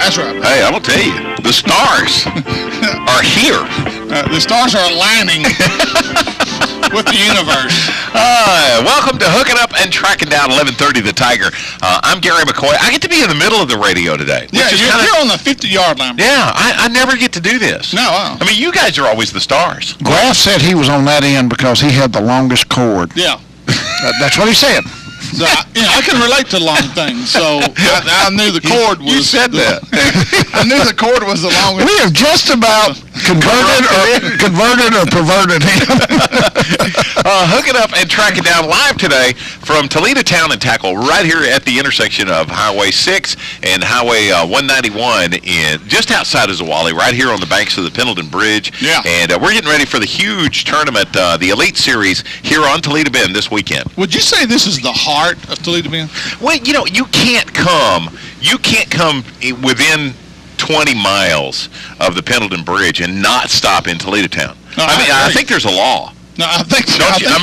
That's right. Hey, I'm going to tell you, the stars are here. The stars are aligning with the universe. Welcome to Hooking Up and Tracking Down 1130 The Tiger. I'm Gary McCoy. I get to be in the middle of the radio today. Yeah, you're on the 50-yard line. Yeah, I never get to do this. No. I mean, you guys are always the stars. Graf said he was on that end because he had the longest cord. Yeah. That's what he said. So I can relate to long things. So I knew the cord was. You said that. I knew the cord was the longest. We have just about converted or perverted him. Hooking Up and Tracking Down live today from Toledo Town and Tackle, right here at the intersection of Highway 6 and Highway 191, just outside of Zwolle, right here on the banks of the Pendleton Bridge. Yeah. And we're getting ready for the huge tournament, the Elite Series, here on Toledo Bend this weekend. Would you say this is the heart of Toledo Bend? Well, you can't come within 20 miles of the Pendleton Bridge and not stop in Toledo Town. No, I think there's a law. No, I think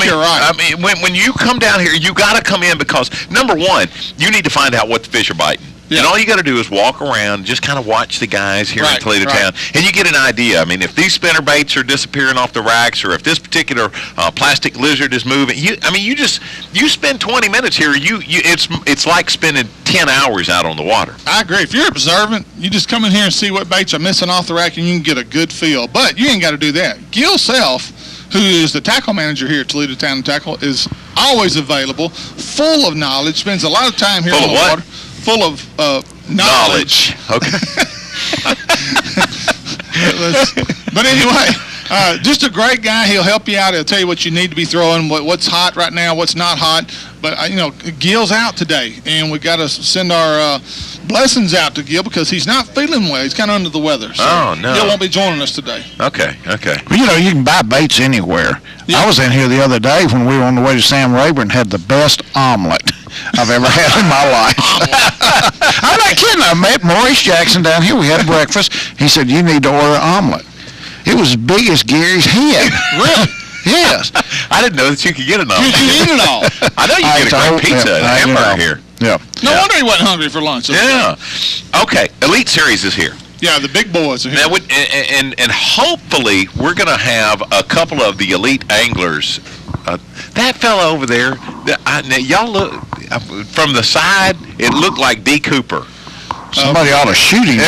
you're right. I mean, when you come down here, you got to come in because, number one, you need to find out what the fish are biting. Yeah. And all you got to do is walk around, just kind of watch the guys here in Toledo Town, and you get an idea. I mean, if these spinner baits are disappearing off the racks, or if this particular plastic lizard is moving, you spend 20 minutes here. It's like spending 10 hours out on the water. I agree. If you're observant, you just come in here and see what baits are missing off the rack, and you can get a good feel. But you ain't got to do that. Gil Self, who is the tackle manager here at Toledo Town and Tackle, is always available, full of knowledge, spends a lot of time here on the water. Full of knowledge. Okay. But anyway, just a great guy. He'll help you out. He'll tell you what you need to be throwing, what's hot right now, what's not hot. But, Gil's out today, and we got to send our blessings out to Gil because he's not feeling well. He's kind of under the weather. So no. Gil won't be joining us today. Okay. Well, you can buy baits anywhere. Yeah. I was in here the other day when we were on the way to Sam Rayburn, had the best omelet I've ever had in my life. I'm not kidding. I met Maurice Jackson down here. We had breakfast. He said, you need to order an omelet. It was as big as Gary's head. Really? Yes. I didn't know that you could get an omelet. You eat it all. I know you can get a great pizza and a hamburger here. Yeah. No wonder he wasn't hungry for lunch. Yeah. Okay. Elite Series is here. Yeah, the big boys are here. Now, and hopefully we're going to have a couple of the elite anglers. That fella over there, y'all look from the side. It looked like D. Cooper. Somebody ought to shoot him.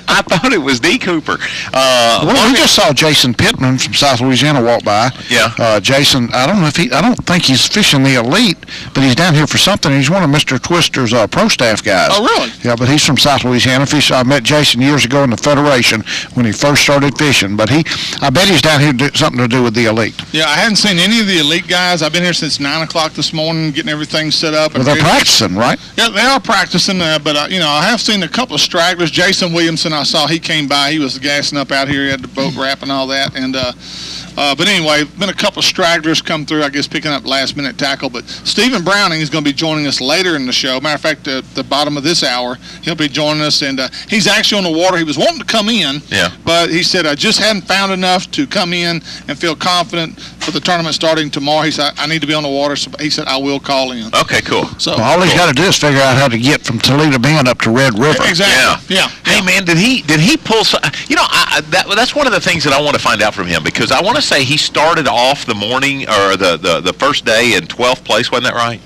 I thought it was D. Cooper. We just saw Jason Pittman from South Louisiana walk by. Yeah. Jason, I don't think he's fishing the Elite, but he's down here for something. He's one of Mr. Twister's pro staff guys. Oh, really? Yeah, but he's from South Louisiana. I met Jason years ago in the Federation when he first started fishing. But I bet he's down here something to do with the Elite. Yeah, I hadn't seen any of the Elite guys. I've been here since 9 o'clock this morning, getting everything set up. Well, they're practicing, right? Yeah, they are practicing, but I have seen a couple of stragglers. Jason Williamson, I saw he came by. He was gassing up out here. He had the boat wrap and all that. And but anyway, been a couple of stragglers come through, I guess, picking up last-minute tackle. But Stephen Browning is going to be joining us later in the show. Matter of fact, at the bottom of this hour, he'll be joining us. And he's actually on the water. He was wanting to come in, but he said, I just hadn't found enough to come in and feel confident for the tournament starting tomorrow. He said, I need to be on the water. So he said, I will call in. Okay, cool. So all he's got to do is figure out how to get from Toledo Bend up to Red River. Exactly. Yeah. Hey, man, did he pull some? That's one of the things that I want to find out from him because I want to say he started off the morning or the first day in 12th place. Wasn't that right?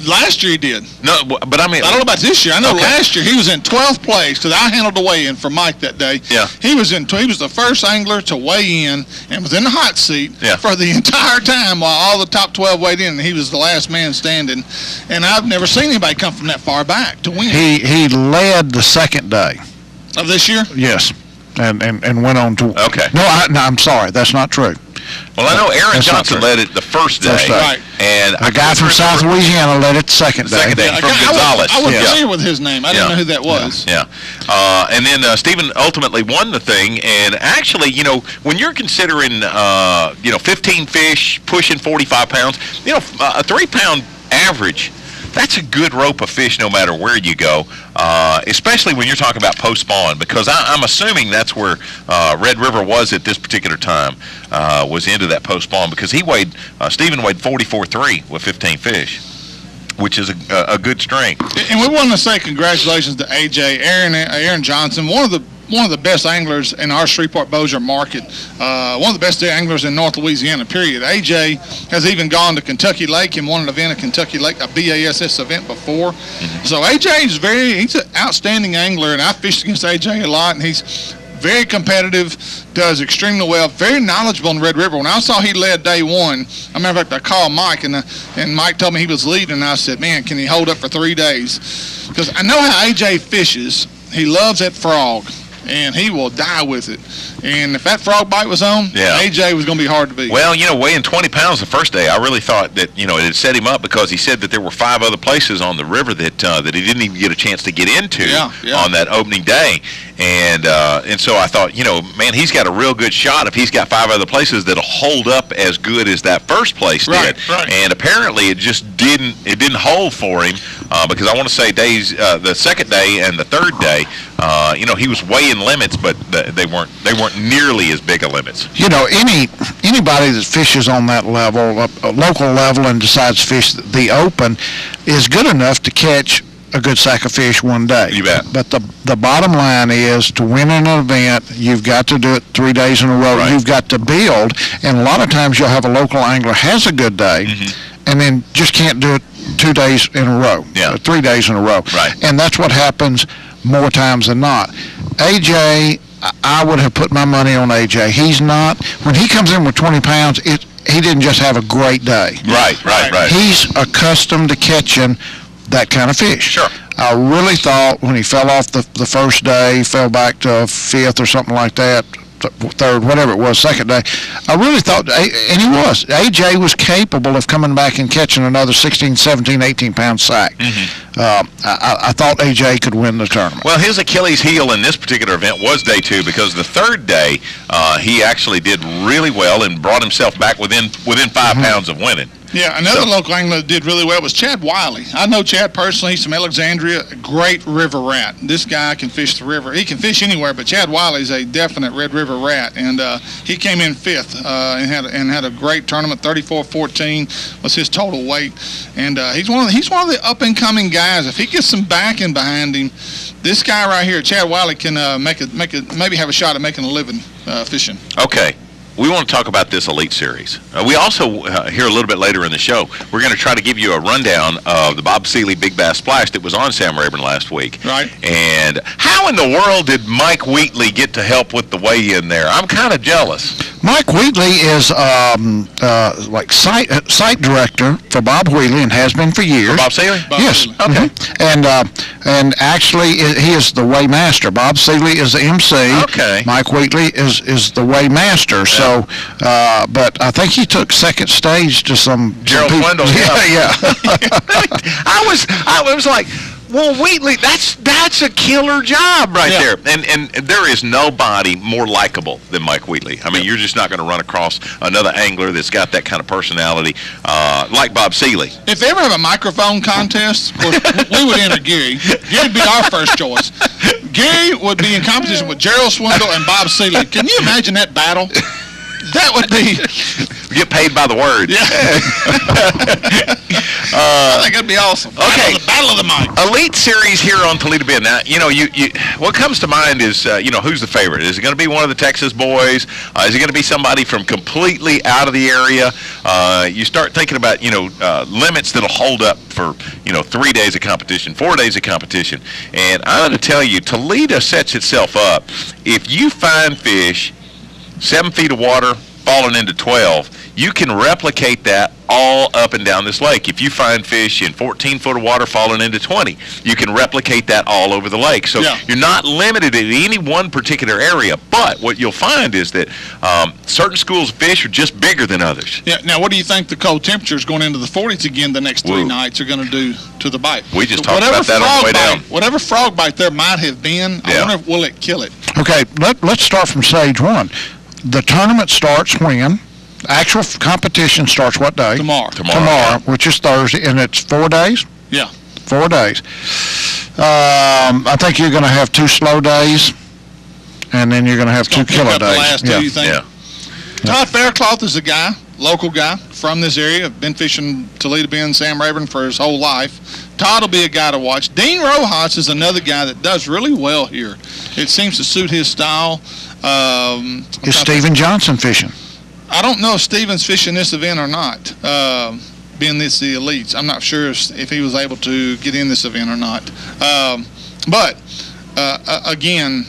Last year he did. No, but I mean, I don't know about this year. I know last year he was in 12th place because I handled the weigh-in for Mike that day. Yeah. He was the first angler to weigh in and was in the hot seat for the entire time while all the top 12 weighed in. And he was the last man standing. And I've never seen anybody come from that far back to win. He led the second day of this year. Yes, and went on to. Okay. No, I'm sorry, that's not true. Well, I know Aaron Johnson led it the first day. Right. And a guy from South Louisiana led it the second day. From Gonzales. I was familiar with his name. I didn't know who that was. Yeah. And then Stephen ultimately won the thing. And actually, when you're considering, 15 fish pushing 45 pounds, a 3-pound average, that's a good rope of fish no matter where you go, especially when you're talking about post-spawn, because I'm assuming that's where Red River was at this particular time, was into that post-spawn, because Stephen weighed 44.3 with 15 fish. which is a good strength. And we want to say congratulations to AJ Aaron Johnson, one of the best anglers in our Shreveport-Bossier market, one of the best anglers in North Louisiana, period. AJ has even gone to Kentucky Lake and won an event at Kentucky Lake, a BASS event before. So AJ is he's an outstanding angler, and I fished against AJ a lot, and he's very competitive, does extremely well, very knowledgeable in Red River. When I saw he led day one, as a matter of fact, I called Mike, and Mike told me he was leading, and I said, man, can he hold up for 3 days? Because I know how AJ fishes. He loves that frog, and he will die with it. And if that frog bite was on, AJ was going to be hard to beat. Well, weighing 20 pounds the first day, I really thought that, it had set him up because he said that there were 5 other places on the river that he didn't even get a chance to get into on that opening day. And so I thought, man, he's got a real good shot if he's got 5 other places that'll hold up as good as that first place did. Right. And apparently it just didn't hold for him because I want to say the second day and the third day, he was weighing limits, but they weren't nearly as big a limits. Anybody that fishes on that level, a local level, and decides to fish the open is good enough to catch a good sack of fish one day. You bet. But the bottom line is, to win an event, you've got to do it 3 days in a row. Right. You've got to build, and a lot of times you'll have a local angler has a good day, and then just can't do it 2 days in a row, 3 days in a row. Right. And that's what happens more times than not. AJ, I would have put my money on AJ. He's not, when he comes in with 20 pounds, he didn't just have a great day. Right. He's accustomed to catching that kind of fish. Sure. I really thought when he fell off the first day, fell back to 5th or something like that, 3rd, whatever it was, 2nd day, I really thought, and he was, AJ was capable of coming back and catching another 16, 17, 18-pound sack. I thought AJ could win the tournament. Well, his Achilles heel in this particular event was day 2, because the third day he actually did really well and brought himself back within 5 pounds of winning. Yeah, another local angler that did really well was Chad Wiley. I know Chad personally. He's from Alexandria, a great river rat. This guy can fish the river. He can fish anywhere, but Chad Wiley's a definite Red River rat, and he came in 5th and had a great tournament. 34-14 was his total weight, and he's one of the up and coming guys. If he gets some backing behind him, this guy right here, Chad Wiley, can maybe have a shot at making a living fishing. Okay. We want to talk about this Elite Series. We also, here a little bit later in the show, we're going to try to give you a rundown of the Bob Seeley Big Bass Splash that was on Sam Rayburn last week. Right. And how in the world did Mike Wheatley get to help with the weigh-in there? I'm kind of jealous. Mike Wheatley is like site director for Bob Wheatley and has been for years. For Bob Seeley? Yes. Okay. And actually, he is the weigh master. Bob Seeley is the MC. Okay. Mike Wheatley is the weigh master. So, but I think he took second stage to some Gerald people. Swindle. Yeah. I was like, well, Wheatley, that's a killer job right there. And there is nobody more likable than Mike Wheatley. I mean, you're just not going to run across another angler that's got that kind of personality like Bob Seeley. If they ever have a microphone contest, of course, we would enter Gary. Gary'd be our first choice. Gary would be in competition with Gerald Swindle and Bob Seeley. Can you imagine that battle? That would be... Get paid by the word. Yeah. I think that'd be awesome. Okay. Battle of the mic. Elite Series here on Toledo Bend. Now, you what comes to mind is, who's the favorite? Is it going to be one of the Texas boys? Is it going to be somebody from completely out of the area? You start thinking about, limits that'll hold up for, 3 days of competition, 4 days of competition. And I'm going to tell you, Toledo sets itself up. If you find fish 7 feet of water falling into 12, you can replicate that all up and down this lake. If you find fish in 14 foot of water falling into 20, you can replicate that all over the lake. So you're not limited in any one particular area, but what you'll find is that certain schools of fish are just bigger than others. Yeah. Now, what do you think the cold temperatures going into the 40s again the next 3 nights are going to do to the bite? We just talked about that on the way down. Whatever frog bite there might have been, I wonder will it kill it? Okay, let's start from stage one. The tournament starts when? Actual competition starts what day? Tomorrow, which is Thursday, and it's 4 days? Yeah. 4 days. I think you're going to have 2 slow days, and then you're going to have 2 killer days. The last 2, you think? Yeah. Todd Faircloth is a guy. local guy from this area. Been fishing Toledo Bend, Sam Rayburn for his whole life. Todd will be a guy to watch. Dean Rojas is another guy that does really well here. It seems to suit his style. Is Steven Johnson fishing? I don't know if Steven's fishing this event or not, being this the elites. I'm not sure if he was able to get in this event or not. But again,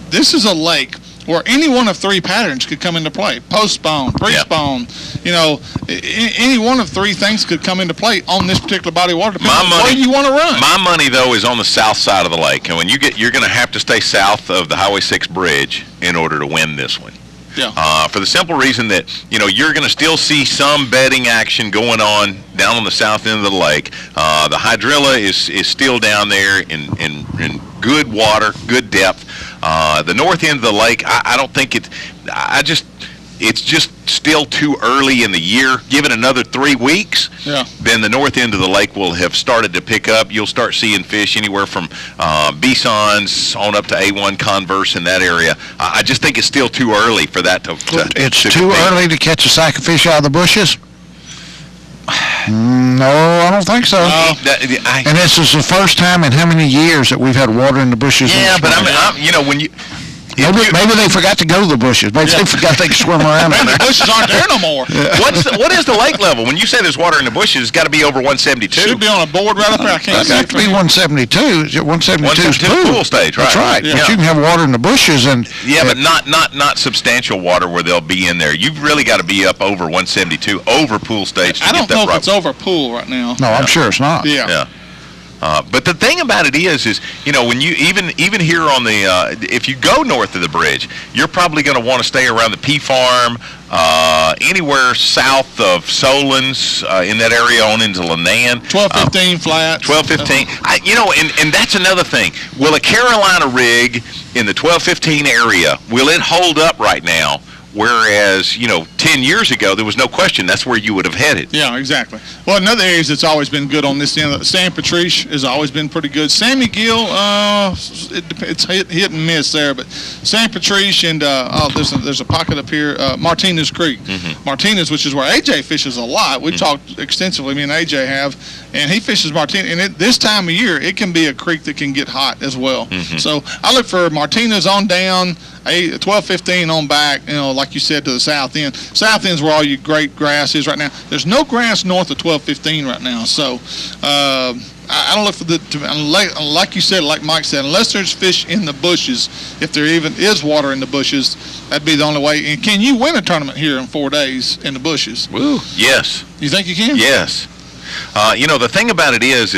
this is a lake where any one of three patterns could come into play. Post-spawn, pre-spawn, any one of three things could come into play on this particular body of water, depending on where you want to run. My money, though, is on the south side of the lake. And when you're going to have to stay south of the Highway 6 bridge in order to win this one. Yeah. For the simple reason that, you're going to still see some bedding action going on down on the south end of the lake. The hydrilla is still down there in good water, good depth. The north end of the lake, I don't think it's just still too early in the year. Give it another 3 weeks, then the north end of the lake will have started to pick up. You'll start seeing fish anywhere from Bisons on up to A1 Converse in that area. I just think it's still too early for that to It's too early to catch a sack of fish out of the bushes? No, I don't think so. And this is the first time in how many years that we've had water in the bushes? Yeah, but when you... Maybe they forgot to go to the bushes. Maybe they forgot they could swim around. Maybe the bushes aren't there no more. What is the lake level? When you say there's water in the bushes, it's got to be over 172. Should be on a board right up there. I can't see. It's got to be 172. 172 is pool stage, right? That's right. Yeah. But you can have water in the bushes and but not substantial water where they'll be in there. You've really got to be up over 172 over pool stage. I don't know if it's over pool right now. No, I'm sure it's not. Yeah. But the thing about it is when you even here on the if you go north of the bridge, you're probably going to want to stay around the P Farm, anywhere south of Solon's in that area on into Lannan. 12-15 flat. 12-15. And that's another thing. Will a Carolina rig in the 12-15 area, will it hold up right now? Whereas, 10 years ago, there was no question that's where you would have headed. Yeah, exactly. Well, another area that's always been good on this end, San Patrice has always been pretty good. San Miguel, it's hit and miss there, but San Patrice and, there's a pocket up here, Martinez Creek. Mm-hmm. Martinez, which is where AJ fishes a lot. We've talked extensively, me and AJ have, and he fishes Martinez. And this time of year, it can be a creek that can get hot as well. Mm-hmm. So I look for Martinez on down, 12-15 on back, like you said, to the south end. South end's where all your great grass is right now. There's no grass north of 12-15 right now, so I don't look for like you said, like Mike said, unless there's fish in the bushes, if there even is water in the bushes, that'd be the only way. And can you win a tournament here in 4 days in the bushes? Woo. Yes. You think you can? Yes. The thing about it is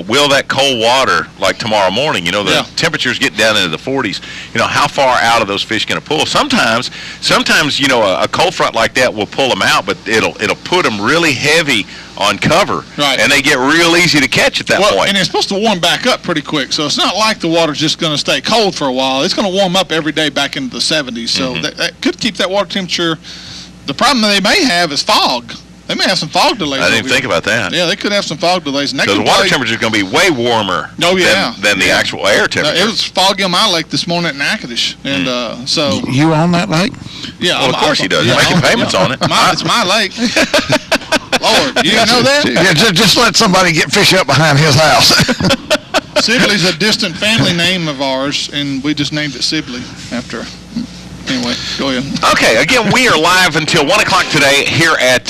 will that cold water, like tomorrow morning, the temperatures get down into the 40s, how far out of those fish going to pull? Sometimes, a cold front like that will pull them out, but it'll put them really heavy on cover, right? And they get real easy to catch at that point. And it's supposed to warm back up pretty quick, so it's not like the water's just going to stay cold for a while. It's going to warm up every day back into the 70s, so that could keep that water temperature. The problem they may have is fog. They may have some fog delays. I didn't think about that. Yeah, they could have some fog delays. So the water temperature is going to be way warmer than the actual air temperature. It was foggy on my lake this morning at Natchitoches. And so... You own that lake? Yeah. Well, of course he does. He's making payments on it. It's my lake. Lord, you didn't know that? Yeah, just let somebody get fish up behind his house. Sibley's a distant family name of ours, and we just named it Sibley after... Anyway, go ahead. Okay, again, we are live until 1 o'clock today here at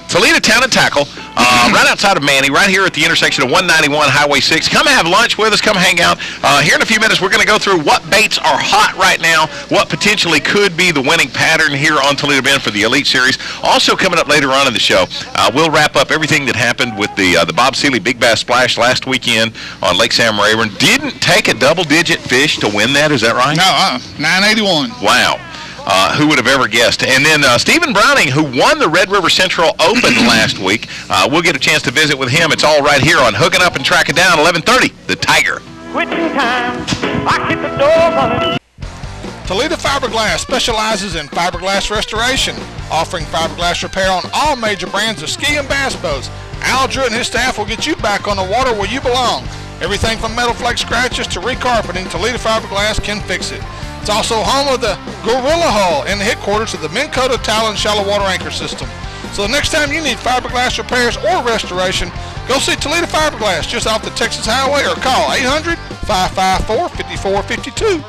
Toledo Town and Tackle, right outside of Manny, right here at the intersection of 191 Highway 6. Come have lunch with us. Come hang out. Here in a few minutes, we're going to go through what baits are hot right now, what potentially could be the winning pattern here on Toledo Bend for the Elite Series. Also coming up later on in the show, we'll wrap up everything that happened with the Bob Seeley Big Bass Splash last weekend on Lake Sam Rayburn. Didn't take a double-digit fish to win that, is that right? No, 981. Wow. Who would have ever guessed? And then Stephen Browning, who won the Red River Central Open last week. We'll get a chance to visit with him. It's all right here on Hooking Up and Tracking Down, 11:30, The Tiger. Quitting time, I hit the door running. Toledo Fiberglass specializes in fiberglass restoration, offering fiberglass repair on all major brands of ski and bass boats. Al Drew and his staff will get you back on the water where you belong. Everything from metal flake scratches to recarpeting, Toledo Fiberglass can fix it. It's also home of the Gorilla Hull and the headquarters of the Minn Kota Talon Shallow Water Anchor System. So the next time you need fiberglass repairs or restoration, go see Toledo Fiberglass just off the Texas Highway or call 800-554-5452.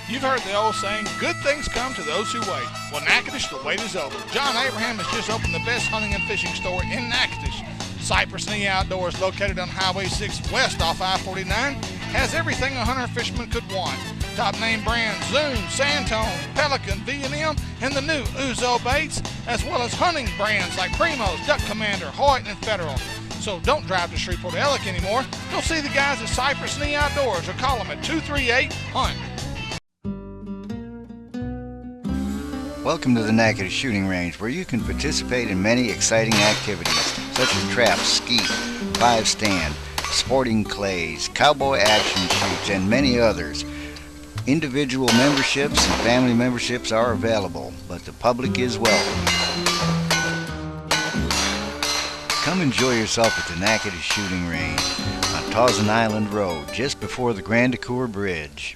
You've heard the old saying, good things come to those who wait. Well, Natchitoches, the wait is over. John Abraham has just opened the best hunting and fishing store in Natchitoches. Cypress Knee Outdoors, located on Highway 6 west off I-49, has everything a hunter and fisherman could want. Top name brands Zoom, Sandtone, Pelican, V&M, and the new Uzo baits, as well as hunting brands like Primos, Duck Commander, Hoyt, and Federal. So don't drive to Shreveport Ellick anymore. Go see the guys at Cypress Knee Outdoors or call them at 238-HUNT. Welcome to the Natchitoches Shooting Range, where you can participate in many exciting activities such as traps, skeet, 5-stand, sporting clays, cowboy action shoots, and many others. Individual memberships and family memberships are available, but the public is welcome. Come enjoy yourself at the Natchitoches Shooting Range on Tawson Island Road, just before the Grand Ecore Bridge.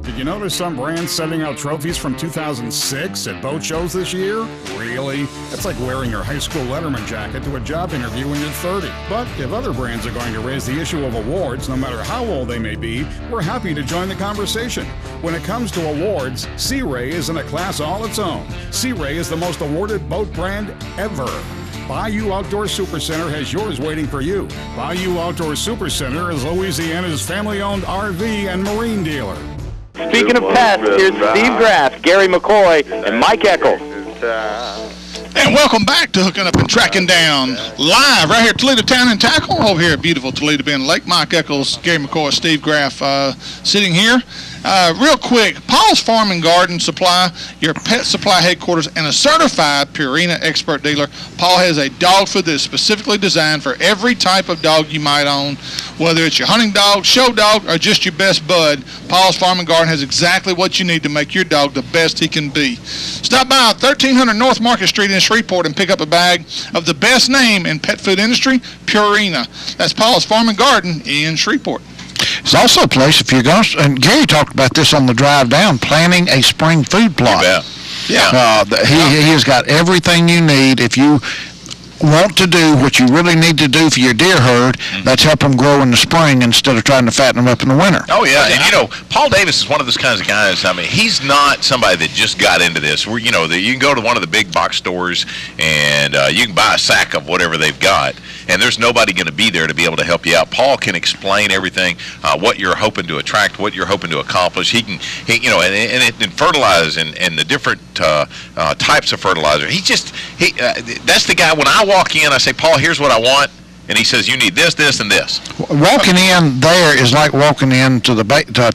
Did you notice some brands sending out trophies from 2006 at boat shows this year? Really? That's like wearing your high school Letterman jacket to a job interview when you're 30. But if other brands are going to raise the issue of awards, no matter how old they may be, we're happy to join the conversation. When it comes to awards, Sea Ray is in a class all its own. Sea Ray is the most awarded boat brand ever. Bayou Outdoor Supercenter has yours waiting for you. Bayou Outdoor Supercenter is Louisiana's family-owned RV and marine dealer. Speaking of pests, here's Steve Graff, Gary McCoy, and Mike Eckel. And welcome back to Hooking Up and Tracking Down, live right here at Toledo Town and Tackle, over here at beautiful Toledo Bend Lake. Mike Eccles, Gary McCoy, Steve Graff sitting here. Real quick, Paul's Farm and Garden Supply, your pet supply headquarters, and a certified Purina expert dealer. Paul has a dog food that is specifically designed for every type of dog you might own, whether it's your hunting dog, show dog, or just your best bud. Paul's Farm and Garden has exactly what you need to make your dog the best he can be. Stop by 1300 North Market Street in Shreveport and pick up a bag of the best name in pet food industry, Purina. That's Paul's Farm and Garden in Shreveport. It's also a place, if you're going to, and Gary talked about this on the drive down, planning a spring food plot. Yeah. He has got everything you need. If you want to do what you really need to do for your deer herd, let's help them grow in the spring instead of trying to fatten them up in the winter. Oh, yeah. And, you know, Paul Davis is one of those kinds of guys. I mean, he's not somebody that just got into this. Where, you know, you can go to one of the big box stores and you can buy a sack of whatever they've got, and there's nobody going to be there to be able to help you out. Paul can explain everything, what you're hoping to attract, what you're hoping to accomplish. He you know, and fertilize and the different types of fertilizer. That's the guy. When I walk in, I say, Paul, here's what I want. And he says, you need this, this, and this. Walking in there is like walking into the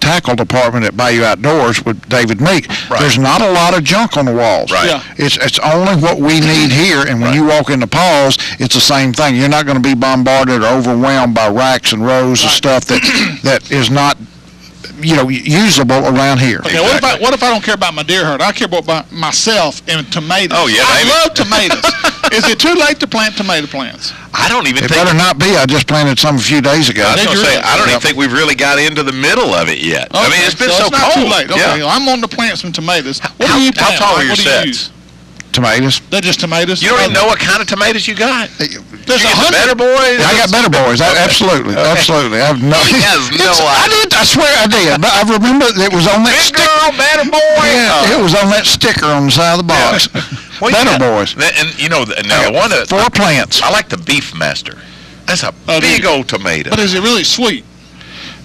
tackle department at Bayou Outdoors with David Meek. Right. There's not a lot of junk on the walls. Right. Yeah. It's only what we need here, and when you walk into Paul's, it's the same thing. You're not going to be bombarded or overwhelmed by racks and rows of stuff that is not, you know, usable around here. Okay, what if I don't care about my deer herd? I care about myself and tomatoes. Oh, yeah, I baby. love tomatoes. Is it too late to plant tomato plants? I don't even It think. better not be. I just planted some a few days ago. I was Did gonna you say, really? I don't even think we've really got into the middle of it yet. I mean, it's been so it's not cold. too late. Okay, Yeah. well, I'm wanting to plant some tomatoes. What How- do you how plant? tall are Mike? your What do you sets? use? Tomatoes. They're just tomatoes? You don't even know what kind of tomatoes you got. There's You a get the hundred. Better Boys. I got Better Boys. Absolutely. Absolutely. I have no. He has no I idea. did. I swear I did. But I remember it was on that Big sticker. girl, Better Boy. Yeah, it was on that sticker on the side of the box. Well, Better yeah. Boys. And you know, now the one that 4 plants. I like the Beef Master. That's a Oh, do big you? old tomato. But is it really sweet?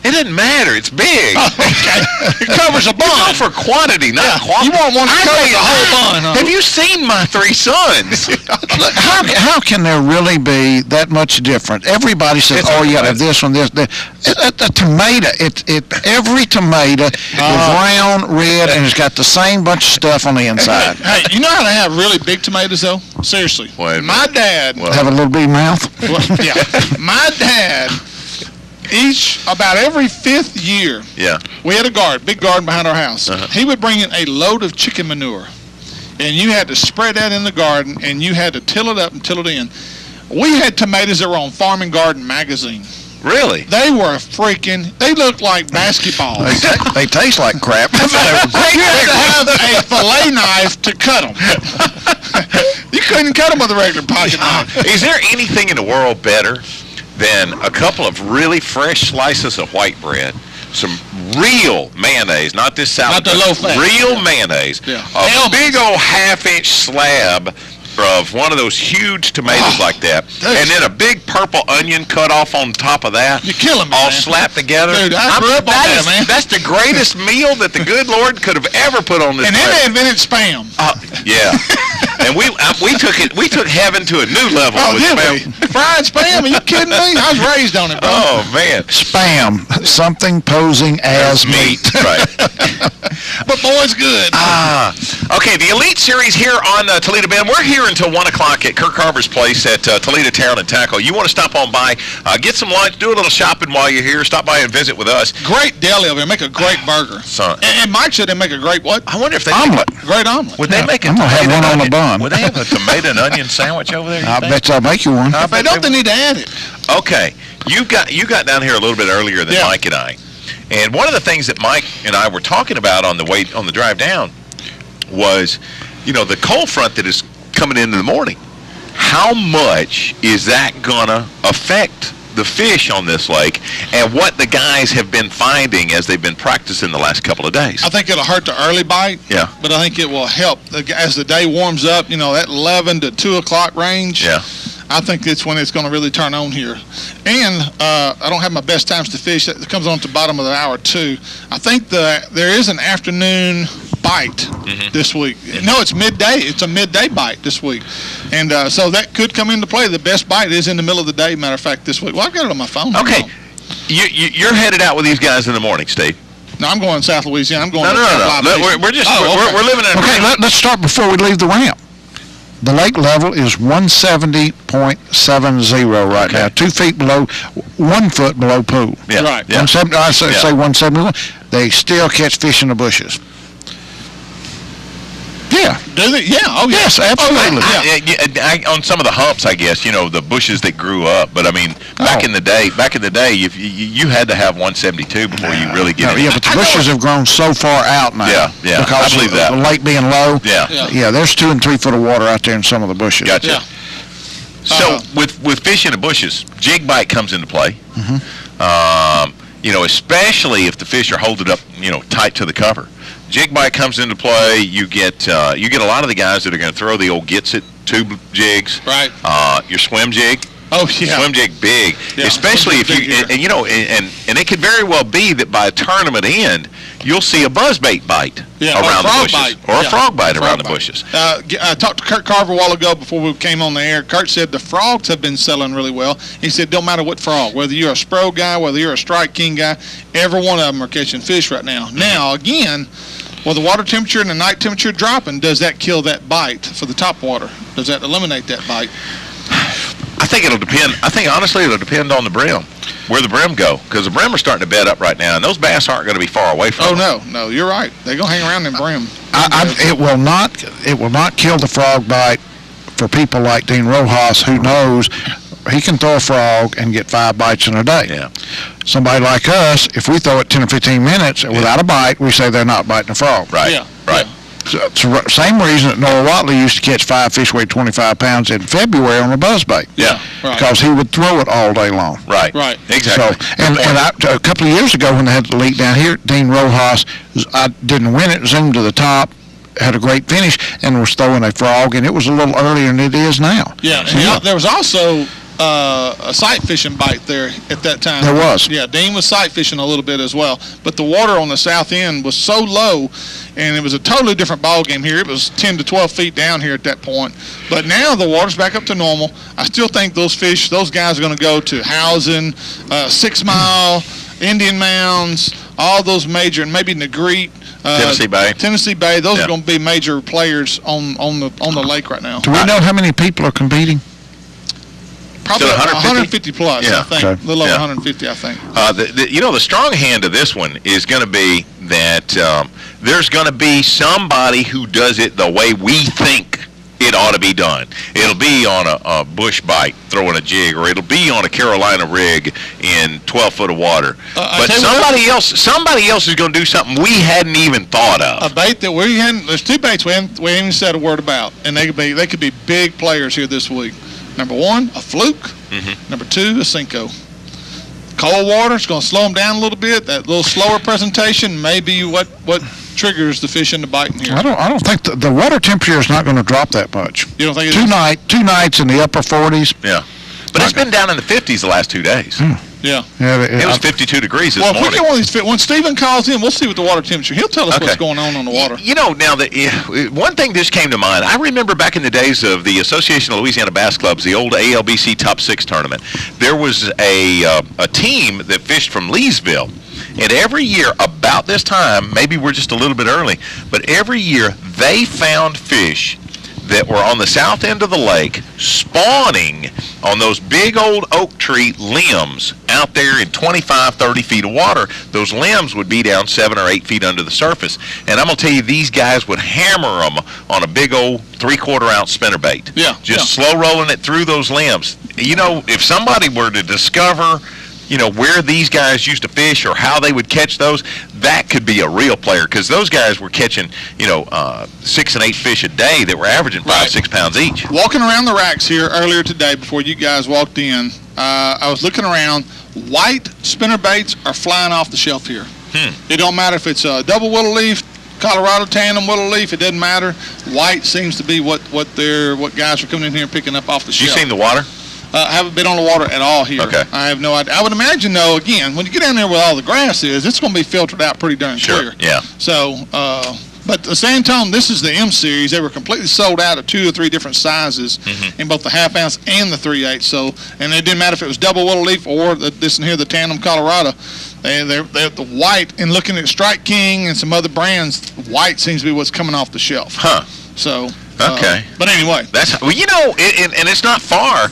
It doesn't matter. It's big. Okay. It covers a You go bun. for quantity, not quality. You want one that covers the whole bun, huh? Have you seen my 3 sons? Look, how can there really be that much different? Everybody says, It's "Oh, you got to have okay. this one, this." A tomato. Every tomato is round, red, and it's got the same bunch of stuff on the inside. Hey, you know how they have really big tomatoes, though? Seriously. Wait a My dad, Have a little bitty mouth. yeah, my dad, about every 5th year, Yeah. we had a big garden behind our house. He would bring in a load of chicken manure, and you had to spread that in the garden, and you had to till it up and till it in. We had tomatoes that were on Farm and Garden magazine. Really? They were they looked like basketballs. They taste like crap. You had to have a fillet knife to cut them. You couldn't cut them with a regular pocket knife. Is there anything in the world better than a couple of really fresh slices of white bread, some real mayonnaise, not this salad, Not the low-fat. real mayonnaise, Yeah. a big old half-inch slab of one of those huge tomatoes like that, dude. and then a big purple onion cut off on top of that. You're killing me, all man. slapped together. Dude, I grew up on that, man. That's the greatest meal that the good Lord could have ever put on this And then plate. they invented Spam. Yeah. And we took heaven to a new level. Oh, with did Spam. we? Fried Spam? Are you kidding me? I was raised on it, bro. Oh man. Spam, something posing as meat. Right. But boy, it's good. Okay, the Elite Series here on Toledo Bend. We're here until 1 o'clock at Kirk Carver's place at Toledo Town and Tackle. You want to stop on by, get some lunch, do a little shopping while you're here. Stop by and visit with us. Great deli over there. Make a great burger. Son. And Mike said they make a great what? I wonder if they Omelet. Great omelet. Would they make a I'm gonna have tomato one on and the onion- bun. Would they have a tomato and onion sandwich over there? you I think? bet I'll make you one. I They bet don't they need to add it. Okay, you got down here a little bit earlier than Yeah. Mike and I, and one of the things that Mike and I were talking about on the drive down was, the cold front that is coming in the morning. How much is that gonna affect the fish on this lake, and what the guys have been finding as they've been practicing the last couple of days? I think it'll hurt the early bite. Yeah. But I think it will help as the day warms up. That 11 to 2 o'clock range. Yeah. I think that's when it's going to really turn on here. And I don't have my best times to fish. That comes on at the bottom of the hour, too. I think there is an afternoon bite this week. No, it's midday. It's a midday bite this week. And so that could come into play. The best bite is in the middle of the day, matter of fact, this week. Well, I've got it on my phone. Okay. Hold on. You're headed out with these guys in the morning, Steve. No, I'm going South Louisiana. I'm going No. We're just we're living in. Okay, let's start before we leave the ramp. The lake level is 170.70 right now, 2 feet below, 1 foot below pool. Yeah. Right. Yeah. 170, I say 171. They still catch fish in the bushes. Yeah. Do they? Yeah. Oh, yeah. Yes, absolutely. On some of the humps, I guess, the bushes that grew up. But I mean, back in the day, you had to have 172 before you really get in. Yeah, but the bushes have grown so far out now. Yeah. Because I believe of that. the lake being low. Yeah. Yeah, there's 2 and 3 foot of water out there in some of the bushes. Gotcha. Yeah. So with fish in the bushes, jig bite comes into play. Especially if the fish are holding up, tight to the cover. Jig bite comes into play. You get a lot of the guys that are going to throw the old gets it tube jigs. Right. Your swim jig. Oh, yeah. Swim jig big, Yeah, especially if swim you jig big and it could very well be that by a tournament end you'll see a buzzbait bite Yeah, around the frog bushes bite. or a Yeah, frog bite around the bite. bushes. I talked to Kurt Carver a while ago before we came on the air. Kurt said the frogs have been selling really well. He said don't matter what frog, whether you're a Spro guy, whether you're a Strike King guy, every one of them are catching fish right now. Now, again, with the water temperature and the night temperature dropping, does that kill that bite for the top water? Does that eliminate that bite? I think it'll depend. I think honestly it'll depend on the brim, where the brim go, because the brim are starting to bed up right now, and those bass aren't going to be far away from them. No, you're right. They're gonna hang around in brim. It will not kill the frog bite for people like Dean Rojas, who knows he can throw a frog and get 5 bites in a day. Yeah. Somebody like us, if we throw it 10 or 15 minutes without a bite, we say they're not biting a frog. Right. Yeah. Right. So, same reason that Noah Watley used to catch 5 fish weighed 25 pounds in February on a buzzbait. Yeah. Right. Because he would throw it all day long. Right. Right. Exactly. So, a couple of years ago when they had the leak down here, Dean Rojas, I didn't win it, zoomed to the top, had a great finish, and was throwing a frog, and it was a little earlier than it is now. Yeah, So, and there was also a sight fishing bite there at that time. There was. Yeah, Dean was sight fishing a little bit as well, but the water on the south end was so low, and it was a totally different ball game here. It was 10 to 12 feet down here at that point, but now the water's back up to normal. I still think those guys are going to go to Housen, 6 Mile, Indian Mounds, all those major, and maybe Negrete. Tennessee Bay. Those are going to be major players on the lake right now. Do we know how many people are competing? Probably 150 plus, Yeah. I think. Okay. A little over Yeah. 150, I think. The strong hand of this one is going to be that there's going to be somebody who does it the way we think it ought ought to be done. It'll be on a bush bite throwing a jig, or it'll be on a Carolina rig in 12 foot of water. But somebody else is going to do something we hadn't even thought of. A bait that we hadn't. There's two baits we haven't even said a word about, and they could be big players here this week. Number one, a fluke. Mm-hmm. Number two, a Cinco. Cold water is going to slow them down a little bit. That little slower presentation may be what triggers the fish into biting here. I don't think the water temperature is not going to drop that much. You don't think it is? Two nights in the upper 40s. Yeah. But it's been down in the 50s the last 2 days. Yeah. It was 52 degrees this morning. Well, if we get one of these, when Stephen calls in, we'll see what the water temperature. He'll tell us what's going on the water. You know, now one thing just came to mind. I remember back in the days of the Association of Louisiana Bass Clubs, the old ALBC Top 6 tournament. There was a team that fished from Leesville. And every year, about this time, maybe we're just a little bit early, but every year they found fish that were on the south end of the lake spawning on those big old oak tree limbs out there in 25, 30 feet of water. Those limbs would be down 7 or 8 feet under the surface. And I'm going to tell you, these guys would hammer them on a big old 3/4 ounce spinnerbait. Yeah. Just slow rolling it through those limbs. You know, if somebody were to discover, you know, where these guys used to fish or how they would catch those, that could be a real player, because those guys were catching, 6 and 8 fish a day that were averaging 5-6 pounds each. Walking around the racks here earlier today before you guys walked in, I was looking around. White spinnerbaits are flying off the shelf here. It don't matter if it's a double willow leaf, Colorado tandem willow leaf, it doesn't matter. White seems to be what guys are coming in here and picking up off the shelf. You seen the water? I haven't been on the water at all here. Okay. I have no idea. I would imagine, though, again, when you get down there where all the grass is, it's going to be filtered out pretty darn clear. Yeah. So, but the San Antonio, this is the M series. They were completely sold out of 2 or 3 different sizes in both the half ounce and the 3/8. So, and it didn't matter if it was double willow leaf or this and here, the tandem Colorado. They're the white, and looking at Strike King and some other brands, white seems to be what's coming off the shelf. Huh. So. Okay. But anyway. And it's not far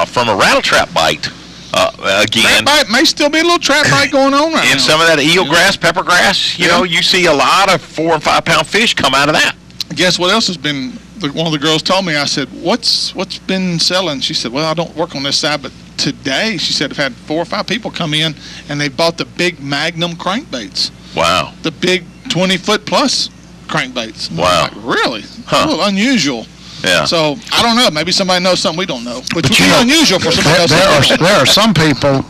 from a rattle trap bite. Again. Trap bite may still be a little trap bite going on right now. And some of that eelgrass, peppergrass, you know, you see a lot of 4 and 5 pound fish come out of that. Guess what else has been, one of the girls told me, I said, what's been selling? She said, well, I don't work on this side, but today, she said, I've had 4 or 5 people come in and they bought the big Magnum crankbaits. Wow. The big 20-foot plus crankbaits. Wow. Like, really? Huh. A little unusual. Yeah. So, I don't know. Maybe somebody knows something we don't know. Which would be you know, unusual for somebody else. There are some people,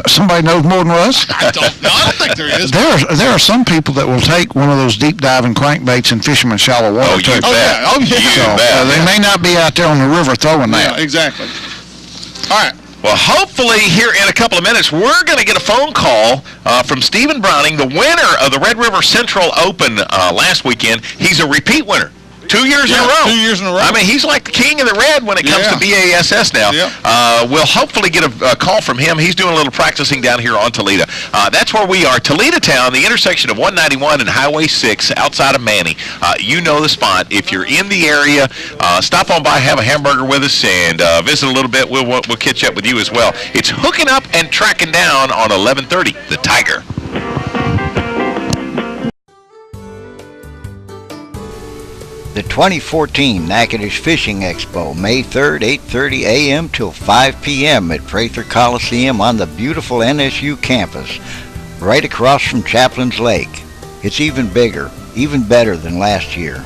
somebody knows more than us? I don't think there is. There are some people that will take one of those deep diving crankbaits and fish them in shallow water. Oh, you bet. Oh, yeah. So, they may not be out there on the river throwing that. Yeah, exactly. All right. Well, hopefully here in a couple of minutes, we're going to get a phone call from Stephen Browning, the winner of the Red River Central Open last weekend. He's a repeat winner. 2 years in a row. 2 years in a row. I mean, he's like the king of the red when it comes to BASS now. Yeah. We'll hopefully get a call from him. He's doing a little practicing down here on Toledo. That's where we are. Toledo Town, the intersection of 191 and Highway 6 outside of Manny. You know the spot. If you're in the area, stop on by, have a hamburger with us, and visit a little bit. We'll catch up with you as well. It's hooking up and tracking down on 1130, the Tiger. The 2014 Natchitoches Fishing Expo, May 3rd, 8:30 a.m. till 5 p.m. at Prather Coliseum on the beautiful NSU campus, right across from Chaplin's Lake. It's even bigger, even better than last year.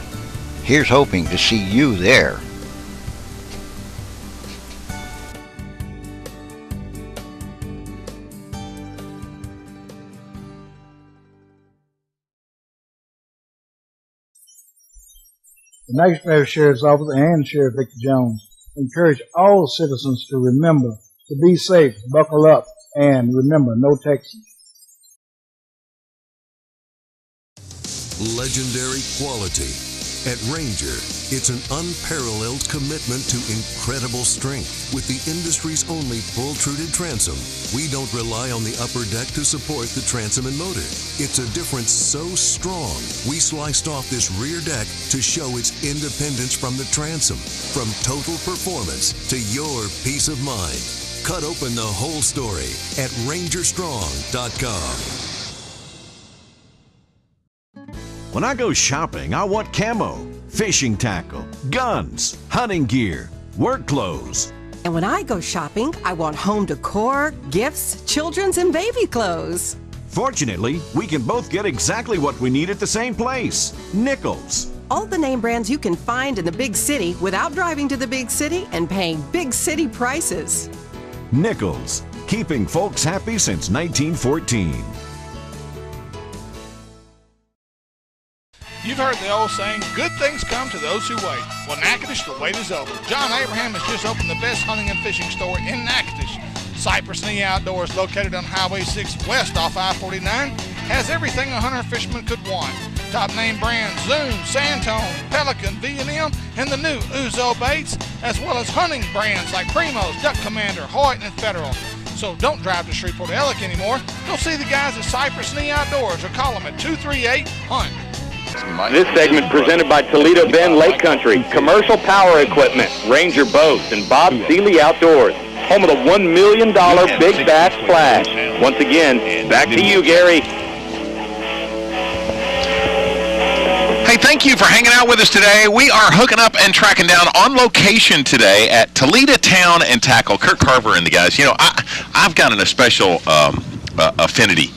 Here's hoping to see you there. The Natchitoches Parish Sheriff's Office and Sheriff Victor Jones encourage all citizens to remember to be safe, buckle up, and remember, no texting. Legendary quality. At Ranger, it's an unparalleled commitment to incredible strength. With the industry's only pull-truted transom, we don't rely on the upper deck to support the transom and motor. It's a difference so strong, we sliced off this rear deck to show its independence from the transom. From total performance to your peace of mind. Cut open the whole story at rangerstrong.com. When I go shopping, I want camo. fishing tackle, guns, hunting gear, work clothes. And when I go shopping, I want home decor, gifts, children's and baby clothes. Fortunately, we can both get exactly what we need at the same place, Nichols. All the name brands you can find in the big city without driving to the big city and paying big city prices. Nichols, keeping folks happy since 1914. You've heard the old saying, good things come to those who wait. Well, Natchitoches, the wait is over. John Abraham has just opened the best hunting and fishing store in Natchitoches. Cypress Knee Outdoors, located on Highway 6 west off I-49, has everything a hunter fisherman could want. Top name brands Zoom, Santone, Pelican, V&M, and the new Uzo baits, as well as hunting brands like Primos, Duck Commander, Hoyt, and Federal. So don't drive to Shreveport Ellick anymore. Go see the guys at Cypress Knee Outdoors or call them at 238-HUNT. This segment presented by Toledo Bend Lake Country, Commercial Power Equipment, Ranger Boats, and Bob Seeley Outdoors, home of the $1 million Big Bass Splash. Once again, back to you, Gary. Hey, thank you for hanging out with us today. We are hooking up and tracking down on location today at Toledo Town and Tackle. Kurt Carver and the guys. You know, I've got an special affinity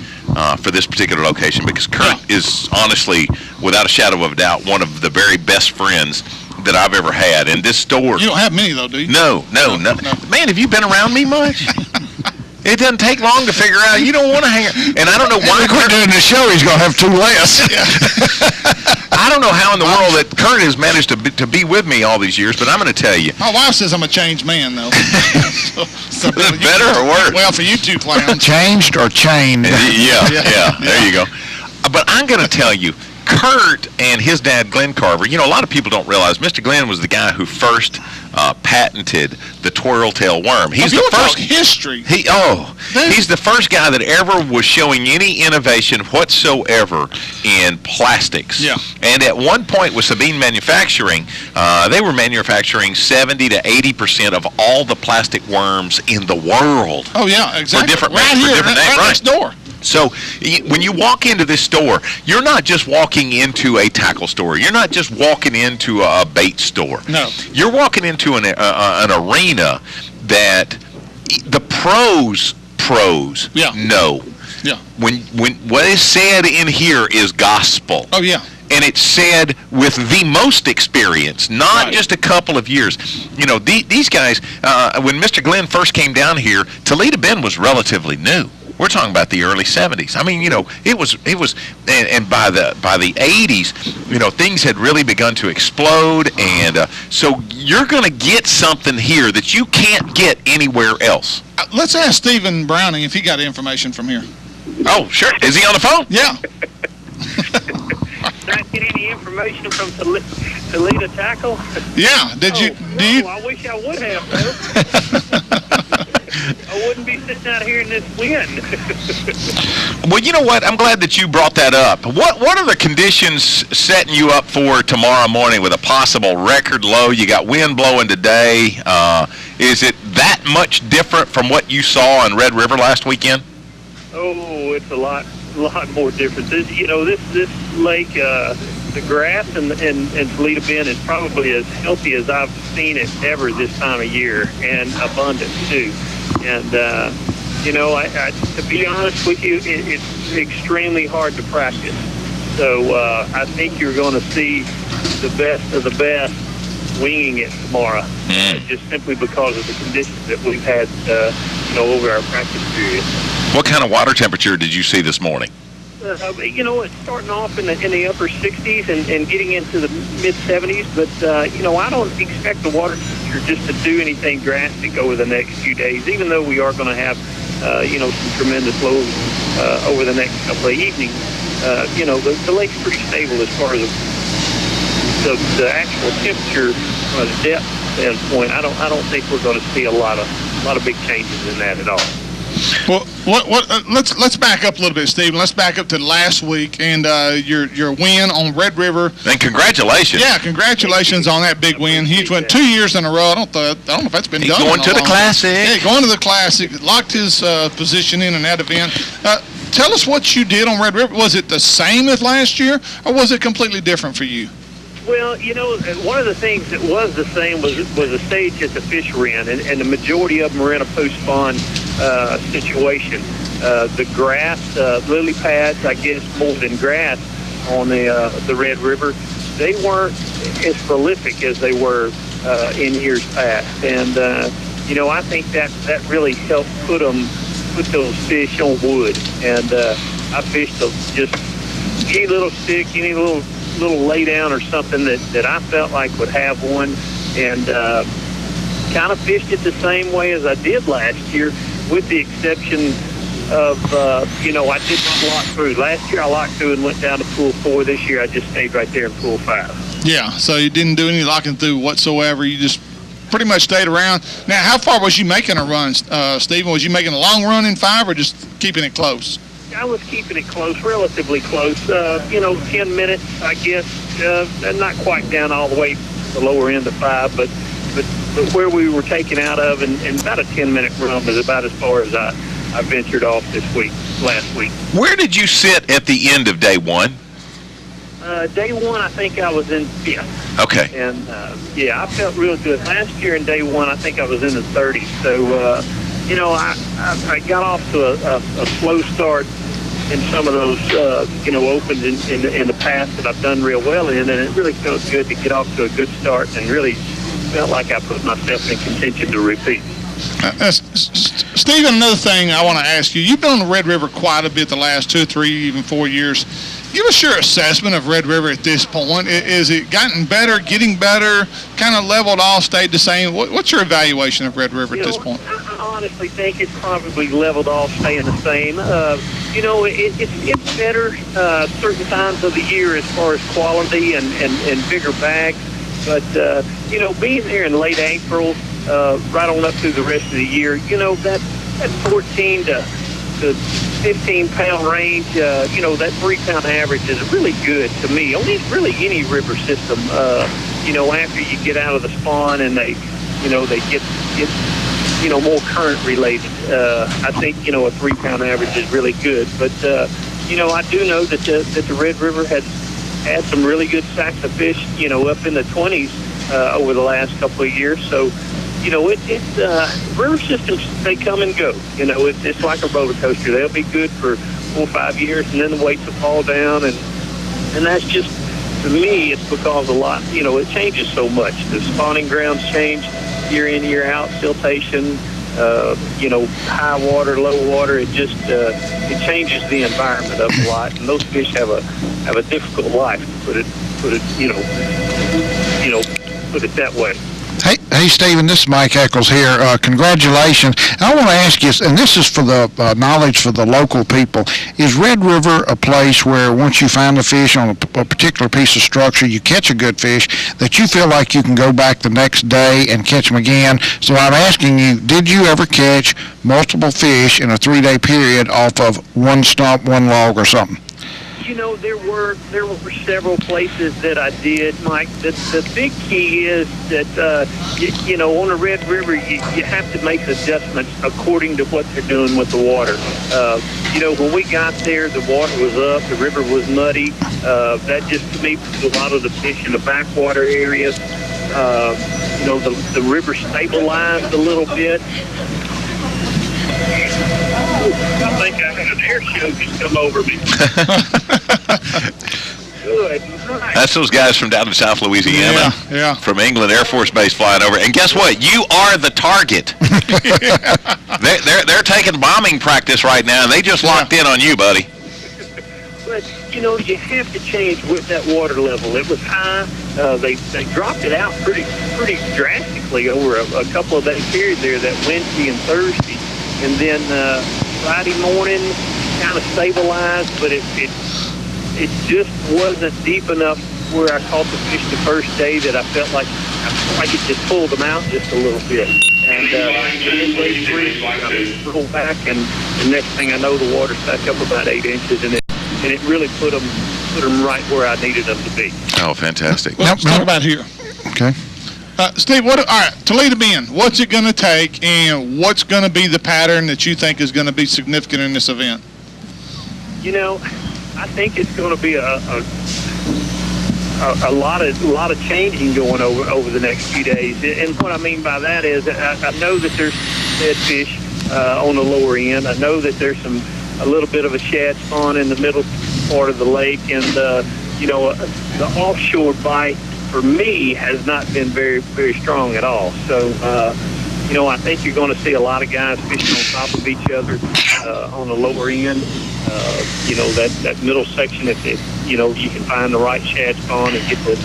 for this particular location because Kurt is honestly, without a shadow of a doubt, one of the very best friends that I've ever had. And this store... You don't have many, though, do you? No. Man, have you been around me much? It doesn't take long to figure out. You don't want to hang out. And I don't know why... If we're doing the show, he's going to have two less. I don't know how in the world that Kurt has managed to be with me all these years, but I'm going to tell you. My wife says I'm a changed man, though. so better or worse? Well, for you two clowns. Changed or chained? Yeah. There you go. But I'm going to tell you, Kurt and his dad, Glenn Carver, you know, a lot of people don't realize Mr. Glenn was the guy who first patented the twirl tail worm. He's the first history. He's the first guy that ever was showing any innovation whatsoever in plastics. Yeah. And at one point with Sabine Manufacturing, they were manufacturing 70 to 80% of all the plastic worms in the world. Oh yeah, exactly. For different right next door. So when you walk into this store, you're not just walking into a tackle store. You're not just walking into a bait store. No. You're walking into an arena that the pros know. Yeah. When what is said in here is gospel. Oh yeah. And it's said with the most experience, not just a couple of years. You know, these guys, when Mr. Glenn first came down here, Toledo Bend was relatively new. We're talking about the early 70s. I mean, you know, it was, and by the 80s, you know, things had really begun to explode, and so you're going to get something here that you can't get anywhere else. Let's ask Stephen Browning if he got information from here. Oh, sure. Is he on the phone? Yeah. Not get any information from Toledo Tackle? Yeah. Do you? I wish I would have, though. I wouldn't be sitting out here in this wind. Well, you know what? I'm glad that you brought that up. What are the conditions setting you up for tomorrow morning with a possible record low? You got wind blowing today. Is it that much different from what you saw in Red River last weekend? Oh, it's a lot more different. This lake, the grass and Toledo Bend is probably as healthy as I've seen it ever this time of year, and abundant too. And you know, I to be honest with you, it's extremely hard to practice. So I think you're going to see the best of the best winging it tomorrow, just simply because of the conditions that we've had, you know, over our practice period. What kind of water temperature did you see this morning? You know, it's starting off in the upper 60s and getting into the mid-70s, but, you know, I don't expect the water temperature just to do anything drastic over the next few days, even though we are going to have, you know, some tremendous lows over the next couple of evenings. You know, the lake's pretty stable as far as the actual temperature from a depth standpoint. I don't think we're going to see a lot of big changes in that at all. Well, let's back up a little bit, Stephen. Let's back up to last week and your win on Red River. And congratulations. Yeah, congratulations on that big win. He went 2 years in a row. I don't know if that's been done. Going to the Classic. Yeah, going to the Classic. Locked his position in that event. Tell us what you did on Red River. Was it the same as last year, or was it completely different for you? Well, you know, one of the things that was the same was a stage that the fish were in, and the majority of them were in a post-spawn situation. The grass, lily pads, I guess more than grass on the Red River, they weren't as prolific as they were in years past. And, you know, I think that really helped put those fish on wood. And I fished just any little stick, any little lay down or something that I felt like would have one, and kind of fished it the same way as I did last year, with the exception of, you know, I did not lock through. Last year I locked through and went down to pool 4. This year I just stayed right there in pool 5. Yeah, so you didn't do any locking through whatsoever. You just pretty much stayed around. Now, how far was you making a run, Stephen? Was you making a long run in 5 or just keeping it close? I was keeping it close, relatively close. You know, 10 minutes, I guess. Not quite down all the way to the lower end of 5, but where we were taken out of, and about a 10-minute run was about as far as I ventured off last week. Where did you sit at the end of day 1? Day 1, I think I was in 5th. Okay. And, yeah, I felt real good. Last year in day 1, I think I was in the 30s. So, you know, I got off to a slow start in some of those, you know, opens in the past that I've done real well in, and it really felt good to get off to a good start, and really felt like I put myself in contention to repeat. Stephen, another thing I want to ask you, you've been on the Red River quite a bit the last 2 or 3, even 4 years. Give us your assessment of Red River at this point. Is it gotten better, getting better, kind of leveled off, stayed the same? What's your evaluation of Red River at this point? I honestly think it's probably leveled off, staying the same. You know, it's better certain times of the year as far as quality and bigger bags. But, you know, being there in late April, right on up through the rest of the year, you know, that 14 to 15-pound range, you know, that 3-pound average is really good to me. Only really any river system, you know, after you get out of the spawn and they get you know, more current related. I think, you know, a 3-pound average is really good. But, you know, I do know that the Red River has had some really good sacks of fish, you know, up in the 20s over the last couple of years. So, you know, river systems, they come and go. You know, it's like a roller coaster. They'll be good for 4 or 5 years, and then the weights will fall down. And that's just, to me, it's because a lot, you know, it changes so much. The spawning grounds change year in, year out, siltation, you know, high water, low water. It just, it changes the environment up a lot. And those fish have a difficult life, to put it, you know, put it that way. Hey, Stephen, this is Mike Eccles here. Congratulations. I want to ask you, and this is for the knowledge for the local people, is Red River a place where once you find a fish on a particular piece of structure, you catch a good fish, that you feel like you can go back the next day and catch them again? So I'm asking you, did you ever catch multiple fish in a 3-day period off of one stump, one log, or something? You know, there were several places that I did, Mike. The big key is that, you know, on the Red River, you have to make adjustments according to what they're doing with the water. You know, when we got there, the water was up, the river was muddy. That just, to me, put a lot of the fish in the backwater areas. You know, the river stabilized a little bit. I think I had an air show just come over me. Good night. That's those guys from down in South Louisiana. Yeah. From England Air Force Base flying over. And guess what? You are the target. They're taking bombing practice right now, and they just locked in on you, buddy. But, you know, you have to change with that water level. It was high. They dropped it out pretty drastically over a couple of day period there, that Wednesday and Thursday. And then Friday morning kind of stabilized, but it just wasn't deep enough where I caught the fish the first day that I felt like it just pulled them out just a little bit. And then rolled back, and the next thing I know, the water's back up about 8 inches, and it really put them right where I needed them to be. Oh, fantastic. Well, let's talk about here. Okay. Steve, all right, Toledo Bend, what's it going to take, and what's going to be the pattern that you think is going to be significant in this event? You know, I think it's going to be a lot of changing going over the next few days. And what I mean by that is I know that there's dead fish on the lower end. I know that there's a little bit of a shad spawn in the middle part of the lake, and the offshore bite for me has not been very, very strong at all. So I think you're going to see a lot of guys fishing on top of each other on the lower end. That middle section, if you can find the right shad spawn and get the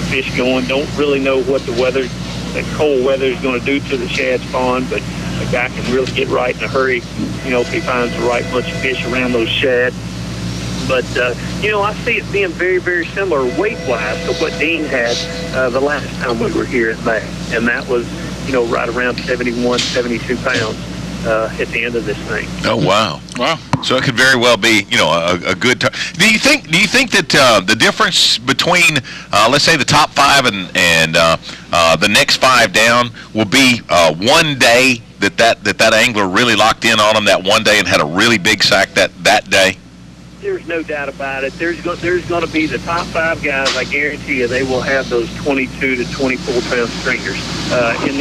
fish going. Don't really know what that cold weather is going to do to the shad spawn, but a guy can really get right in a hurry, if he finds the right bunch of fish around those shad. But, I see it being very, very similar weight-wise to what Dean had the last time we were here in May. And that was, right around 71, 72 pounds at the end of this thing. Oh, wow. Wow. So it could very well be, a good time. Do you think that the difference between, let's say, the top 5 and the next 5 down will be one day that angler really locked in on them that one day and had a really big sack that day? There's no doubt about it. There's going to be the top 5 guys. I guarantee you, they will have those 22 to 24 pound stringers in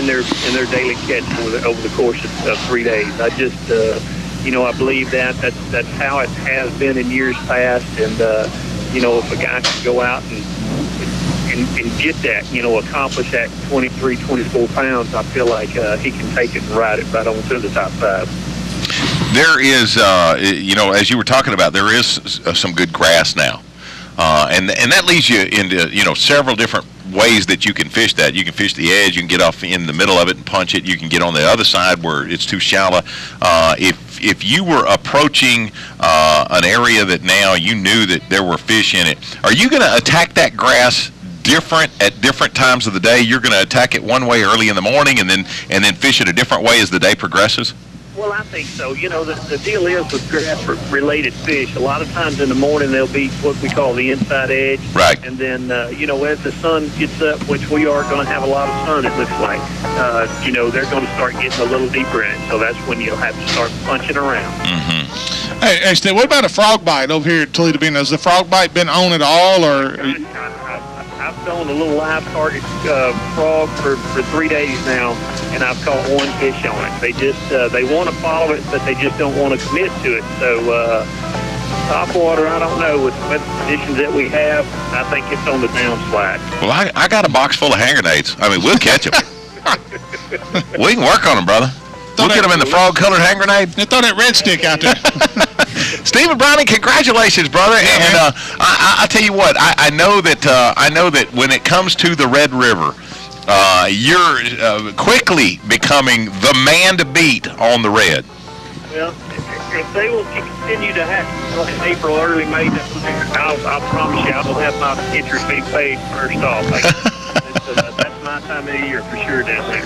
their daily catch over the course of 3 days. I just I believe that's how it has been in years past. And if a guy can go out and get that, accomplish that 23, 24 pounds, I feel like he can take it and ride it right on to the top 5. There is, as you were talking about, there is some good grass now, and that leads you into several different ways that you can fish that. You can fish the edge. You can get off in the middle of it and punch it. You can get on the other side where it's too shallow. If you were approaching an area that now you knew that there were fish in it, are you going to attack that grass different at different times of the day? You're going to attack it one way early in the morning and then fish it a different way as the day progresses? Well, I think so. The deal is with grass-related fish, a lot of times in the morning they'll be what we call the inside edge. Right. And then, as the sun gets up, which we are going to have a lot of sun, it looks like, they're going to start getting a little deeper in it. So that's when you'll have to start punching around. Mm-hmm. Hey, Steve, what about a frog bite over here at Toledo Bend? Has the frog bite been on at all, or? I've thrown a little live target frog for 3 days now, and I've caught one fish on it. They just they want to follow it, but they just don't want to commit to it. So top water, I don't know. With the conditions that we have, I think it's on the downslide. Well, I got a box full of hand grenades. I mean, we'll catch them. We can work on them, brother. We'll get them in the frog-colored hand grenade. Throw that red stick out there. Stephen Browning, congratulations, brother. Yeah, and I tell you what, I know that when it comes to the Red River, you're quickly becoming the man to beat on the Red. Well, if they will continue to have in April, early May, I'll promise you I will have my entry fee paid first off. That's my time of the year for sure down there.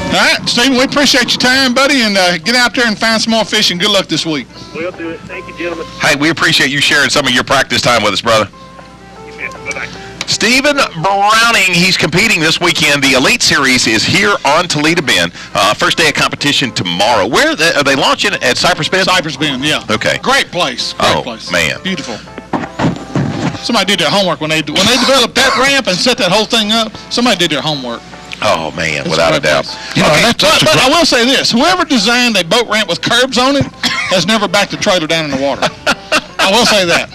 All right, Stephen, we appreciate your time, buddy, and get out there and find some more fish, and good luck this week. We'll do it. Thank you, gentlemen. Hey, we appreciate you sharing some of your practice time with us, brother. Bye-bye. Stephen Browning, he's competing this weekend. The Elite Series is here on Toledo Bend. First day of competition tomorrow. Where are they launching at Cypress Bend? Cypress Bend, yeah. Okay. Great place. Great place. Man. Beautiful. Somebody did their homework when they developed that ramp and set that whole thing up. Somebody did their homework. Oh, man, without a doubt. But I will say this. Whoever designed a boat ramp with curbs on it has never backed a trailer down in the water. I will say that.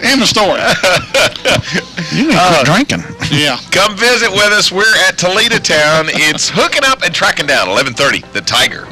End of story. You need to quit drinking. Yeah. Come visit with us. We're at Toledo Town. It's hooking up and tracking down, 11:30, the Tiger.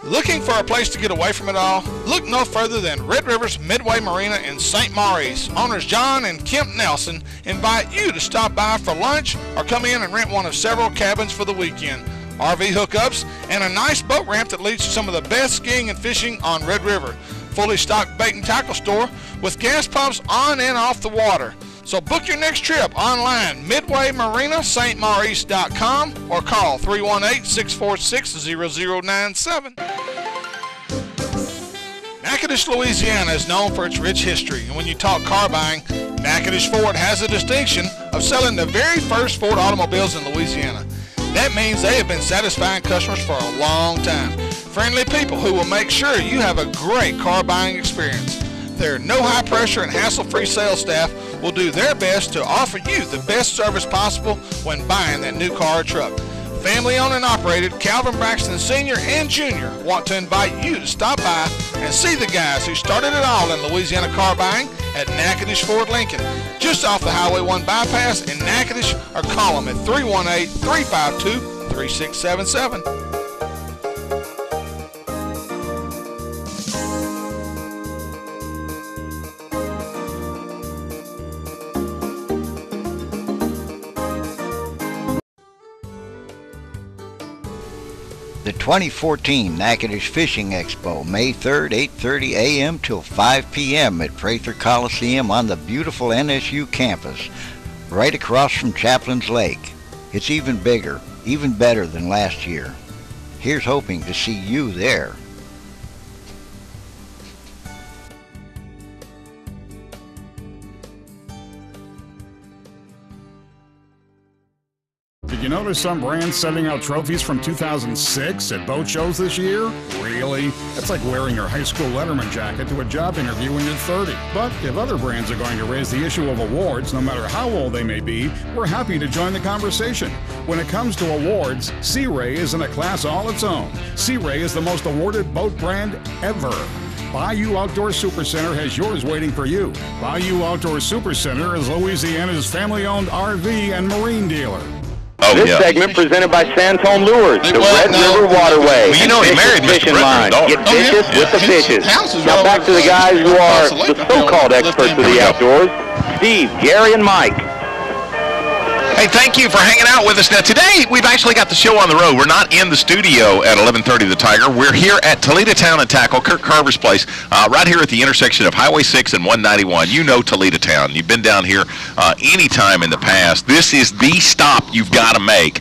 Looking for a place to get away from it all? Look no further than Red River's Midway Marina in St. Maurice. Owners John and Kemp Nelson invite you to stop by for lunch or come in and rent one of several cabins for the weekend. RV hookups and a nice boat ramp that leads to some of the best skiing and fishing on Red River. Fully stocked bait and tackle store with gas pumps on and off the water. So book your next trip online, MidwayMarinaStMaurice.com, or call 318-646-0097. Natchitoches, Louisiana is known for its rich history, and when you talk car buying, Natchitoches Ford has the distinction of selling the very first Ford automobiles in Louisiana. That means they have been satisfying customers for a long time. Friendly people who will make sure you have a great car buying experience. Their no high pressure and hassle-free sales staff will do their best to offer you the best service possible when buying that new car or truck. Family owned and operated, Calvin Braxton Sr. and Jr. want to invite you to stop by and see the guys who started it all in Louisiana car buying at Natchitoches Ford Lincoln, just off the Highway 1 bypass in Natchitoches, or call them at 318-352-3677. The 2014 Natchitoches Fishing Expo, May 3rd, 8:30 a.m. till 5 p.m. at Prather Coliseum on the beautiful NSU campus, right across from Chaplin's Lake. It's even bigger, even better than last year. Here's hoping to see you there. Did you notice some brands sending out trophies from 2006 at boat shows this year? Really? It's like wearing your high school letterman jacket to a job interview when you're 30. But if other brands are going to raise the issue of awards, no matter how old they may be, we're happy to join the conversation. When it comes to awards, Sea Ray is in a class all its own. Sea Ray is the most awarded boat brand ever. Bayou Outdoor Supercenter has yours waiting for you. Bayou Outdoor Supercenter is Louisiana's family-owned RV and marine dealer. This segment presented by Santone Lures, the Red River Waterway. Well, you know, he married Mr. Fishing Brennan, line. Get vicious with the fishes. Now back to the guys who are the so-called experts of the outdoors, Steve, Gary, and Mike. Hey, thank you for hanging out with us. Now, today, we've actually got the show on the road. We're not in the studio at 1130 The Tiger. We're here at Toledo Town and Tackle, Kirk Carver's place, right here at the intersection of Highway 6 and 191. You know Toledo Town. You've been down here any time in the past. This is the stop you've got to make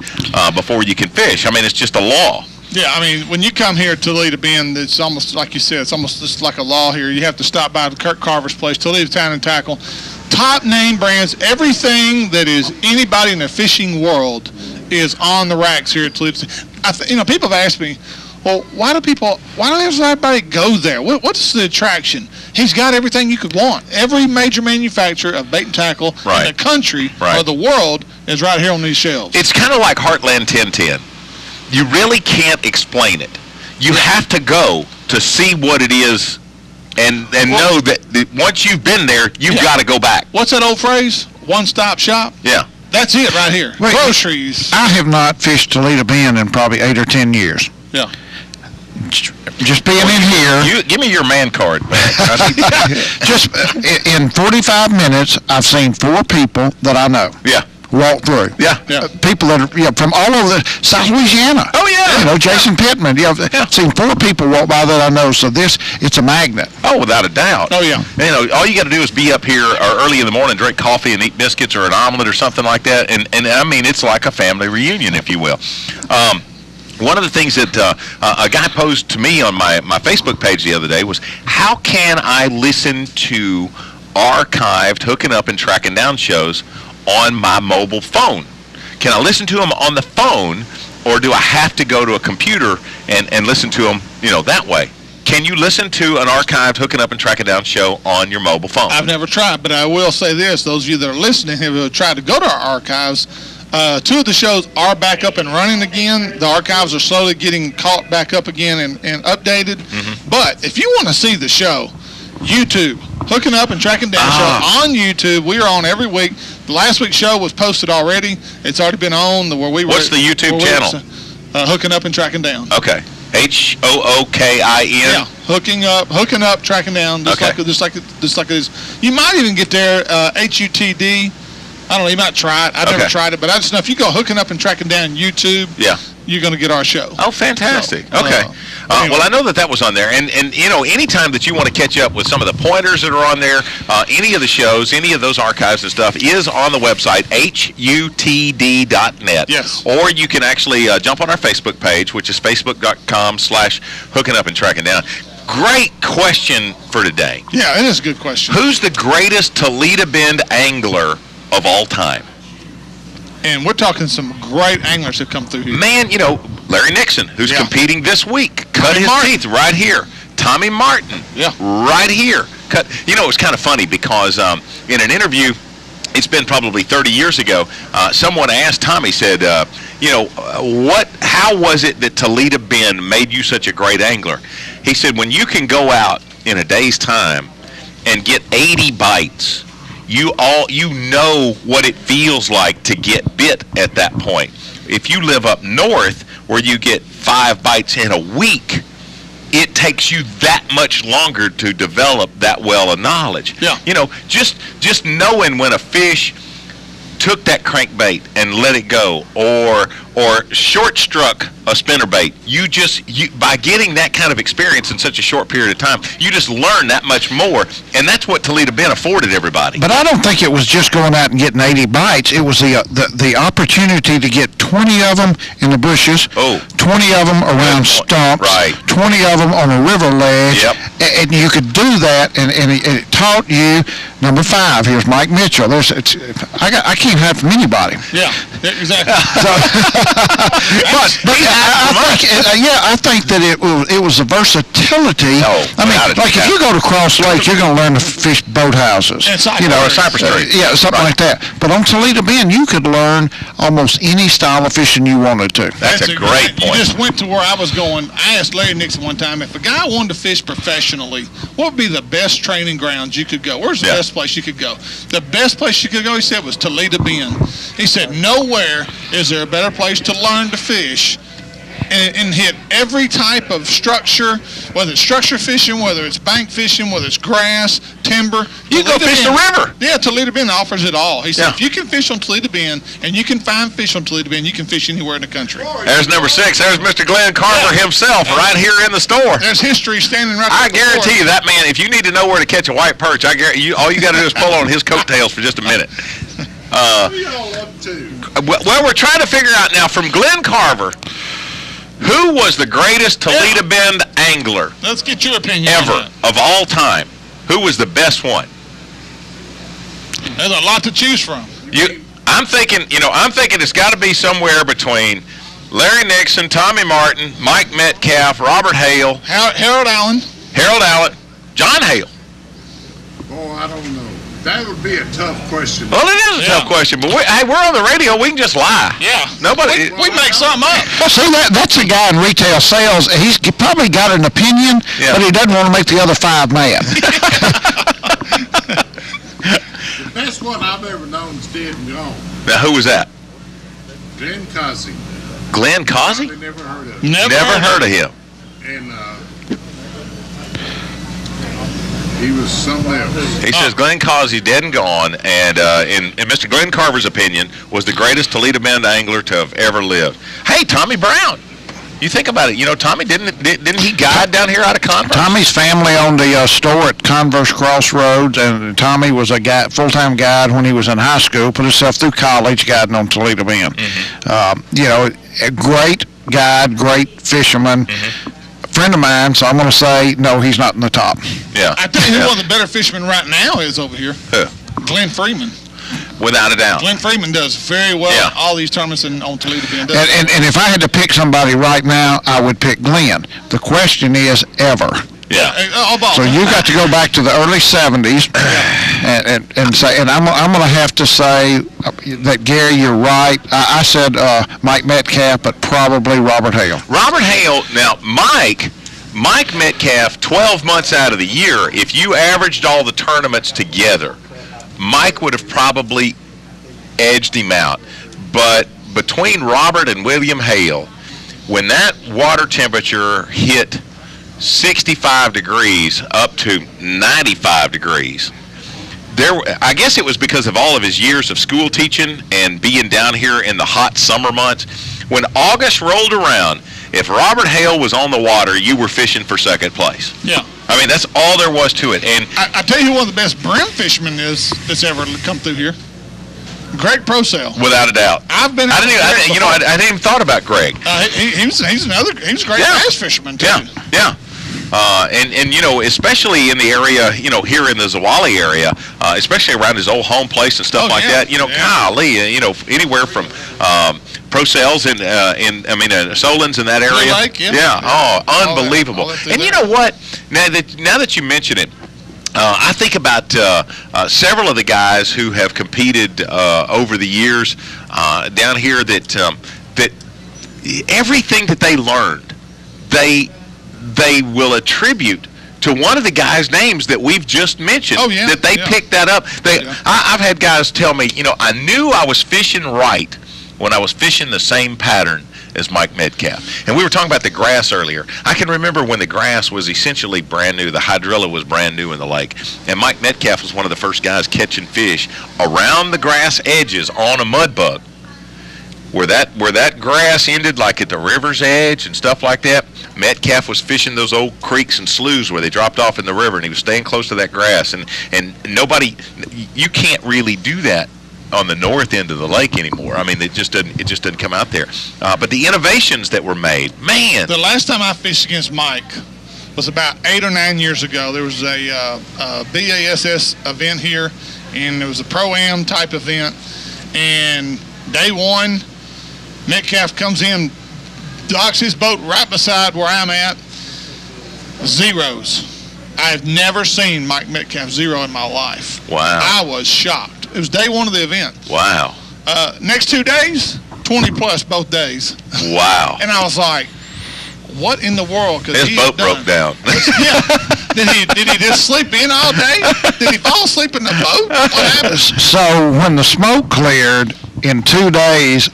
before you can fish. I mean, it's just a law. Yeah, I mean, when you come here to Toledo Bend, it's almost, like you said, it's almost just like a law here. You have to stop by the Kirk Carver's place, Toledo Town and Tackle. Top name brands, everything that is anybody in the fishing world is on the racks here at Toledo. People have asked me, well, why do everybody go there? What's the attraction? He's got everything you could want. Every major manufacturer of bait and tackle in the country or the world is right here on these shelves. It's kind of like Heartland 1010. You really can't explain it. You have to go to see what it is and know that once you've been there, you've got to go back. What's that old phrase? One-stop shop? Yeah. That's it right here. Wait, groceries. I have not fished Toledo Bend in probably 8 or 10 years. Yeah. Just being in here. Give me your man card, man. Just in 45 minutes, I've seen 4 people that I know. Yeah. Walk through. Yeah. People that are from all over South Louisiana. Oh, yeah. You know, Jason Pittman. I've seen 4 people walk by that I know, so it's a magnet. Oh, without a doubt. Oh, yeah. You know, all you got to do is be up here early in the morning, drink coffee and eat biscuits or an omelet or something like that, and I mean, it's like a family reunion, if you will. One of the things that a guy posed to me on my Facebook page the other day was, how can I listen to archived hooking up and tracking down shows on my mobile phone? Can I listen to them on the phone, or do I have to go to a computer and listen to them, that way? Can you listen to an archived hooking up and tracking down show on your mobile phone? I've never tried, but I will say this. Those of you that are listening have tried to go to our archives. 2 of the shows are back up and running again. The archives are slowly getting caught back up again and updated. Mm-hmm. But if you want to see the show, YouTube, Hooking Up and Tracking Down show on YouTube. We are on every week. The last week's show was posted already. It's already been on. What's the YouTube channel? Hooking Up and Tracking Down. Okay. HOOKIN. Yeah, hooking up, tracking down, just like it is. You might even get there. HUTD. I don't know. You might try it. I've never tried it, but I just know if you go Hooking Up and Tracking Down YouTube, you're going to get our show. Oh, fantastic. So, okay. Anyway. Well, I know that was on there. And anytime that you want to catch up with some of the pointers that are on there, any of the shows, any of those archives and stuff is on the website, HUTD.net. Yes. Or you can actually jump on our Facebook page, which is facebook.com/hooking up and tracking down. Great question for today. Yeah, it is a good question. Who's the greatest Toledo Bend angler of all time? And we're talking some great anglers that come through here. Man, Larry Nixon, who's competing this week, cut his teeth right here. Tommy Martin, right here, cut. You know, it was kind of funny because in an interview, it's been probably 30 years ago, someone asked Tommy, said, how was it that Toledo Bend made you such a great angler? He said, when you can go out in a day's time and get 80 bites, you know what it feels like to get bit at that point. If you live up north where you get 5 bites in a week, it takes you that much longer to develop that well of knowledge. Yeah. You know, just knowing when a fish took that crankbait and let it go, or short struck a spinnerbait, you by getting that kind of experience in such a short period of time, you just learn that much more, and that's what Toledo Bend afforded everybody. But I don't think it was just going out and getting 80 bites. It was the opportunity to get 20 of them in the bushes, 20 of them around stumps, 20 of them on a river ledge, and you could do that, and it taught you. Number 5, here's Mike Mitchell. I can't have from anybody. Yeah, exactly. I think that it was the versatility. I mean, like if you go to Cross Lake, you're going to learn to fish boathouses. Or Cypress Street. Yeah, something like that. But on Toledo Bend, you could learn almost any style of fishing you wanted to. That's a great point. You just went to where I was going. I asked Larry Nixon one time, if a guy wanted to fish professionally, what would be the best training grounds you could go? Where's the best place you could go? The best place you could go, he said, was Toledo Bend. He said, nowhere is there a better place to learn to fish and hit every type of structure, whether it's structure fishing, whether it's bank fishing, whether it's grass, timber. You go fish the river. Yeah, Toledo Bend offers it all. He said, if you can fish on Toledo Bend and you can find fish on Toledo Bend, you can fish anywhere in the country. There's number 6. There's Mr. Glenn Carver himself right here in the store. There's history standing right there. I guarantee you that man, if you need to know where to catch a white perch, I guarantee you, all you got to do is pull on his coattails for just a minute. Well, we're trying to figure out now from Glenn Carver, who was the greatest Toledo Bend angler? Let's get your opinion ever of all time. Who was the best one? There's a lot to choose from. I'm thinking it's got to be somewhere between Larry Nixon, Tommy Martin, Mike Metcalf, Robert Hale, Harold Allen, John Hale. Oh, I don't know. That would be a tough question. Well, it is a tough question, but we're on the radio. We can just lie. Yeah. Nobody. We make something up. Well, see, that's a guy in retail sales. He's probably got an opinion, but he doesn't want to make the other 5 mad. The best one I've ever known is dead and gone. Now, who was that? Glenn Causey. Glenn Causey? Never heard of him. Never heard of him. And he was something else. He says Glenn Causey, dead and gone, and in Mr. Glenn Carver's opinion, was the greatest Toledo Bend angler to have ever lived. Hey, Tommy Brown. You think about it. You know, Tommy, didn't he guide down here out of Converse? Tommy's family owned the store at Converse Crossroads, and Tommy was a full-time guide when he was in high school, put himself through college guiding on Toledo Bend. A great guide, great fisherman. Friend of mine, so I'm going to say, no, he's not in the top. Yeah. I tell you who one of the better fishermen right now is over here. Who? Glenn Freeman. Without a doubt. Glenn Freeman does very well at all these tournaments on Toledo Bend. And if I had to pick somebody right now, I would pick Glenn. The question is ever. Yeah. So you got to go back to the early 70s and say, and I'm going to have to say that, Gary, you're right. I said Mike Metcalf, but probably Robert Hale. Robert Hale. Now, Mike Metcalf, 12 months out of the year, if you averaged all the tournaments together, Mike would have probably edged him out. But between Robert and William Hale, when that water temperature hit 65 degrees up to 95 degrees, I guess it was because of all of his years of school teaching and being down here in the hot summer months. When August rolled around, if Robert Hale was on the water, you were fishing for second place. Yeah. I mean, that's all there was to it. And I tell you who one of the best brim fishermen is that's ever come through here. Greg Prosell. Without a doubt. I didn't even thought about Greg. He was a great bass fisherman too. Yeah. And especially in the area, here in the Zwolle area, especially around his old home place and stuff like that, golly, anywhere from Prosell's and Solon's in that area. Lake, unbelievable. And you know what? Now that you mention it, I think about several of the guys who have competed over the years down here that everything that they learned, they will attribute to one of the guys' names that we've just mentioned. Oh, yeah. That they picked that up. I've had guys tell me, I knew I was fishing right when I was fishing the same pattern as Mike Metcalf. And we were talking about the grass earlier. I can remember when the grass was essentially brand new. The hydrilla was brand new in the lake. And Mike Metcalf was one of the first guys catching fish around the grass edges on a mud bug. Where that grass ended, like at the river's edge and stuff like that, Metcalf was fishing those old creeks and sloughs where they dropped off in the river, and he was staying close to that grass. And nobody, you can't really do that on the north end of the lake anymore. I mean, it just doesn't come out there. But the innovations that were made, man. The last time I fished against Mike was about 8 or 9 years ago. There was a BASS event here, and it was a Pro-Am type event. And day one, Metcalf comes in, docks his boat right beside where I'm at, zeros. I've never seen Mike Metcalf zero in my life. Wow. I was shocked. It was day one of the event. Wow. Next 2 days, 20 plus both days. Wow. And I was like, what in the world could his boat broke down. Yeah. Did he just sleep in all day? Did he fall asleep in the boat? What happened? So when the smoke cleared in 2 days,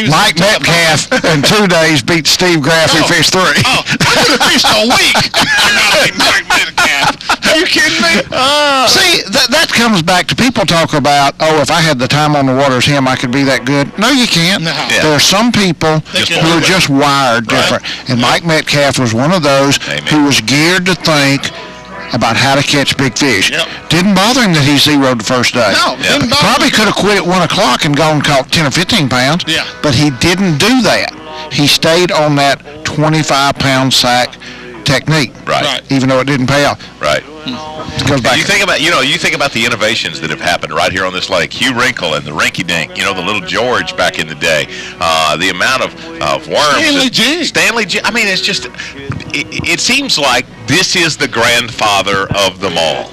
Mike Metcalf in 2 days beat Steve Graff who fished 3. Oh, I could have fished a week. Mike Metcalf. Are you kidding me? See, that comes back to people talk about, if I had the time on the water as him, I could be that good. No, you can't. No. Yeah. There are some people who are just wired different. And Mike Metcalf was one of those who was geared to think about how to catch big fish. Didn't bother him that he zeroed the first day. No, didn't bother Probably him. could have quit at 1 o'clock and gone and caught 10 or 15 pounds. Yeah. But he didn't do that. He stayed on that 25-pound sack technique. Right. Even though it didn't pay off. Right. It goes back. You think about the innovations that have happened right here on this lake. Hugh Wrinkle and the Rinky Dink, the little George back in the day. The amount of worms. Stanley Jig. I mean, it's just, it seems like this is the grandfather of them all.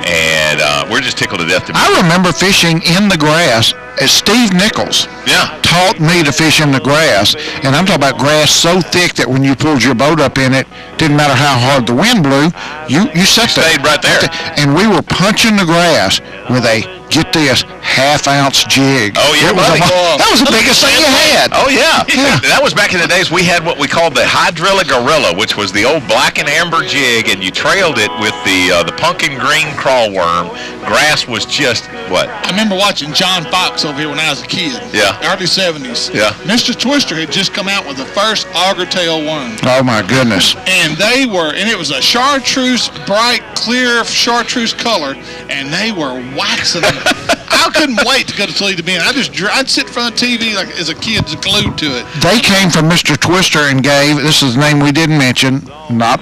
And we're just tickled to death to be. I remember fishing in the grass as Steve Nichols taught me to fish in the grass. And I'm talking about grass so thick that when you pulled your boat up in it, didn't matter how hard the wind blew, you sat there. Stayed right there. And we were punching the grass with a, get this, half-ounce jig. Oh, yeah, buddy. That was the biggest thing you had. Oh, yeah. That was back in the days we had what we called the Hydrilla Gorilla, which was the old black and amber jig, and you trailed it with the pumpkin green crawl worm. Grass was just, what? I remember watching John Fox over here when I was a kid. Yeah. Early 70s. Yeah. Mr. Twister had just come out with the first auger tail worm. Oh, my goodness. And it was a chartreuse, bright, clear chartreuse color, and they were waxing them. I couldn't wait to go to Toledo Bend. I'd sit in front of the TV like as a kid, just glued to it. They came from Mr. Twister and gave, this is the name we didn't mention, not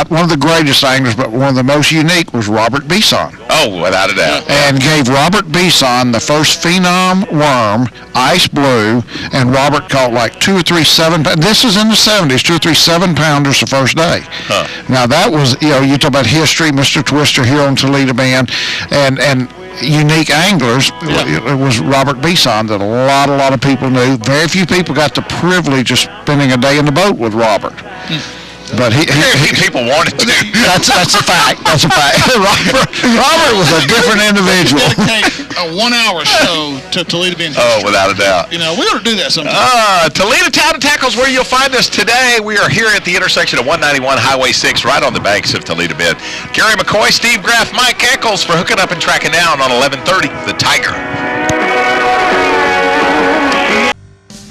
one of the greatest anglers, but one of the most unique was Robert Beeson. Oh, without a doubt. And gave Robert Beeson the first phenom worm, ice blue, and Robert caught like 2 or 3 this is in the 70s, 2 or 3 7-pounders the first day. Huh. Now that was, you talk about history, Mr. Twister here on Toledo Bend, and unique anglers. It was Robert Beeson that a lot of people knew. Very few people got the privilege of spending a day in the boat with Robert. But very few people wanted to. That's a fact. That's a fact. Robert was a different individual. Dedicate a 1-hour show to Toledo Bend. Oh, without a doubt. We ought to do that sometime. Toledo Town and Tackle's where you'll find us today. We are here at the intersection of 191 Highway 6, right on the banks of Toledo Bend. Gary McCoy, Steve Graff, Mike Eccles for hooking up and tracking down on 1130 The Tiger.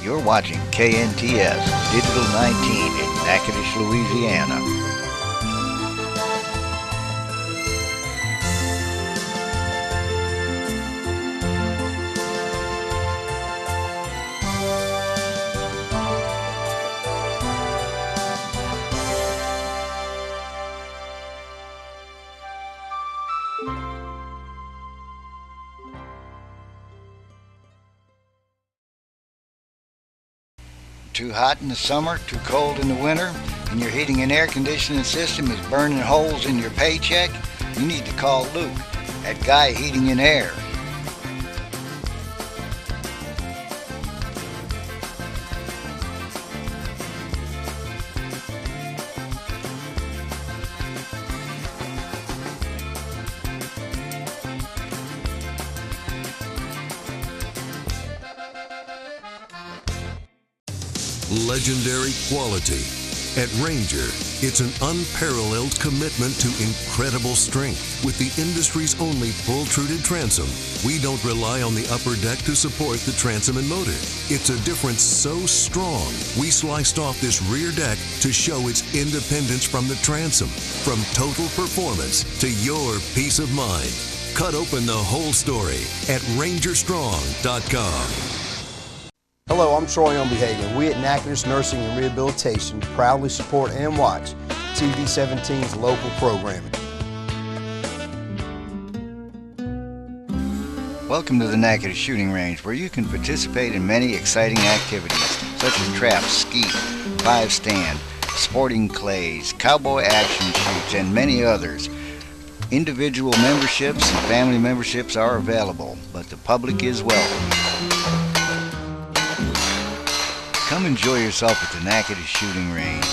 You're watching KNTS Digital 19 in Natchitoches, Louisiana. Too hot in the summer, too cold in the winter, and your heating and air conditioning system is burning holes in your paycheck? you need to call Luke at Guy Heating and Air. Legendary quality. At Ranger, it's an unparalleled commitment to incredible strength. With the industry's only pull-truted transom, we don't rely on the upper deck to support the transom and motor. It's a difference so strong, we sliced off this rear deck to show its independence from the transom. From total performance to your peace of mind. Cut open the whole story at rangerstrong.com. Hello, I'm Troy Unbehagen. We at Natchitoches Nursing and Rehabilitation proudly support and watch TV17's local programming. Welcome to the Natchitoches Shooting Range, where you can participate in many exciting activities such as traps, skeet, 5-stand, sporting clays, cowboy action shoots, and many others. Individual memberships and family memberships are available, but the public is welcome. Come enjoy yourself at the Natchitoches Shooting Range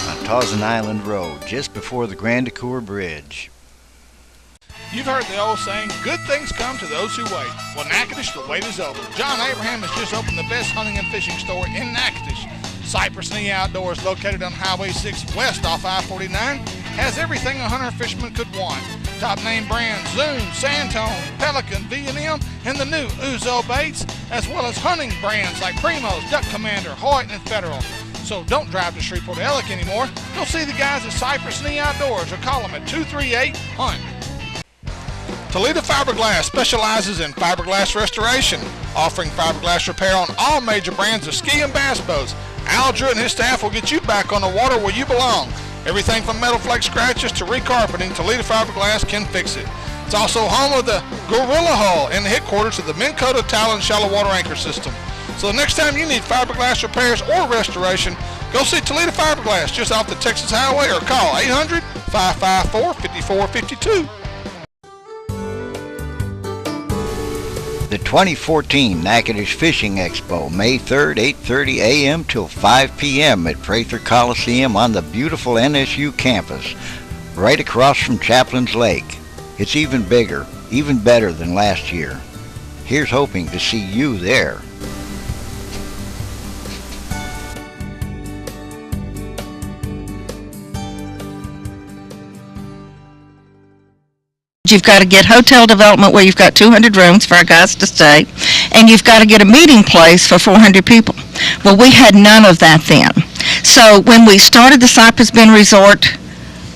on Tawson Island Road, just before the Grand Ecore Bridge. You've heard the old saying, good things come to those who wait. Well, Natchitoches, the wait is over. John Abraham has just opened the best hunting and fishing store in Natchitoches. Cypress Knee Outdoors, located on Highway 6 west off I-49, has everything a hunter or fisherman could want. Top name brands Zoom, Santone, Pelican, V&M, and the new Uzo baits, as well as hunting brands like Primos, Duck Commander, Hoyt, and Federal. So don't drive to Shreveport Ellick anymore. Go see the guys at Cypress Knee Outdoors or call them at 238-HUNT. Toledo Fiberglass specializes in fiberglass restoration, offering fiberglass repair on all major brands of ski and bass boats. Al Drew and his staff will get you back on the water where you belong. Everything from metal flake scratches to recarpeting, Toledo Fiberglass can fix it. It's also home of the Gorilla Hull and the headquarters of the Minn Kota Talon Shallow Water Anchor System. So the next time you need fiberglass repairs or restoration, go see Toledo Fiberglass just off the Texas Highway or call 800-554-5452. The 2014 Natchitoches Fishing Expo, May 3rd, 8:30 a.m. till 5 p.m. at Prather Coliseum on the beautiful NSU campus, right across from Chaplin's Lake. It's even bigger, even better than last year. Here's hoping to see you there. You've got to get hotel development where you've got 200 rooms for our guys to stay, and you've got to get a meeting place for 400 people. Well, we had none of that then. So when we started the Cypress Bend Resort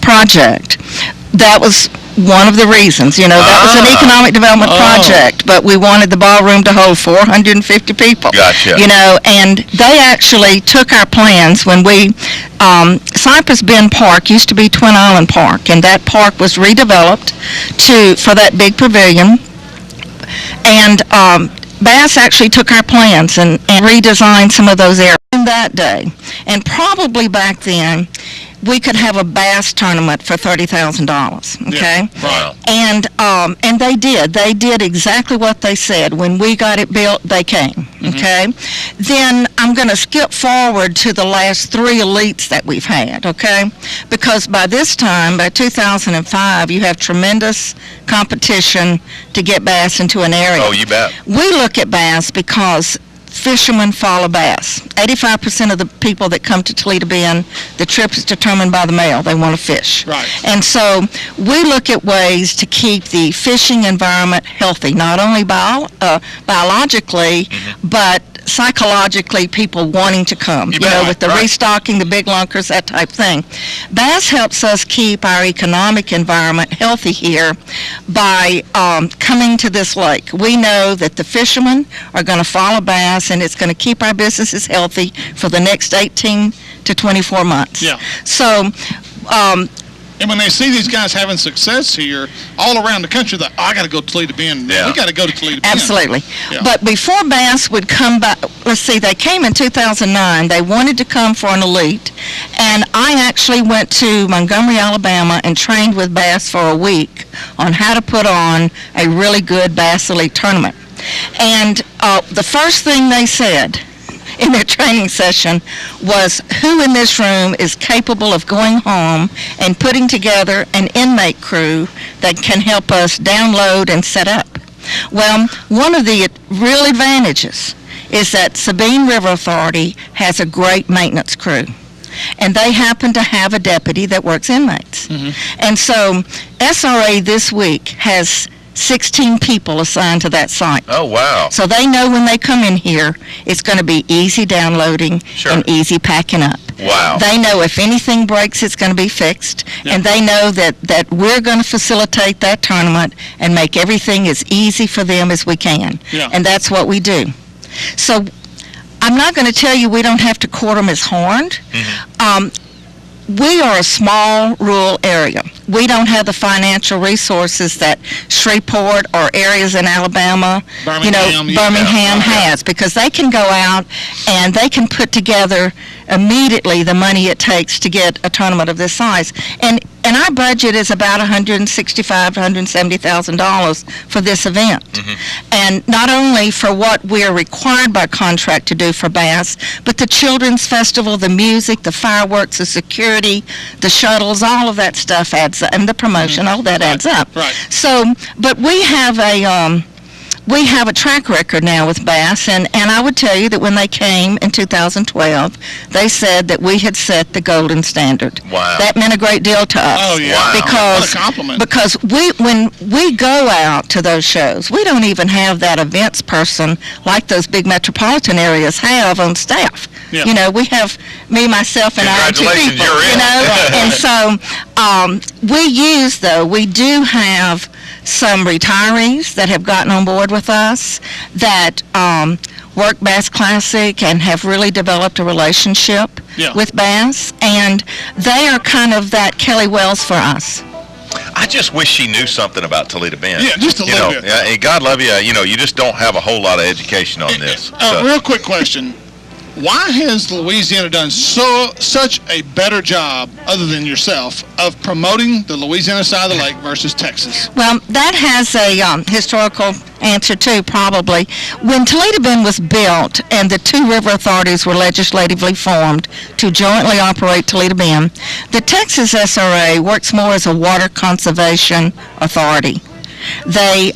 project, that was one of the reasons. You know, that was an economic development project, but we wanted the ballroom to hold 450 people. Gotcha. You know, and they actually took our plans when we, Cypress Bend Park used to be Twin Island Park, and that park was redeveloped for that big pavilion. And Bass actually took our plans and redesigned some of those areas in that day. And probably back then, we could have a bass tournament for $30,000, okay? Wow. And they did. They did exactly what they said. When we got it built, they came, okay? Then I'm going to skip forward to the last 3 elites that we've had, okay? Because by this time, by 2005, you have tremendous competition to get bass into an area. Oh, you bet. We look at bass because fishermen follow bass. 85% of the people that come to Toledo Bend, the trip is determined by the male. They want to fish. Right. And so we look at ways to keep the fishing environment healthy, not only biologically, but psychologically, people wanting to come, you know, with the restocking, the big lunkers, that type thing. Bass helps us keep our economic environment healthy here by coming to this lake. We know that the fishermen are going to follow bass, and it's going to keep our businesses healthy for the next 18 to 24 months. Yeah. So, and when they see these guys having success here all around the country, they're, I got to go to Toledo Bend. Yeah. We got to go to Toledo Bend. Absolutely. Yeah. But before Bass would come back, let's see, they came in 2009. They wanted to come for an elite, And I actually went to Montgomery, Alabama, and trained with Bass for a week on how to put on a really good Bass Elite tournament. And the first thing they said in their training session was, who in this room is capable of going home and putting together an inmate crew that can help us download and set up? Well, one of the real advantages is that Sabine River Authority has a great maintenance crew, and they happen to have a deputy that works inmates. And so SRA this week has 16 people assigned to that site. Oh, wow. So they know when they come in here, it's going to be easy downloading and easy packing up. Wow. They know if anything breaks, it's going to be fixed, and they know that we're going to facilitate that tournament and make everything as easy for them as we can. And that's what we do. So I'm not going to tell you we don't have to court them as horned. We are a small rural area. We don't have the financial resources that Shreveport or areas in Alabama, Birmingham has, because they can go out and they can put together immediately the money it takes to get a tournament of this size. And our budget is about $165,000 to $170,000 for this event. And not only for what we're required by contract to do for Bass, but the Children's Festival, the music, the fireworks, the security, the shuttles, all of that stuff adds up, and the promotion, all that adds up. So, but we have a track record now with Bass, and I would tell you that when they came in 2012, they said that we had set the golden standard. Wow. That meant a great deal to us. Oh, yeah. Wow. Because, what a compliment. Because when we go out to those shows, we don't even have that events person like those big metropolitan areas have on staff. You know, we have me, myself, and I, 2 people. You're in. You know, and so we do have some retirees that have gotten on board with us that work Bass Classic and have really developed a relationship with Bass, and they are kind of that Kelly Wells for us. I just wish she knew something about Toledo Bend. Yeah, just a little bit. Yeah, God love you. You know, you just don't have a whole lot of education on this. Real quick question. Why has Louisiana done such a better job, other than yourself, of promoting the Louisiana side of the lake versus Texas? Well, that has a historical answer too, probably. When Toledo Bend was built and the two river authorities were legislatively formed to jointly operate Toledo Bend, the Texas SRA works more as a water conservation authority. They,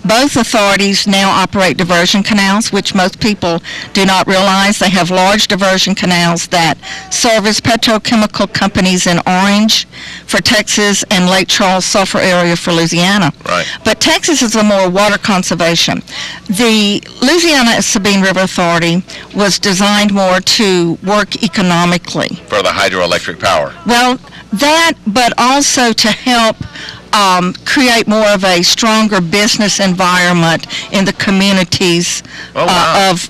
both authorities now operate diversion canals, which most people do not realize. They have large diversion canals that service petrochemical companies in Orange for Texas and Lake Charles Sulphur area for Louisiana. Right. But Texas is a more water conservation. The Louisiana Sabine River Authority was designed more to work economically. For the hydroelectric power. Well, that, but also to help create more of a stronger business environment in the communities of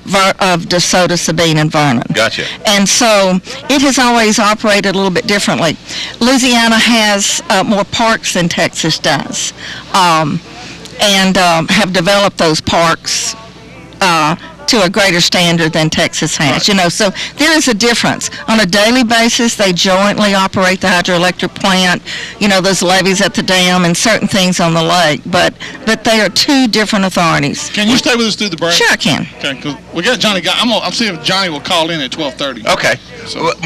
DeSoto, Sabine, and Vernon. Gotcha. And so it has always operated a little bit differently. Louisiana has more parks than Texas does, and have developed those parks to a greater standard than Texas has. You know, so there is a difference. On a daily basis, they jointly operate the hydroelectric plant, you know, those levees at the dam and certain things on the lake, but they are two different authorities. Can you stay with us through the break? Sure, I can. Okay, because we got Johnny. I'm seeing if Johnny will call in at 12:30. Okay.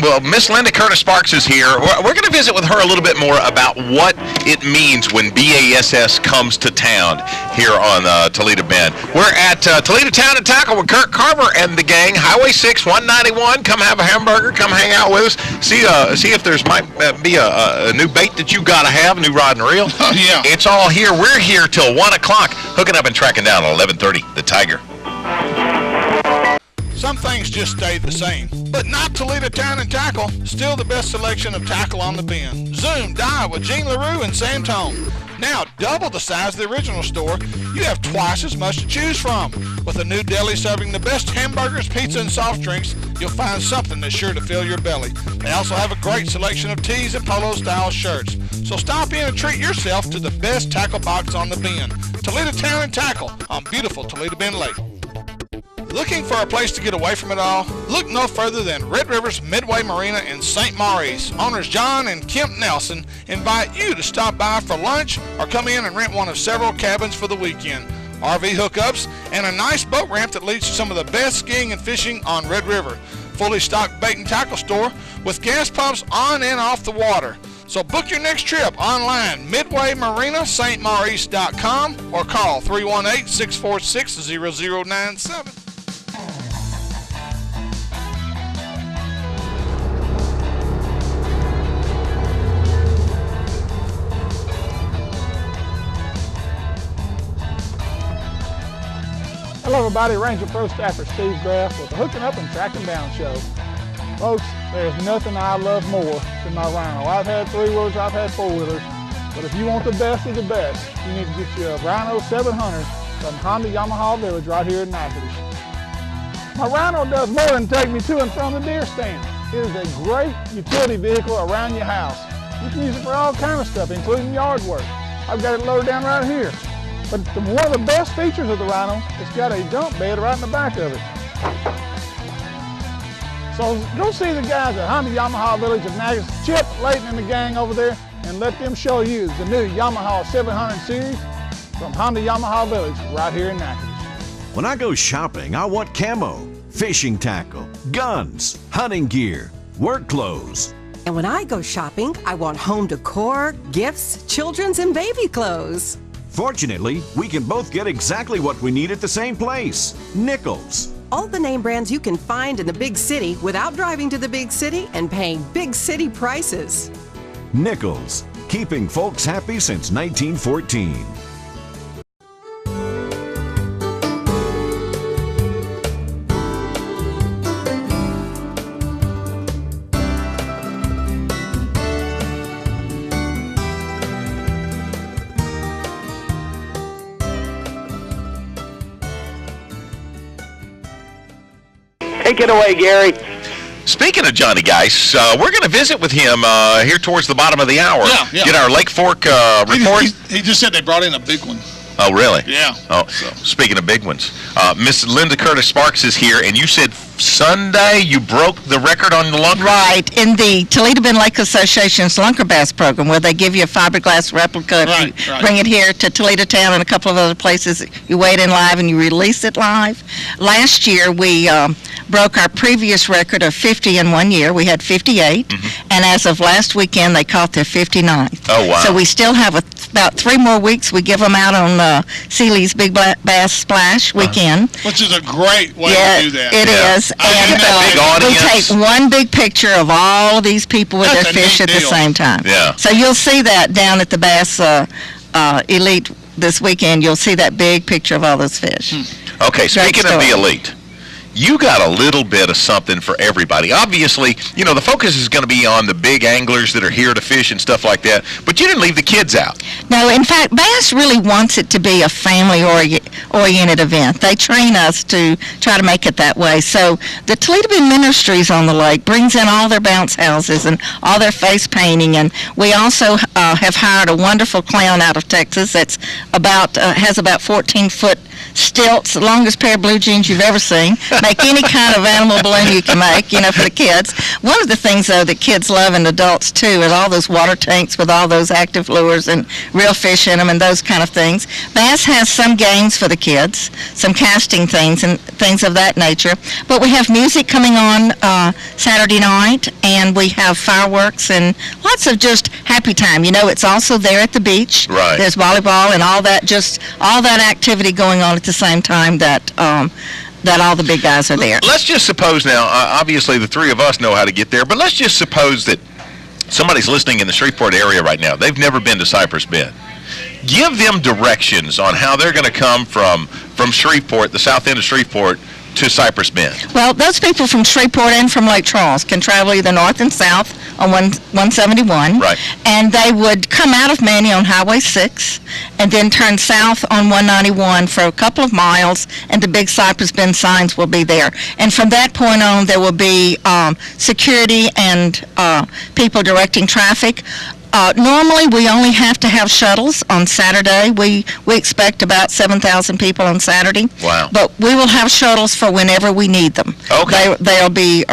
Well, Miss Linda Curtis Sparks is here. We're going to visit with her a little bit more about what it means when BASS comes to town here on Toledo Bend. We're at Toledo Town and Tackle with Kurt Carver and the gang. Highway 6, 191. Come have a hamburger. Come hang out with us. See if there's might be a new bait that you got to have, a new rod and reel. Oh, yeah. It's all here. We're here till 1 o'clock, hooking up and tracking down at 11:30, the Tiger. Some things just stayed the same, but not Toledo Town and Tackle. Still the best selection of tackle on the bend. Zoom dive with Gene LaRue and Sam Tone. Now double the size of the original store, you have twice as much to choose from. With a new deli serving the best hamburgers, pizza, and soft drinks, you'll find something that's sure to fill your belly. They also have a great selection of tees and polo-style shirts. So stop in and treat yourself to the best tackle box on the bend. Toledo Town and Tackle on beautiful Toledo Bend Lake. Looking for a place to get away from it all? Look no further than Red River's Midway Marina in St. Maurice. Owners John and Kemp Nelson invite you to stop by for lunch or come in and rent one of several cabins for the weekend. RV hookups and a nice boat ramp that leads to some of the best skiing and fishing on Red River. Fully stocked bait and tackle store with gas pumps on and off the water. So book your next trip online, MidwayMarinaStMaurice.com, or call 318-646-0097. Hello everybody, Ranger Pro Staffer Steve Graff with the Hooking Up and Tracking Down Show. Folks, there's nothing I love more than my Rhino. I've had 3-wheelers, I've had 4-wheelers, but if you want the best of the best, you need to get you a Rhino 700 from Honda Yamaha Village right here in Natchitoches. My Rhino does more than take me to and from the deer stand. It is a great utility vehicle around your house. You can use it for all kinds of stuff, including yard work. I've got it loaded down right here. But one of the best features of the Rhino, it's got a dump bed right in the back of it. So go see the guys at Honda Yamaha Village of Natchitoches, Chip, Layton, and the gang over there, and let them show you the new Yamaha 700 series from Honda Yamaha Village right here in Natchitoches. When I go shopping, I want camo, fishing tackle, guns, hunting gear, work clothes. And when I go shopping, I want home decor, gifts, children's and baby clothes. Fortunately, we can both get exactly what we need at the same place, Nichols. All the name brands you can find in the big city without driving to the big city and paying big city prices. Nichols, keeping folks happy since 1914. Take it away, Gary. Speaking of Johnny Geis, we're going to visit with him here towards the bottom of the hour. Yeah. Get our Lake Fork report. He just said they brought in a big one. Oh, really? Yeah. Oh, speaking of big ones, Miss Linda Curtis Sparks is here, and you said Sunday you broke the record on the lunker? Right, in the Toledo Bend Lake Association's Lunker Bass program, where they give you a fiberglass replica if you bring it here to Toledo Town and a couple of other places. You weigh it in live and you release it live. Last year we broke our previous record of 50 in 1 year. We had 58, and as of last weekend they caught their 59th. Oh, wow. So we still have about 3 more weeks. We give them out on Seeley's Big Bass Splash weekend. Which is a great way to do that. It is. And we take one big picture of all of these people with their fish at the same time. Yeah. So you'll see that down at the Bass Elite this weekend. You'll see that big picture of all those fish. Okay, speaking of the Elite, you got a little bit of something for everybody. Obviously, you know, the focus is going to be on the big anglers that are here to fish and stuff like that, but you didn't leave the kids out. No, in fact, Bass really wants it to be a family-oriented event. They train us to try to make it that way. So the Toledo Bend Ministries on the lake brings in all their bounce houses and all their face painting, and we also have hired a wonderful clown out of Texas that's has about 14-foot stilts, the longest pair of blue jeans you've ever seen. Make any kind of animal balloon you can make, you know, for the kids. One of the things, though, that kids love and adults, too, is all those water tanks with all those active lures and real fish in them and those kind of things. Bass has some games for the kids, some casting things and things of that nature. But we have music coming on Saturday night, and we have fireworks and lots of just happy time. You know, it's also there at the beach. Right. There's volleyball and all that activity going on at the same time that all the big guys are there. Let's just suppose now, obviously the three of us know how to get there, but let's just suppose that somebody's listening in the Shreveport area right now. They've never been to Cypress Bend. Give them directions on how they're going to come from Shreveport, the south end of Shreveport, to Cypress Bend. Well, those people from Shreveport and from Lake Charles can travel either north and south on 171. Right. And they would come out of Manny on Highway 6 and then turn south on 191 for a couple of miles, and the big Cypress Bend signs will be there. And from that point on, there will be security and people directing traffic. Normally, we only have to have shuttles on Saturday. We expect about 7,000 people on Saturday. Wow. But we will have shuttles for whenever we need them. Okay. They'll be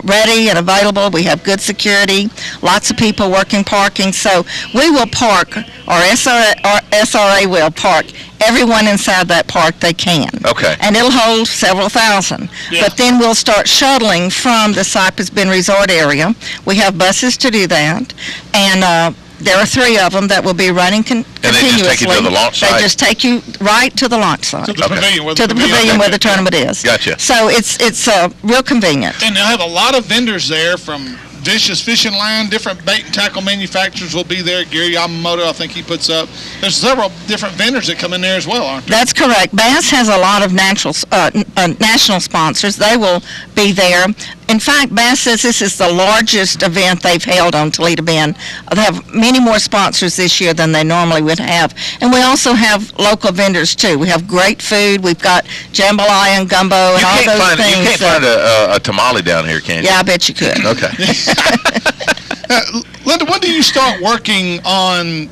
ready and available. We have good security, lots of people working parking. So we will park, or SRA will park everyone inside that park they can. Okay. And it'll hold several thousand. Yeah. But then we'll start shuttling from the Cypress Bend Resort area. We have buses to do that. And there are 3 of them that will be running continuously. And they just take you to the launch site? They just take you right to the launch site. To the pavilion where To the pavilion where the tournament is. Gotcha. So it's real convenient. And they'll have a lot of vendors there from Vicious Fishing Line, different bait and tackle manufacturers will be there. Gary Yamamoto, I think he puts up. There's several different vendors that come in there as well, aren't there? That's correct. Bass has a lot of national sponsors. They will be there. In fact, Bass says this is the largest event they've held on Toledo Bend. They have many more sponsors this year than they normally would have. And we also have local vendors, too. We have great food. We've got jambalaya and gumbo and all those things. You can't find a tamale down here, can you? Yeah, I bet you could. Okay. Linda, when do you start working on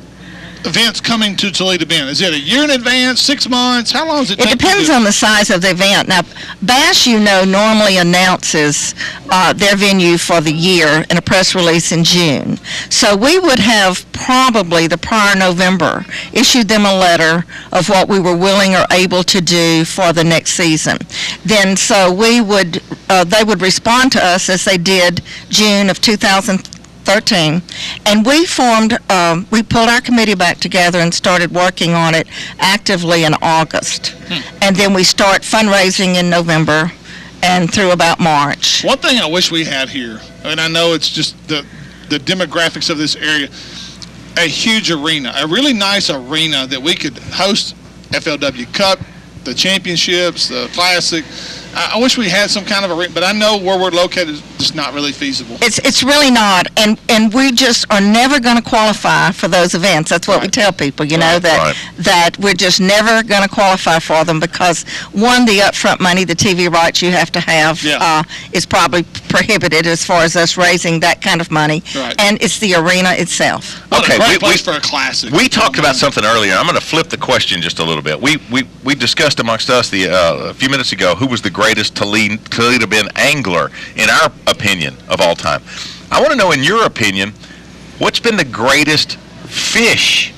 events coming to Toledo Bend? Is it a year in advance, 6 months? How long does it take? It depends on the size of the event. Now, Bass, normally announces their venue for the year in a press release in June. So we would have probably the prior November issued them a letter of what we were willing or able to do for the next season. Then, so we would, they would respond to us as they did June of 2013, and we we pulled our committee back together and started working on it actively in August. And then we start fundraising in November and through about March. One thing I wish we had here, and I know it's just the demographics of this area, a huge arena, a really nice arena that we could host FLW Cup, the championships, the Classic. I wish we had some kind of arena, but I know where we're located is just not really feasible. It's really not, and we just are never going to qualify for those events. That's what we tell people, that we're just never going to qualify for them because, one, the upfront money, the TV rights you have to have is probably prohibited as far as us raising that kind of money, and it's the arena itself. Okay, great place for a Classic. We talked about something earlier. I'm going to flip the question just a little bit. We discussed amongst us a few minutes ago who was the greatest Toledo Bend angler, in our opinion, of all time. I want to know, in your opinion, what's been the greatest fish,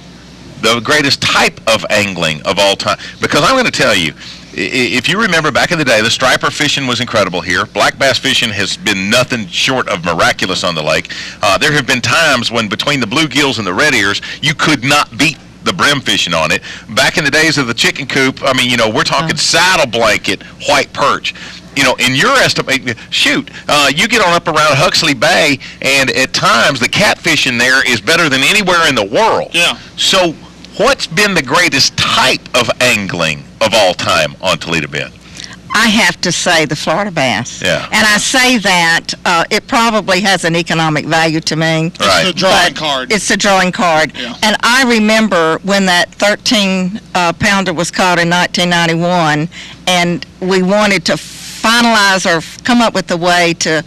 the greatest type of angling of all time? Because I'm going to tell you, if you remember back in the day, the striper fishing was incredible here. Black bass fishing has been nothing short of miraculous on the lake. There have been times when between the bluegills and the red ears, you could not beat the brim fishing on it. Back in the days of the chicken coop, I mean, we're talking saddle blanket, white perch. In your estimate, you get on up around Huxley Bay, and at times the catfishing there is better than anywhere in the world. Yeah. So what's been the greatest type of angling of all time on Toledo Bend? I have to say the Florida bass. Yeah. And I say that it probably has an economic value to me. It's the drawing card. It's the drawing card. Yeah. And I remember when that 13-pounder was caught in 1991, and we wanted to finalize or come up with a way to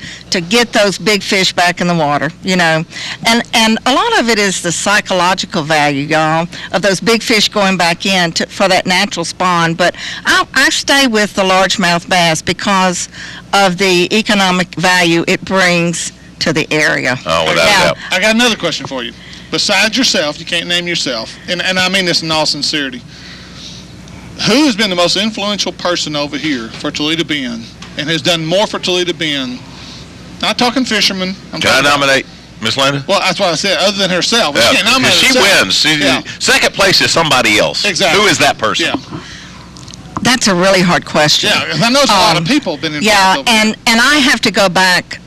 get those big fish back in the water, And a lot of it is the psychological value, y'all, of those big fish going back in for that natural spawn. But I stay with the largemouth bass because of the economic value it brings to the area. Oh, without a doubt. I got another question for you. Besides yourself, you can't name yourself, and I mean this in all sincerity. Who has been the most influential person over here for Toledo Bend and has done more for Toledo Bend? Not talking fishermen. Can I nominate Miss Linda? Well, that's what I said, other than herself. Yeah, She can't nominate she herself. wins. Second place is somebody else. Exactly. Who is that person? Yeah. That's a really hard question. Yeah, 'cause I know a lot of people have been involved. Yeah, over here. and I have to go back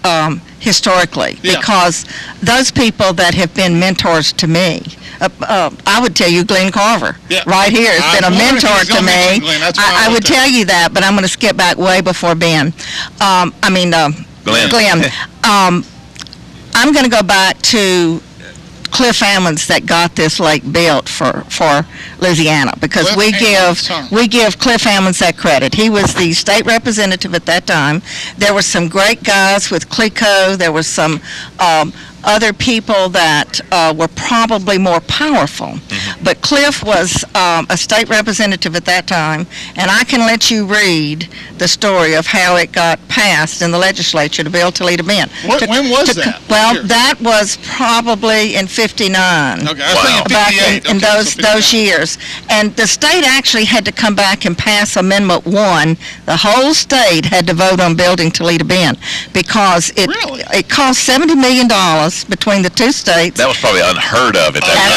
historically because those people that have been mentors to me, I would tell you Glenn Carver right here has been a mentor to me. I would tell you that, but I'm going to skip back way before Ben. Glenn. I'm going to go back to Cliff Ammons that got this lake built for Louisiana because we give Cliff Ammons that credit. He was the state representative at that time. There were some great guys with Clico. There was some other people that were probably more powerful. But Cliff was a state representative at that time, and I can let you read the story of how it got passed in the legislature to build Toledo Bend. When was that? Well, that was probably in '59. Okay, I was thinking Back 58. in Okay, those years. And the state actually had to come back and pass Amendment 1. The whole state had to vote on building Toledo Bend because it cost $70 million between the two states. That was probably unheard of at that time.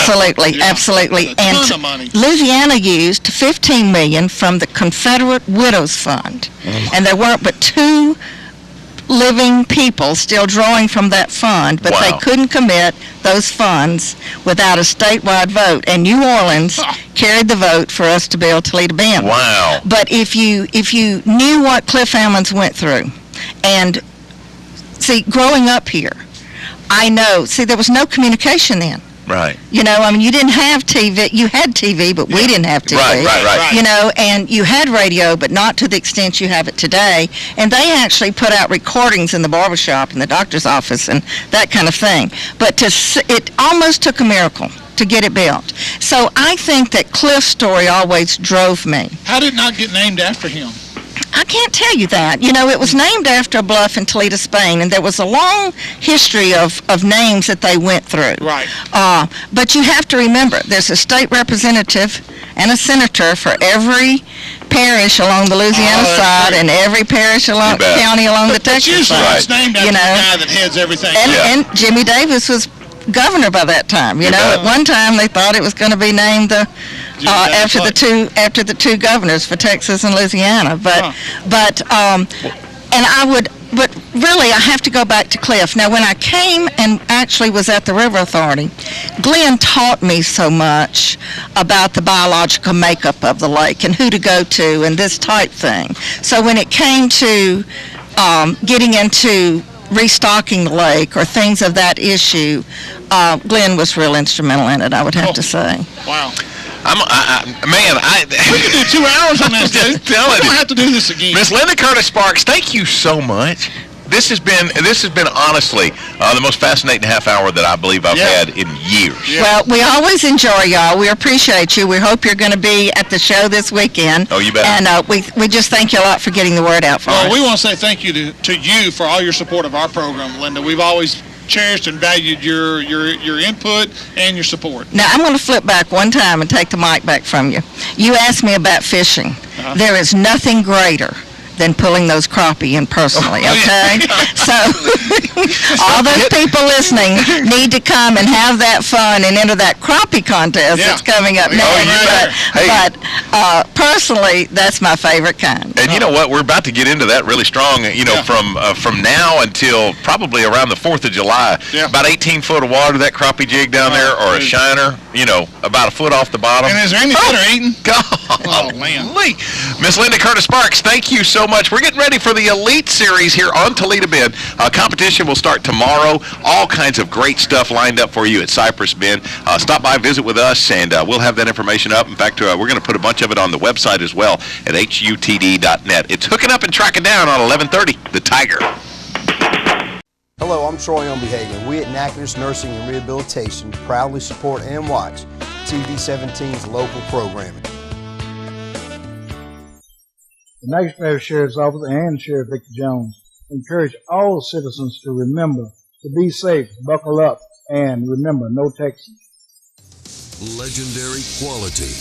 Absolutely. A ton of money. Louisiana used $15 million from the Confederate Widows Fund. And there weren't but 2 living people still drawing from that fund, but they couldn't commit those funds without a statewide vote. And New Orleans carried the vote for us to build Toledo Bend. Wow. But if you knew what Cliff Ammons went through, and see, growing up here, I know, there was no communication then. Right. You know, I mean, you didn't have TV. You had TV, but we didn't have TV. Right. You know, and you had radio, but not to the extent you have it today. And they actually put out recordings in the barbershop and the doctor's office and that kind of thing. But it almost took a miracle to get it built. So I think that Cliff's story always drove me. How did it not get named after him? I can't tell you that. You know, it was named after a bluff in Toledo, Spain, and there was a long history of names that they went through. Right. But you have to remember, there's a state representative and a senator for every parish along the Louisiana side and every parish county along the Texas usually side. it's named after the guy that heads everything. And Jimmy Davis was governor by that time. You know, at one time they thought it was going to be named after the two governors for Texas and Louisiana. But really, I have to go back to Cliff. Now, when I came and actually was at the River Authority, Glenn taught me so much about the biological makeup of the lake and who to go to and this type thing. So when it came to getting into restocking the lake or things of that issue, Glenn was real instrumental in it, I would have to say. Wow. We could do 2 hours on this, dude. We don't have to do this again. Miss Linda Curtis Sparks, thank you so much. This has been honestly the most fascinating half hour that I believe I've had in years. Yeah. Well, we always enjoy y'all. We appreciate you. We hope you're going to be at the show this weekend. Oh, you bet. And we just thank you a lot for getting the word out for us. We want to say thank you to you for all your support of our program, Linda. We've always cherished and valued your input and your support. Now, I'm going to flip back one time and take the mic back from you. You asked me about fishing. There is nothing greater than pulling those crappie in personally, okay? So all those people listening need to come and have that fun and enter that crappie contest that's coming up next. But personally, that's my favorite kind. And you know what? We're about to get into that really strong. You know, from now until probably around the 4th of July, about 18 foot of water, that crappie jig down there, or a shiner, you know, about a foot off the bottom. And is there any better eating? God. Oh, man. Miss Linda Curtis Sparks, thank you so much. We're getting ready for the Elite Series here on Toledo Bend. Competition will start tomorrow. All kinds of great stuff lined up for you at Cypress Bend. Stop by, visit with us, and we'll have that information up. In fact, we're going to put a bunch of it on the website as well at hutd.net. It's Hooking Up and Tracking Down on 1130, The Tiger. Hello, I'm Troy Umbehagen. We at Natchitoches Nursing and Rehabilitation proudly support and watch TV17's local programming. The Natchitoches Sheriff's Office and Sheriff Victor Jones encourage all citizens to remember to be safe, buckle up, and remember, no texting. Legendary quality.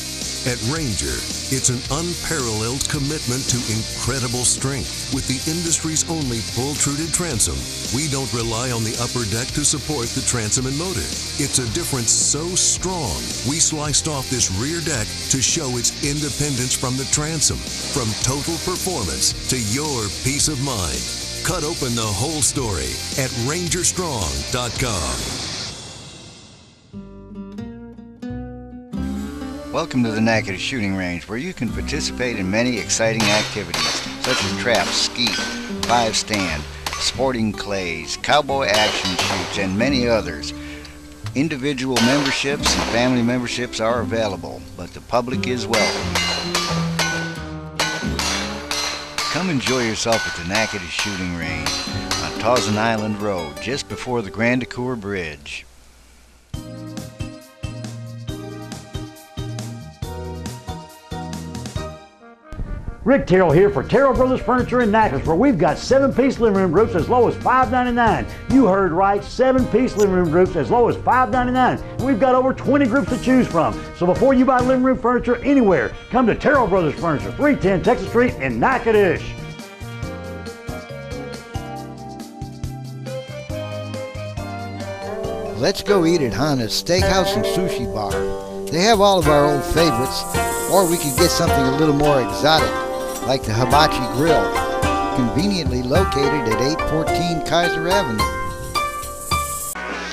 At Ranger, it's an unparalleled commitment to incredible strength. With the industry's only pull-truted transom, we don't rely on the upper deck to support the transom and motor. It's a difference so strong, we sliced off this rear deck to show its independence from the transom. From total performance to your peace of mind. Cut open the whole story at rangerstrong.com. Welcome to the Natchitoches Shooting Range, where you can participate in many exciting activities such as traps, skeet, 5-stand, sporting clays, cowboy action shoots, and many others. Individual memberships and family memberships are available, but the public is welcome. Come enjoy yourself at the Natchitoches Shooting Range on Tawson Island Road, just before the Grand Ecore Bridge. Rick Terrell here for Terrell Brothers Furniture in Natchez, where we've got 7-piece living room groups as low as $5.99. You heard right, 7-piece living room groups as low as $5.99. And we've got over 20 groups to choose from. So before you buy living room furniture anywhere, come to Terrell Brothers Furniture, 310 Texas Street in Natchitoches. Let's go eat at Hana's Steakhouse and Sushi Bar. They have all of our old favorites, or we could get something a little more exotic, like the Hibachi Grill, conveniently located at 814 Kaiser Avenue.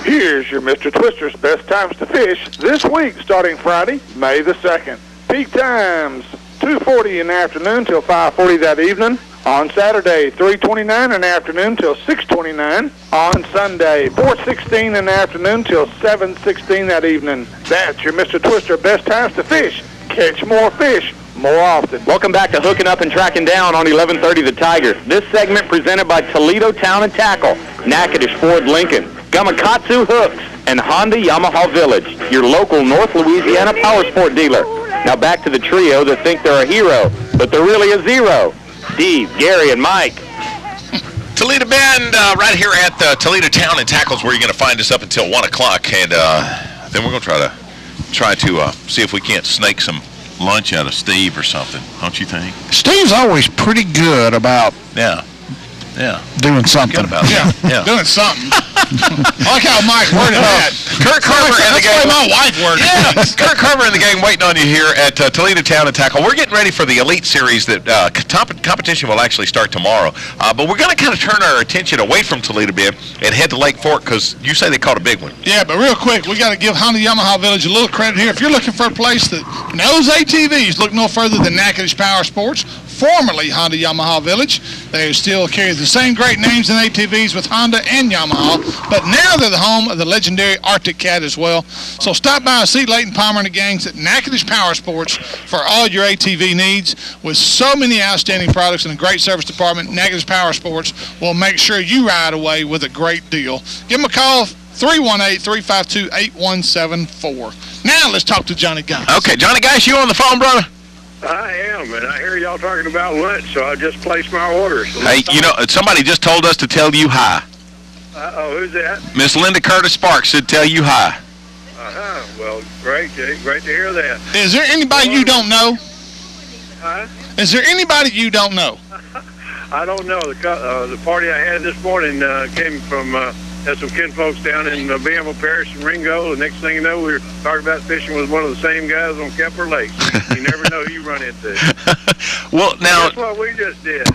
Here's your Mr. Twister's best times to fish this week, starting Friday, May the 2nd. Peak times, 2:40 in the afternoon till 5:40 that evening. On Saturday, 3:29 in the afternoon till 6:29. On Sunday, 4:16 in the afternoon till 7:16 that evening. That's your Mr. Twister best times to fish. Catch more fish more often. Welcome back to Hooking Up and Tracking Down on 1130 The Tiger. This segment presented by Toledo Town and Tackle, Natchitoches Ford Lincoln, Gamakatsu Hooks, and Honda Yamaha Village, your local North Louisiana power sport dealer. Now back to the trio that think they're a hero, but they're really a zero. Steve, Gary, and Mike. Toledo Bend, right here at Toledo Town and Tackles, where you're going to find us up until 1 o'clock, and then we're going to try to see if we can't snake some lunch out of Steve or something, don't you think? Steve's always pretty good about doing something. Doing something. I like how Mike worded that. Kirk Carver and the gang. That's the way my wife worded it. Kirk Carver and the gang waiting on you here at Toledo Town and Tackle. We're getting ready for the Elite Series. That competition will actually start tomorrow. But we're going to kind of turn our attention away from Toledo Bend and head to Lake Fork because you say they caught a big one. Yeah, but real quick, we got to give Honda Yamaha Village a little credit here. If you're looking for a place that knows ATVs, look no further than Natchitoches Power Sports, formerly Honda Yamaha Village. They still carry the same great names in ATVs with Honda and Yamaha, but now they're the home of the legendary Arctic Cat as well. So stop by and see Leighton Palmer and the gangs at Natchitoches Power Sports for all your ATV needs. With so many outstanding products and a great service department, Natchitoches Power Sports will make sure you ride away with a great deal. Give them a call, 318-352-8174. Now let's talk to Johnny Geis. Okay, Johnny Geis, you on the phone, brother? I am, and I hear y'all talking about lunch, so I just placed my order. So hey, you know, somebody just told us to tell you hi. Who's that? Miss Linda Curtis Sparks said tell you hi. Well, great to hear that. Is there anybody you don't know? Huh? Is there anybody you don't know? I don't know. The party I had this morning came from, had some kinfolks down in Bienville Parish and Ringo. The next thing you know, we were talking about fishing with one of the same guys on Kemper Lake. You never know who you run into. Well, now that's what we just did.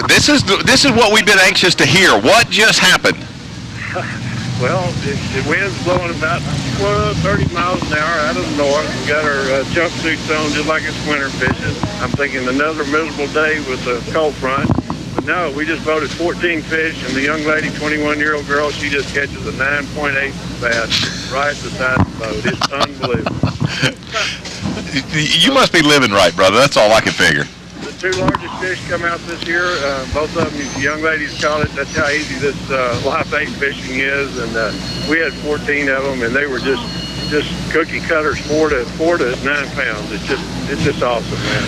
This is what we've been anxious to hear. What just happened? Well, the wind's blowing about 30 miles an hour out of the north. We got our jumpsuits on just like it's winter fishing. I'm thinking another miserable day with a cold front. But no, we just voted 14 fish, and the young lady, 21-year-old girl, she just catches a 9.8 bass right beside the boat. It's unbelievable. You must be living right, brother. That's all I can figure. The two largest fish come out this year. Both of them, the young ladies caught it. That's how easy this live bait fishing is. And we had 14 of them, and they were just cookie cutters, 4 to 9 pounds. It's just awesome, man.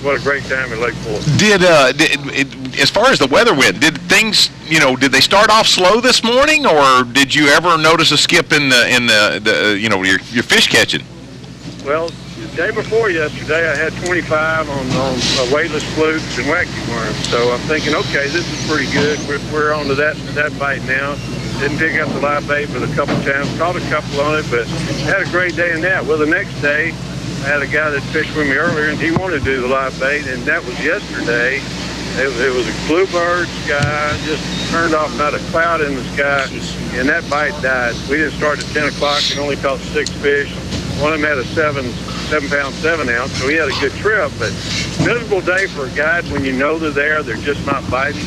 What a great time at Lake Fork. Did as far as the weather went, did things, did they start off slow this morning, or did you ever notice a skip in the your fish catching? Well, the day before yesterday, I had 25 on weightless flukes and wacky worms. So I'm thinking, okay, this is pretty good. We're on to that bite now. Didn't pick up the live bait but a couple times. Caught a couple on it, but had a great day in that. Well, the next day, I had a guy that fished with me earlier, and he wanted to do the live bait, and that was yesterday. It was a bluebird sky, just turned off, not a cloud in the sky, and that bite died. We didn't start at 10 o'clock and only caught 6 fish. One of them had a 7-pound, 7-ounce, so he had a good trip, but miserable day for a guide when you know they're there, they're just not biting.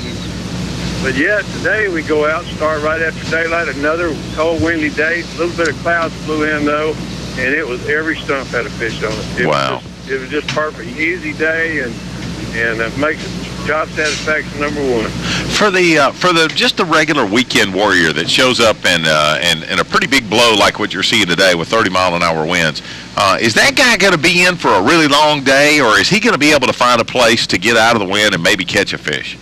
But yet, today we go out, start right after daylight, another cold, windy day. A little bit of clouds flew in, though, and it was every stump had a fish on it. Wow. It was just perfect. Easy day, and it makes it job satisfaction number one. For the just the regular weekend warrior that shows up and a pretty big blow like what you're seeing today with 30-mile-an-hour winds, is that guy going to be in for a really long day, or is he going to be able to find a place to get out of the wind and maybe catch a fish?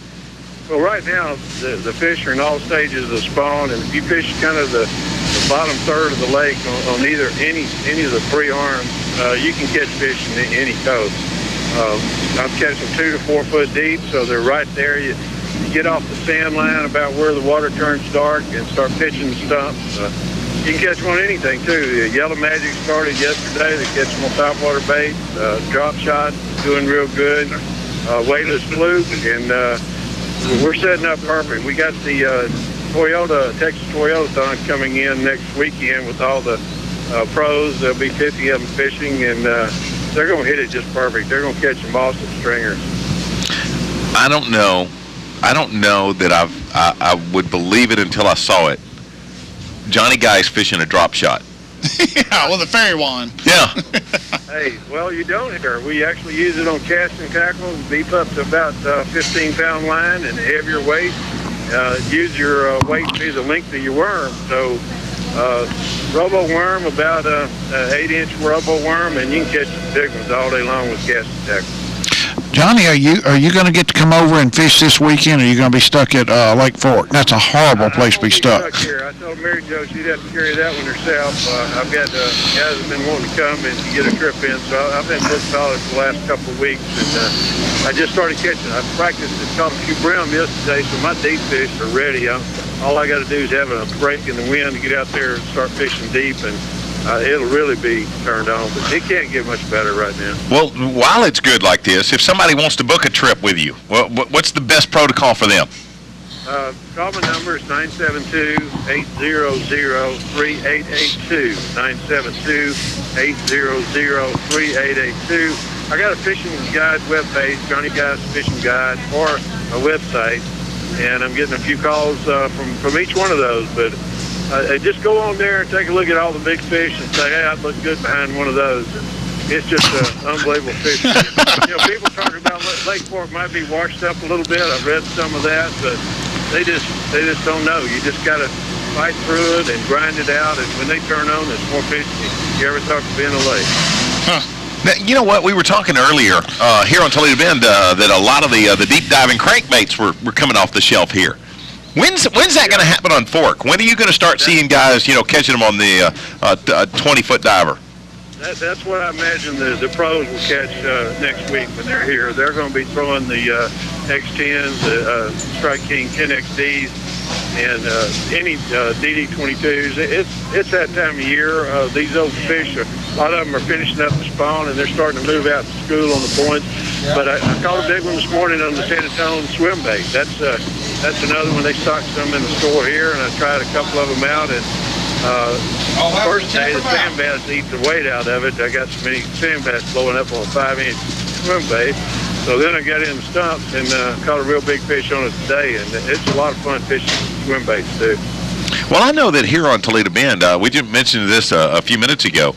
Well, right now the fish are in all stages of spawn, and if you fish kind of the bottom third of the lake on either any of the three arms, you can catch fish in any coast. I'm catching 2 to 4 foot deep, so they're right there. You get off the sand line about where the water turns dark and start pitching the stumps. You can catch one anything too. Yellow Magic started yesterday. They catch them on topwater bait. Drop shot doing real good. Weightless fluke, and we're setting up perfect. We got the Texas Toyota-thon coming in next weekend with all the pros. There'll be 50 of them fishing, and they're going to hit it just perfect. They're going to catch them awesome stringers. I don't know that I would believe it until I saw it. Johnny Guy's fishing a drop shot. Yeah, with a fairy wand. Yeah. Hey, well, you don't here. We actually use it on casting tackle and beef up to about 15-pound line and heavier weight. Use your weight to be the length of your worm. So, robo worm, about an 8-inch robo worm, and you can catch the big ones all day long with casting tackle. Johnny, are you going to get to come over and fish this weekend, or are you going to be stuck at Lake Fork? That's a horrible place to be stuck. Here. I told Mary Jo she'd have to carry that one herself. I've got guys that have been wanting to come and get a trip in, so I've been booked solid for the last couple of weeks, and I just started catching. I practiced and caught a few brim yesterday, so my deep fish are ready. All I got to do is have a break in the wind to get out there and start fishing deep, and it'll really be turned on, but it can't get much better right now. Well, while it's good like this, if somebody wants to book a trip with you, what's the best protocol for them? Call my number is 972-800-3882. 972-800-3882. I got a fishing guide webpage, Johnny Guy's Fishing Guide, or a website, and I'm getting a few calls from each one of those, but just go on there and take a look at all the big fish and say, hey, I'd look good behind one of those. It's just unbelievable fish. People talking about Lake Fork might be washed up a little bit. I've read some of that, but they just don't know. You just got to fight through it and grind it out, and when they turn on, there's more fish than you ever thought to be in a lake. Huh. Now, you know what? We were talking earlier here on Toledo Bend that a lot of the deep diving crankbaits were coming off the shelf here. When's that going to happen on Fork? When are you going to start seeing guys, catching them on the 20-foot diver? That's what I imagine the pros will catch next week when they're here. They're going to be throwing the X10s, the Strike King 10XDs, and any DD22s. It's that time of year. These old fish, a lot of them are finishing up the spawn, and they're starting to move out to school on the points. But I caught a big one this morning on the San Antonio swim bait. That's another one. They stocked some in the store here, and I tried a couple of them out. And first day, the sand bass eat the weight out of it. I got so many sand bass blowing up on a 5-inch swim bait. So then I got in the stumps and caught a real big fish on it today, and it's a lot of fun fishing swim baits too. Well, I know that here on Toledo Bend, we just mentioned this a few minutes ago.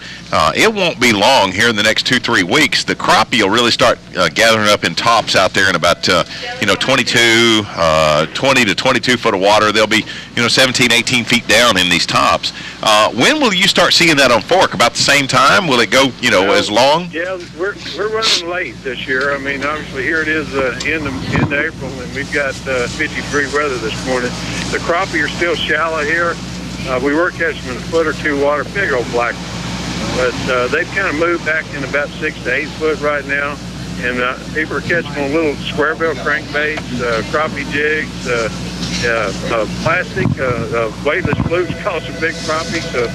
It won't be long here in the next 2-3 weeks. The crappie will really start gathering up in tops out there in about 20 to 22 foot of water. They'll be 17, 18 feet down in these tops. When will you start seeing that on Fork? About the same time? Will it go as long? Yeah, we're running late this year. I mean, obviously here it is end of April, and we've got 50-degree weather this morning. The crappie are still shallow here. We were catching them in a foot or two water, big old black ones. But they've kind of moved back in about 6 to 8 foot right now. And people are catching on little square bill crankbaits, crappie jigs, plastic, weightless flukes caught some big crappie. So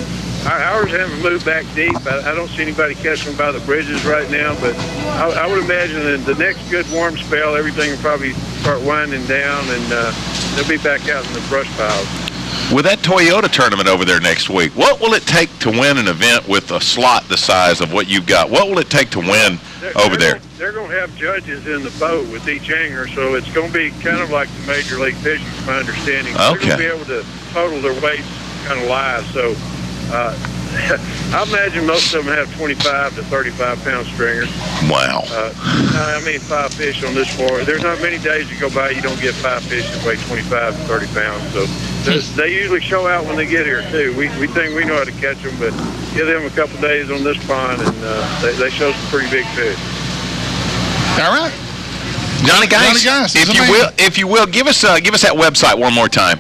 ours haven't moved back deep. I don't see anybody catching them by the bridges right now. But I would imagine that the next good warm spell, everything will probably start winding down, and they'll be back out in the brush piles. With that Toyota tournament over there next week, what will it take to win an event with a slot the size of what you've got? What will it take to win over there? They're going to have judges in the boat with each hanger, so it's going to be kind of like the Major League Fishing, from my understanding. Okay. They're going to be able to total their weights kind of live. So I imagine most of them have 25 to 35 pound stringers. Wow. I mean, 5 fish on this floor. There's not many days that go by you don't get 5 fish that weigh 25 to 30 pounds. So they usually show out when they get here too. We think we know how to catch them, but give them a couple days on this pond and they show some pretty big fish. All right. Johnny Geis, if you will, give us that website one more time.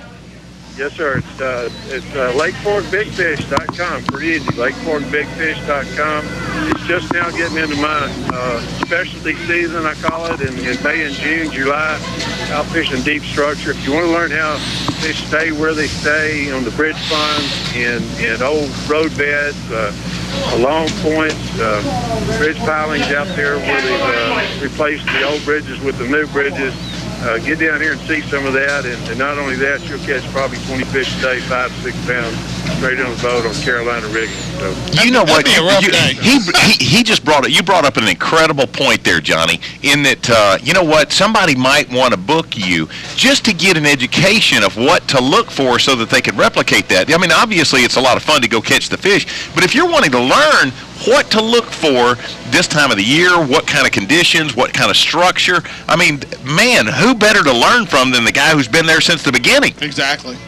Yes, sir. It's LakeForkBigFish.com. Pretty easy. LakeForkBigFish.com. It's just now getting into my specialty season, I call it, in May and June, July. Out fishing deep structure. If you want to learn how fish stay where they stay on the bridge ponds, in old road beds, along points, bridge pilings out there where they've replaced the old bridges with the new bridges. Get down here and see some of that, and not only that, you'll catch probably 20 fish a day, 5 to 6 pounds, straight on the boat on Carolina rigging. So you know what? He just brought it. You brought up an incredible point there, Johnny. In that, you know what? Somebody might want to book you just to get an education of what to look for, so that they could replicate that. I mean, obviously, it's a lot of fun to go catch the fish, but if you're wanting to learn what to look for this time of the year, what kind of conditions, what kind of structure. I mean, man, who better to learn from than the guy who's been there since the beginning? Exactly.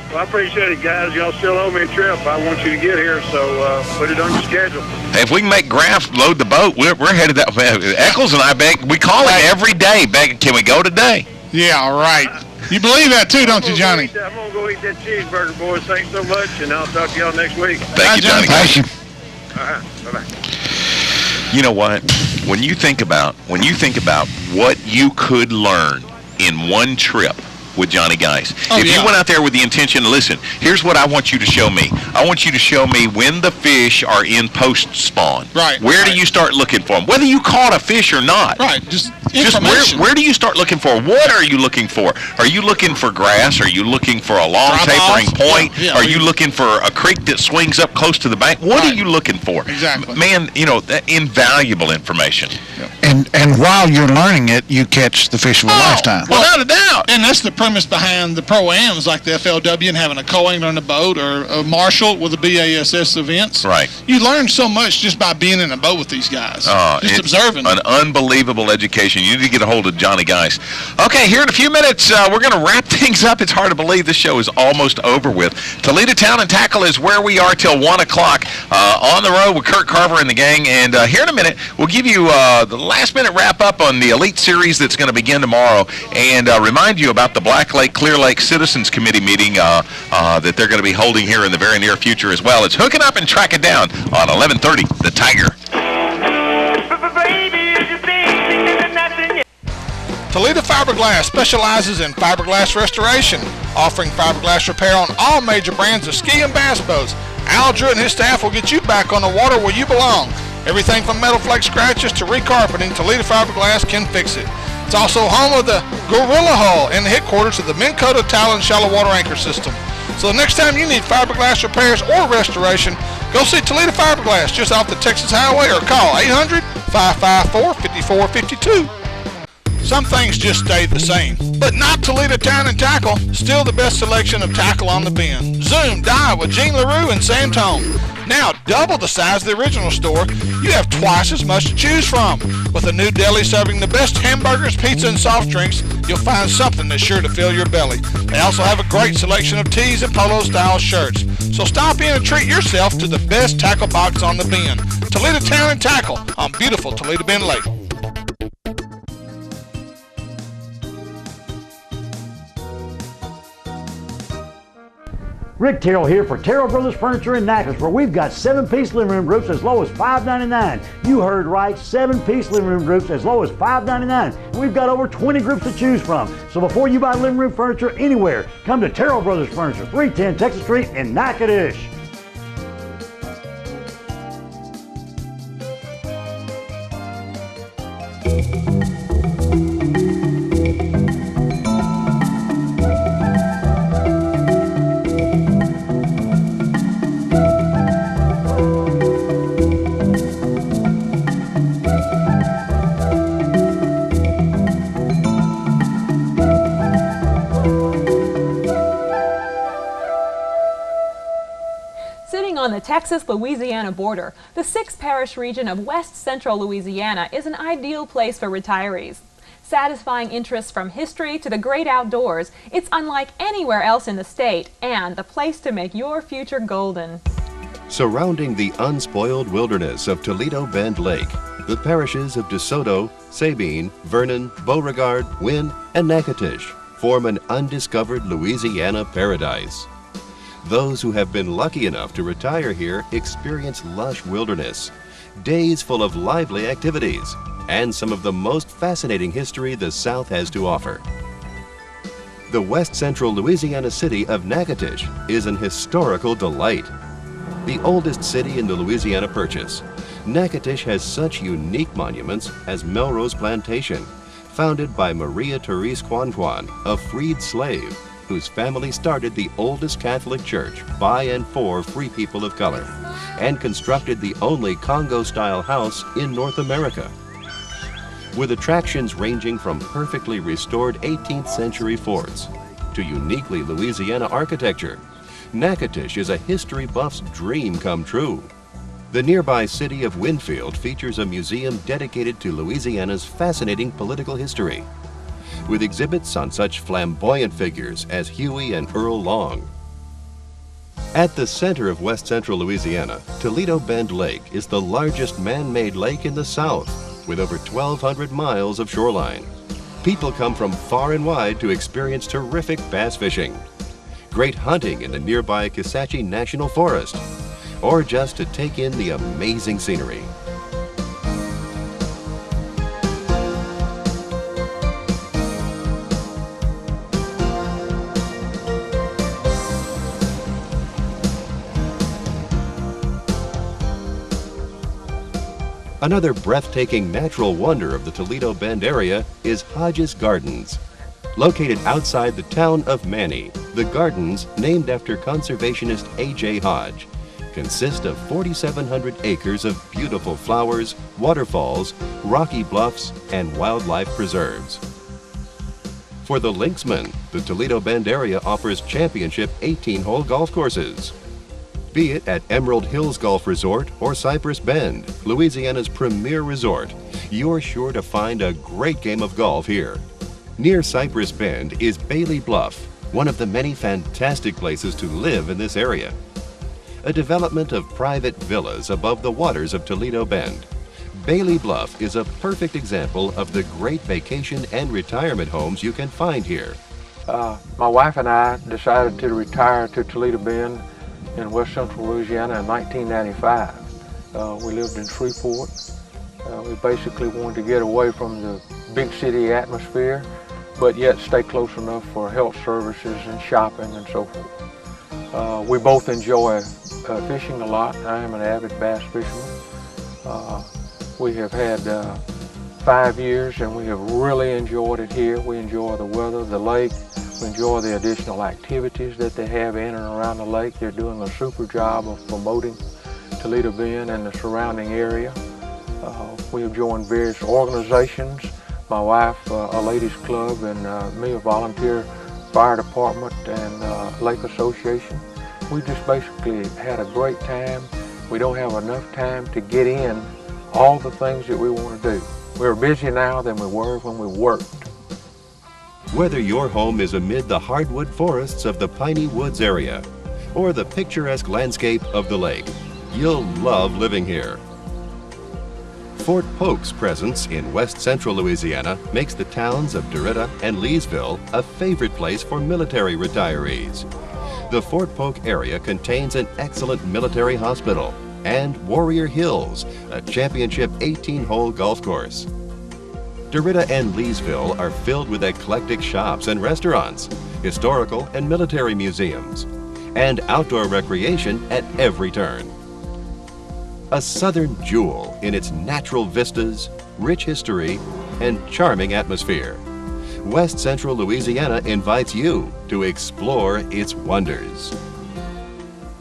Well, I appreciate it, guys. Y'all still owe me a trip. I want you to get here, so put it on your schedule. Hey, if we can make Graf load the boat, we're headed that way. Eccles and I we call him every day. Can we go today? Yeah, all right. You believe that too, don't you, Johnny? I'm going to go eat that cheeseburger, boys. Thanks so much, and I'll talk to y'all next week. Thank you, Johnny. Thank you. Bye-bye. You know what? When you think about what you could learn in one trip with Johnny Geis. You went out there with the intention to listen, here's what I want you to show me. I want you to show me when the fish are in post spawn. Right. Where do you start looking for them? Whether you caught a fish or not. Right. Just information. Where do you start looking for? What are you looking for? Are you looking for grass? Are you looking for a long tapering point? Are you looking for a creek that swings up close to the bank? What are you looking for? Exactly. Man, that invaluable information. And while you're learning it, you catch the fish of a lifetime. Without a doubt. And that's the premise behind the Pro-Ams, like the FLW, and having a co-angler on the boat, or a marshal with the BASS events. Right. You learn so much just by being in a boat with these guys. Just observing. An unbelievable education. You need to get a hold of Johnny Geis. Okay, here in a few minutes, we're going to wrap things up. It's hard to believe this show is almost over with. Toledo Town and Tackle is where we are till 1 o'clock on the road with Kurt Carver and the gang. And here in a minute, we'll give you the last-minute wrap-up on the Elite Series that's going to begin tomorrow, and remind you about the Black Lake, Clear Lake Citizens Committee meeting that they're going to be holding here in the very near future as well. It's Hooking Up and Tracking Down on 1130 The Tiger. Toledo Fiberglass specializes in fiberglass restoration, offering fiberglass repair on all major brands of ski and bass boats. Al Drew and his staff will get you back on the water where you belong. Everything from metal flake scratches to recarpeting, Toledo Fiberglass can fix it. It's also home of the Gorilla Hull and the headquarters of the Minn Kota Talon Shallow Water Anchor System. So the next time you need fiberglass repairs or restoration, go see Toledo Fiberglass just off the Texas Highway, or call 800-554-5452. Some things just stay the same, but not Toledo Town and Tackle. Still the best selection of tackle on the bin. Zoom, dive with Gene LaRue and Sam Tone. Now double the size of the original store, you have twice as much to choose from. With a new deli serving the best hamburgers, pizza, and soft drinks, you'll find something that's sure to fill your belly. They also have a great selection of tees and polo-style shirts. So stop in and treat yourself to the best tackle box on the bin. Toledo Town and Tackle on beautiful Toledo Bend Lake. Rick Terrell here for Terrell Brothers Furniture in Natchez, where we've got 7-piece living room groups as low as $5.99. You heard right, 7-piece living room groups as low as $5.99. And we've got over 20 groups to choose from. So before you buy living room furniture anywhere, come to Terrell Brothers Furniture, 310 Texas Street in Natchitoches. Sitting on the Texas-Louisiana border, the six-parish region of west central Louisiana is an ideal place for retirees. Satisfying interests from history to the great outdoors, it's unlike anywhere else in the state and the place to make your future golden. Surrounding the unspoiled wilderness of Toledo Bend Lake, the parishes of DeSoto, Sabine, Vernon, Beauregard, Wynne, and Natchitoches form an undiscovered Louisiana paradise. Those who have been lucky enough to retire here experience lush wilderness, days full of lively activities, and some of the most fascinating history the South has to offer. The west central Louisiana city of Natchitoches is an historical delight. The oldest city in the Louisiana Purchase, Natchitoches has such unique monuments as Melrose Plantation, founded by Maria Therese Quan, a freed slave whose family started the oldest Catholic church by and for free people of color, and constructed the only Congo-style house in North America. With attractions ranging from perfectly restored 18th century forts to uniquely Louisiana architecture, Natchitoches is a history buff's dream come true. The nearby city of Winfield features a museum dedicated to Louisiana's fascinating political history, with exhibits on such flamboyant figures as Huey and Earl Long. At the center of west central Louisiana, Toledo Bend Lake is the largest man-made lake in the South, with over 1,200 miles of shoreline. People come from far and wide to experience terrific bass fishing, great hunting in the nearby Kisatchie National Forest, or just to take in the amazing scenery. Another breathtaking natural wonder of the Toledo Bend area is Hodges Gardens. Located outside the town of Manny, the gardens, named after conservationist A.J. Hodge, consist of 4,700 acres of beautiful flowers, waterfalls, rocky bluffs, and wildlife preserves. For the linksman, the Toledo Bend area offers championship 18-hole golf courses. Be it at Emerald Hills Golf Resort or Cypress Bend, Louisiana's premier resort, you're sure to find a great game of golf here. Near Cypress Bend is Bailey Bluff, one of the many fantastic places to live in this area. A development of private villas above the waters of Toledo Bend, Bailey Bluff is a perfect example of the great vacation and retirement homes you can find here. My wife and I decided to retire to Toledo Bend in west central Louisiana in 1995. We lived in Shreveport. We basically wanted to get away from the big city atmosphere, but yet stay close enough for health services and shopping and so forth. We both enjoy fishing a lot. I am an avid bass fisherman. We have had 5 years and we have really enjoyed it here. We enjoy the weather, the lake. We enjoy the additional activities that they have in and around the lake. They're doing a super job of promoting Toledo Bend and the surrounding area. We have joined various organizations. My wife, a ladies club, and me, a volunteer fire department and lake association. We just basically had a great time. We don't have enough time to get in all the things that we want to do. We're busier now than we were when we worked. Whether your home is amid the hardwood forests of the Piney Woods area or the picturesque landscape of the lake, you'll love living here. Fort Polk's presence in west central Louisiana makes the towns of DeRidda and Leesville a favorite place for military retirees. The Fort Polk area contains an excellent military hospital and Warrior Hills, a championship 18-hole golf course. DeRidda and Leesville are filled with eclectic shops and restaurants, historical and military museums, and outdoor recreation at every turn. A southern jewel in its natural vistas, rich history, and charming atmosphere, West Central Louisiana invites you to explore its wonders.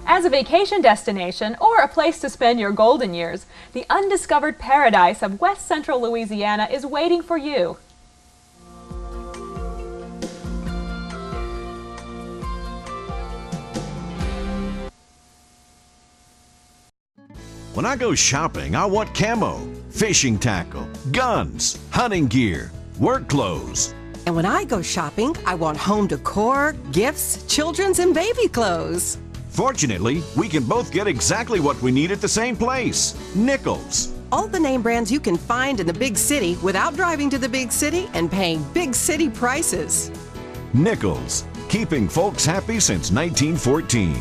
As a vacation destination or a place to spend your golden years, the undiscovered paradise of West Central Louisiana is waiting for you. When I go shopping, I want camo, fishing tackle, guns, hunting gear, work clothes. And when I go shopping, I want home decor, gifts, children's and baby clothes. Fortunately, we can both get exactly what we need at the same place, Nichols. All the name brands you can find in the big city without driving to the big city and paying big city prices. Nichols, keeping folks happy since 1914.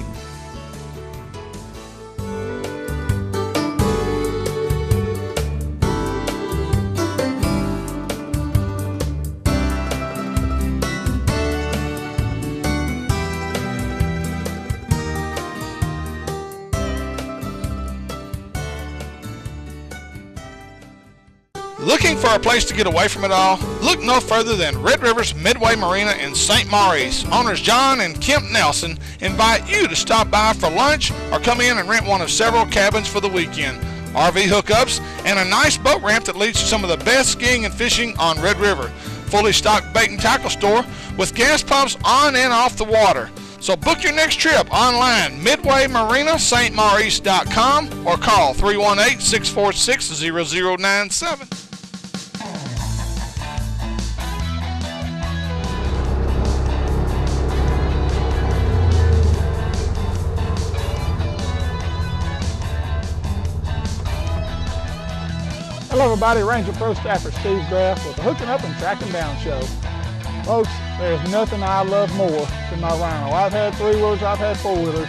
Looking for a place to get away from it all? Look no further than Red River's Midway Marina in St. Maurice. Owners John and Kemp Nelson invite you to stop by for lunch or come in and rent one of several cabins for the weekend. RV hookups and a nice boat ramp that leads to some of the best skiing and fishing on Red River. Fully stocked bait and tackle store with gas pumps on and off the water. So book your next trip online, midwaymarinastmaurice.com, or call 318-646-0097. Hello everybody, Ranger Pro Staffer Steve Graff with the Hooking Up and Tracking Down Show. Folks, there's nothing I love more than my Rhino. I've had 3-wheelers, I've had 4-wheelers,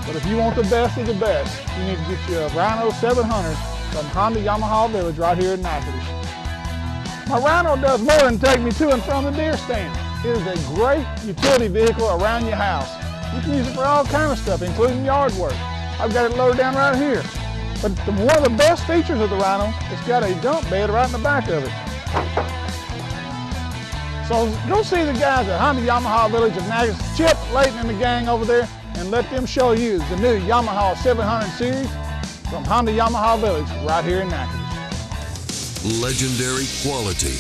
but if you want the best of the best, you need to get you a Rhino 700 from Honda Yamaha Village right here in Natchitoches. My Rhino does more than take me to and from the deer stand. It is a great utility vehicle around your house. You can use it for all kinds of stuff, including yard work. I've got it loaded down right here. But one of the best features of the Rhino, it's got a dump bed right in the back of it. So go see the guys at Honda Yamaha Village of Natchitoches, Chip, Layton, and the gang over there, and let them show you the new Yamaha 700 series from Honda Yamaha Village right here in Natchitoches. Legendary quality.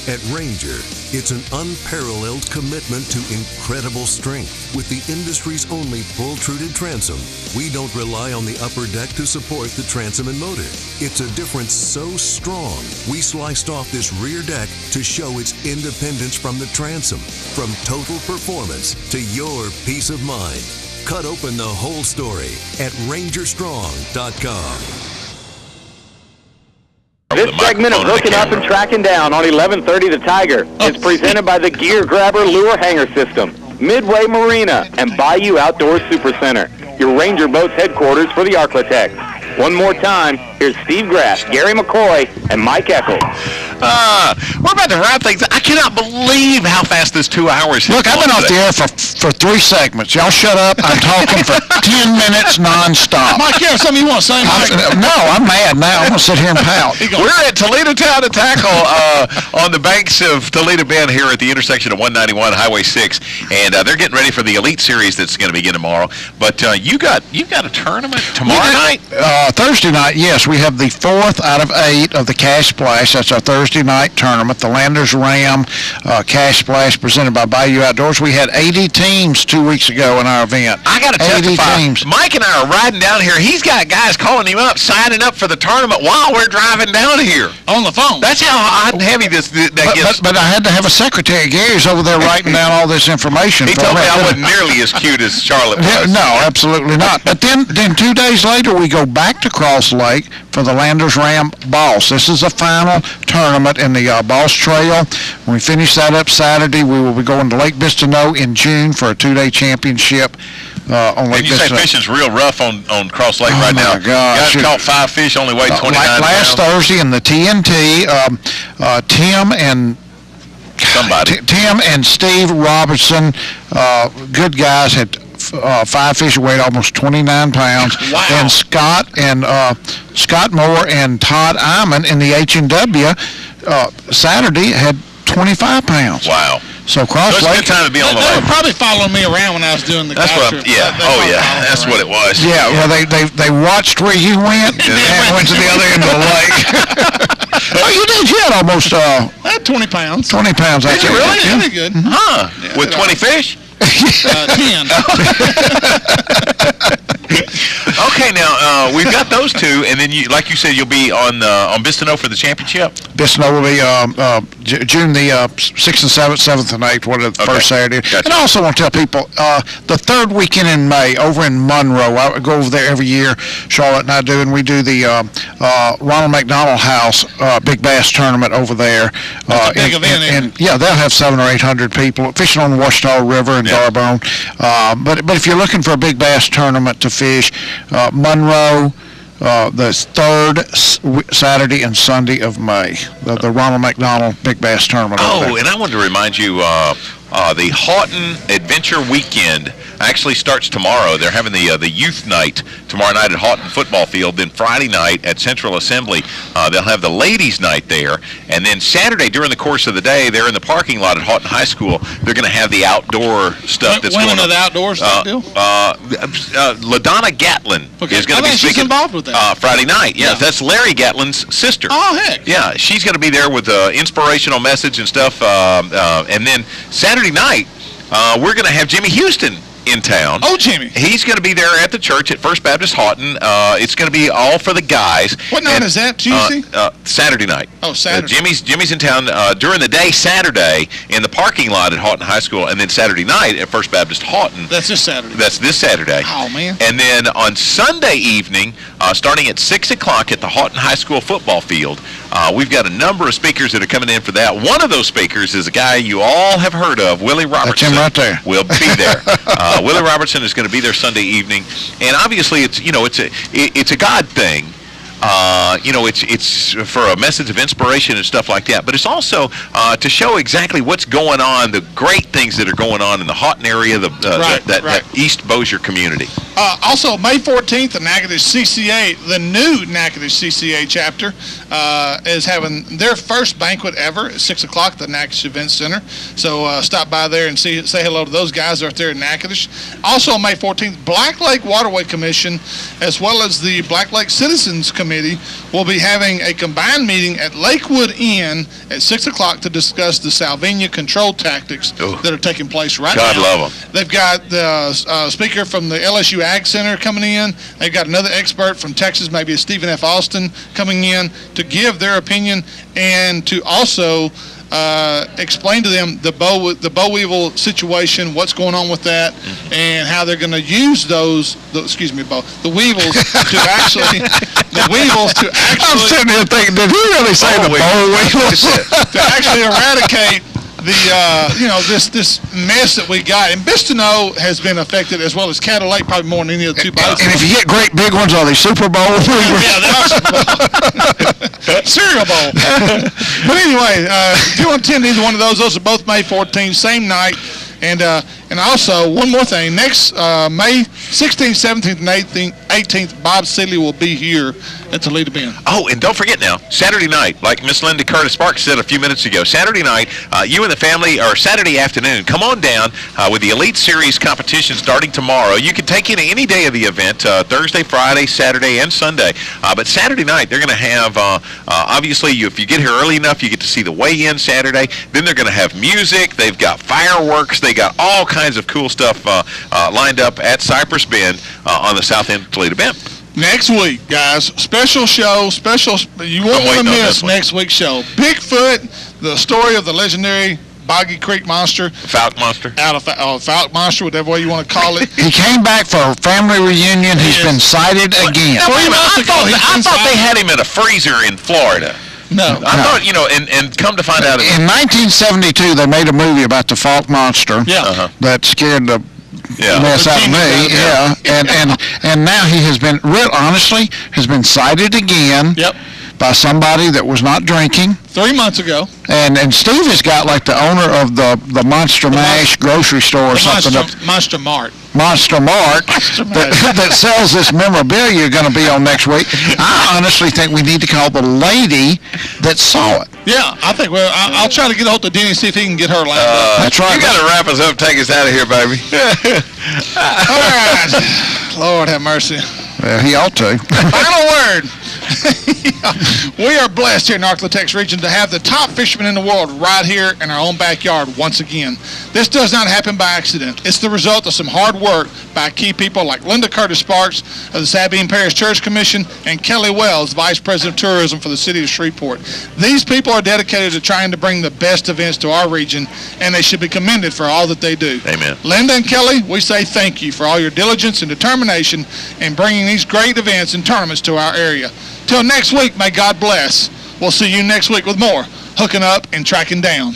At Ranger, it's an unparalleled commitment to incredible strength. With the industry's only pull-truded transom, we don't rely on the upper deck to support the transom and motor. It's a difference so strong, we sliced off this rear deck to show its independence from the transom. From total performance to your peace of mind. Cut open the whole story at rangerstrong.com. This segment of Hooking Up and Tracking Down on 1130 The Tiger is presented by the Gear Grabber Lure Hanger System, Midway Marina, and Bayou Outdoor Supercenter, your Ranger Boats headquarters for the Arklatex. One more time, here's Steve Graff, Gary McCoy, and Mike Eccles. We're about to wrap things. I cannot believe how fast this 2 hours has Look, I've been gone off the air for 3 segments. Y'all shut up. I'm talking for 10 minutes nonstop. Mike, you have something you want to say, Mike? No, I'm mad now. I'm going to sit here and pout. We're at Toledo Town and Tackle on the banks of Toledo Bend here at the intersection of 191 Highway 6, and they're getting ready for the Elite Series that's going to begin tomorrow. But you've got a tournament tomorrow night? Thursday night, yes. We have the 4th out of 8 of the Cash Splash. That's our Thursday night tournament. The Landers Ram Cash Splash presented by Bayou Outdoors. We had 80 teams 2 weeks ago in our event. I got to testify. Mike and I are riding down here. He's got guys calling him up, signing up for the tournament while we're driving down here. On the phone. That's how hot and heavy that gets. But I had to have a secretary. Gary's over there writing down all this information. He told me I wasn't nearly as cute as Charlotte was. No, absolutely not. But then 2 days later, we go back to Cross Lake for the Landers Ram Boss. This is the final tournament in the Boss Trail. When we finish that up Saturday, we will be going to Lake Bistineau in June for a 2-day championship. On Lake and you say fishing's real rough on Cross Lake right now. Oh, my gosh. Guys caught 5 fish, only weighed 29 pounds. Last Thursday in the TNT, Tim and Steve Robertson, good guys, had 5 fish weighed almost 29 pounds. Wow. And Scott Moore and Todd Iman in the H&W Saturday had 25 pounds. Wow. So Cross Lake. Lake. It's a good time to be on the They lake. were probably following me around when I was doing the That's guy what. trip. That's what it was. Yeah, well, they watched where you went and went to the other end of the lake. Oh, you did. You had almost I had 20 pounds. 20 pounds. Did you really? Yeah. Pretty good. Huh? Yeah, with 20 fish? 10. Okay, now we've got those those two, and then you, like you said, you'll be on Bistineau for the championship. Bistineau will be June the 6th and 7th and 8th, what are the first Saturday. Gotcha. And I also want to tell people, the third weekend in May over in Monroe, I go over there every year, Charlotte and I do, and we do the Ronald McDonald House Big Bass Tournament over there. That's a big event, and yeah, they'll have 700 or 800 people fishing on the Washita River in D'Arbonne. But if you're looking for a big bass tournament to fish, Monroe, the third Saturday and Sunday of May, the Ronald McDonald Big Bass Tournament. And I wanted to remind you, the Houghton Adventure Weekend actually starts tomorrow. They're having the youth night tomorrow night at Houghton Football Field. Then Friday night at Central Assembly, they'll have the ladies' night there. And then Saturday, during the course of the day, they're in the parking lot at Houghton High School. They're going to have the outdoor stuff that's going on. When the outdoor stuff deal? LaDonna Gatlin is going to be speaking. She's involved with that. Friday night. Yes, that's Larry Gatlin's sister. Oh, heck. Yeah, she's going to be there with an inspirational message and stuff. And then Saturday night, we're going to have Jimmy Houston in town. Oh, Jimmy. He's going to be there at the church at First Baptist Houghton. It's going to be all for the guys. What night is that, Tuesday? Saturday night. Oh, Saturday. Jimmy's in town during the day Saturday in the parking lot at Houghton High School, and then Saturday night at First Baptist Houghton. That's this Saturday. That's this Saturday. Oh, man. And then on Sunday evening, starting at 6 o'clock at the Houghton High School football field, we've got a number of speakers that are coming in for that. One of those speakers is a guy you all have heard of, Willie Robertson. That's him right there. Will be there. Willie Robertson is going to be there Sunday evening, and obviously it's a God thing. It's for a message of inspiration and stuff like that, but it's also to show exactly what's going on, the great things that are going on in the Houghton area, that East Bossier community. Also, May 14th, the Natchitoches CCA, the new Natchitoches CCA chapter, is having their first banquet ever at 6 o'clock at the Natchitoches Event Center. So stop by there and say hello to those guys out there in Natchitoches. Also, on May 14th, Black Lake Waterway Commission, as well as the Black Lake Citizens Committee, will be having a combined meeting at Lakewood Inn at 6 o'clock to discuss the Salvinia control tactics that are taking place right now. God love them. They've got the speaker from the LSU Ag Center coming in. They've got another expert from Texas, maybe a Stephen F. Austin, coming in to give their opinion and to also explain to them the boll weevil situation, what's going on with that, and how they're going to use the weevils to actually I'm sitting here thinking, did he really say the boll weevils? to actually eradicate the this mess that we got. And Bistineau has been affected, as well as Cattle Lake, probably more than any of the two boats. And if you get great big ones, are they Super Bowl? Yeah, they're not Super Bowl. Cereal Bowl. But anyway, if you want to attend either one of those are both May 14th, same night. And also, one more thing. Next May 16th, 17th, and 18th, Bob Seeley will be here at Toledo Bend. Oh, and don't forget now, Saturday night, like Miss Linda Curtis Sparks said a few minutes ago, Saturday night, you and the family, or Saturday afternoon, come on down with the Elite Series competition starting tomorrow. You can take in any day of the event, Thursday, Friday, Saturday, and Sunday. But Saturday night, they're going to have, obviously, if you get here early enough, you get to see the weigh-in Saturday. Then they're going to have music. They've got fireworks. They got all kinds of cool stuff lined up at Cypress Bend on the south end of Toledo Bend. Next week, guys, special show, you won't want to miss next week's show. Bigfoot, the story of the legendary Boggy Creek Monster. Fouke Monster. Fouke Monster, whatever way you want to call it. He came back for a family reunion. He's been sighted again. Now, I thought they had him in a freezer in Florida. No. I thought, and come to find out. In 1972, they made a movie about the Fouke Monster that scared the mess out of me. And now he has been, honestly, sighted again by somebody that was not drinking. 3 months ago. And Steve has got like the owner of the Monster Mash grocery store or something. Monster Mart. Monster Mart that sells this memorabilia you're going to be on next week. I honestly think we need to call the lady that saw it. Yeah, I think I'll try to get a hold of Denny, see if he can get her lined up. That's right. You got to wrap us up, take us out of here, baby. All right. Lord have mercy. Well, he ought to. Final word. We are blessed here in the Arklatex region to have the top fishermen in the world right here in our own backyard once again. This does not happen by accident. It's the result of some hard work by key people like Linda Curtis Sparks of the Sabine Parish Church Commission and Kelly Wells, Vice President of Tourism for the City of Shreveport. These people are dedicated to trying to bring the best events to our region, and they should be commended for all that they do. Amen. Linda and Kelly, we say thank you for all your diligence and determination in bringing these great events and tournaments to our area. Till next week, may God bless. We'll see you next week with more Hooking Up and Tracking Down.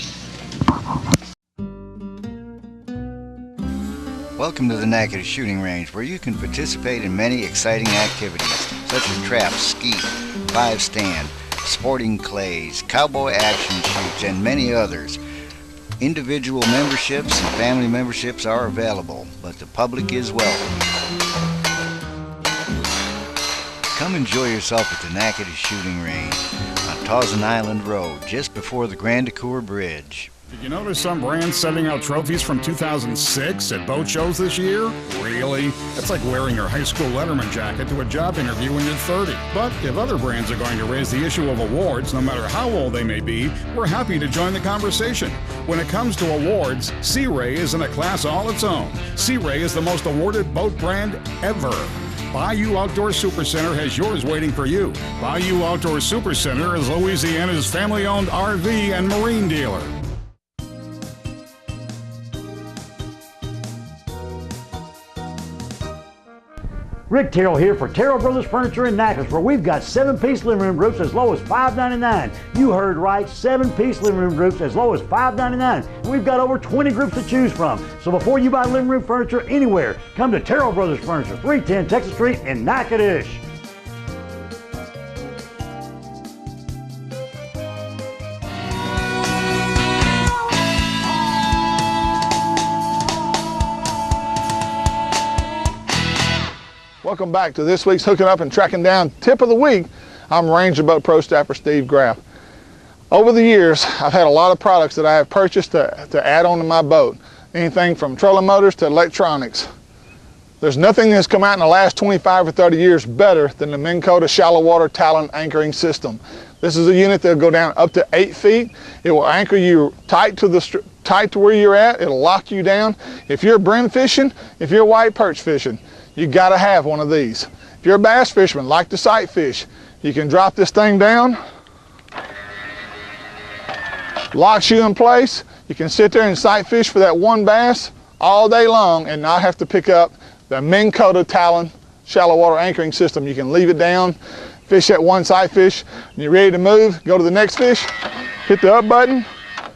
Welcome to the Natchitoches Shooting Range, where you can participate in many exciting activities such as trap, skeet, 5-stand, sporting clays, cowboy action shoots, and many others. Individual memberships and family memberships are available, but the public is welcome. Come enjoy yourself at the Natchitoches Shooting Range on Tawson Island Road, just before the Grand Ecour Bridge. Did you notice some brands sending out trophies from 2006 at boat shows this year? Really? It's like wearing your high school Letterman jacket to a job interview when you're 30. But if other brands are going to raise the issue of awards, no matter how old they may be, we're happy to join the conversation. When it comes to awards, Sea Ray is in a class all its own. Sea Ray is the most awarded boat brand ever. Bayou Outdoor Supercenter has yours waiting for you. Bayou Outdoor Supercenter is Louisiana's family-owned RV and marine dealer. Rick Terrell here for Terrell Brothers Furniture in Natchitoches, where we've got 7-piece living room groups as low as $5.99. You heard right, 7-piece living room groups as low as $5.99. And we've got over 20 groups to choose from. So before you buy living room furniture anywhere, come to Terrell Brothers Furniture, 310 Texas Street in Natchitoches. Welcome back to this week's Hooking Up and Tracking Down Tip of the Week. I'm Ranger Boat Pro Staffer Steve Graff. Over the years, I've had a lot of products that I have purchased to add on to my boat. Anything from trolling motors to electronics. There's nothing that's come out in the last 25 or 30 years better than the Minn Kota Shallow Water Talon Anchoring System. This is a unit that'll go down up to 8 feet. It will anchor you tight to where you're at. It'll lock you down. If you're brim fishing, if you're white perch fishing, you gotta have one of these. If you're a bass fisherman, like to sight fish, you can drop this thing down, locks you in place. You can sit there and sight fish for that one bass all day long and not have to pick up the Minn Kota Talon Shallow Water Anchoring System. You can leave it down, fish that one sight fish, and you're ready to move, go to the next fish, hit the up button,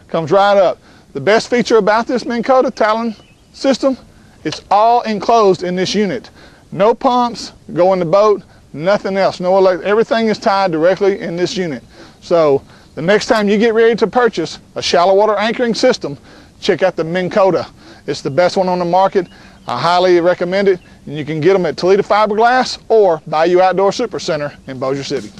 comes right up. The best feature about this Minn Kota Talon system, it's all enclosed in this unit. No pumps go in the boat, nothing else. Everything is tied directly in this unit. So the next time you get ready to purchase a shallow water anchoring system, check out the Minn Kota. It's the best one on the market. I highly recommend it. And you can get them at Toledo Fiberglass or Bayou Outdoor Supercenter in Bossier City.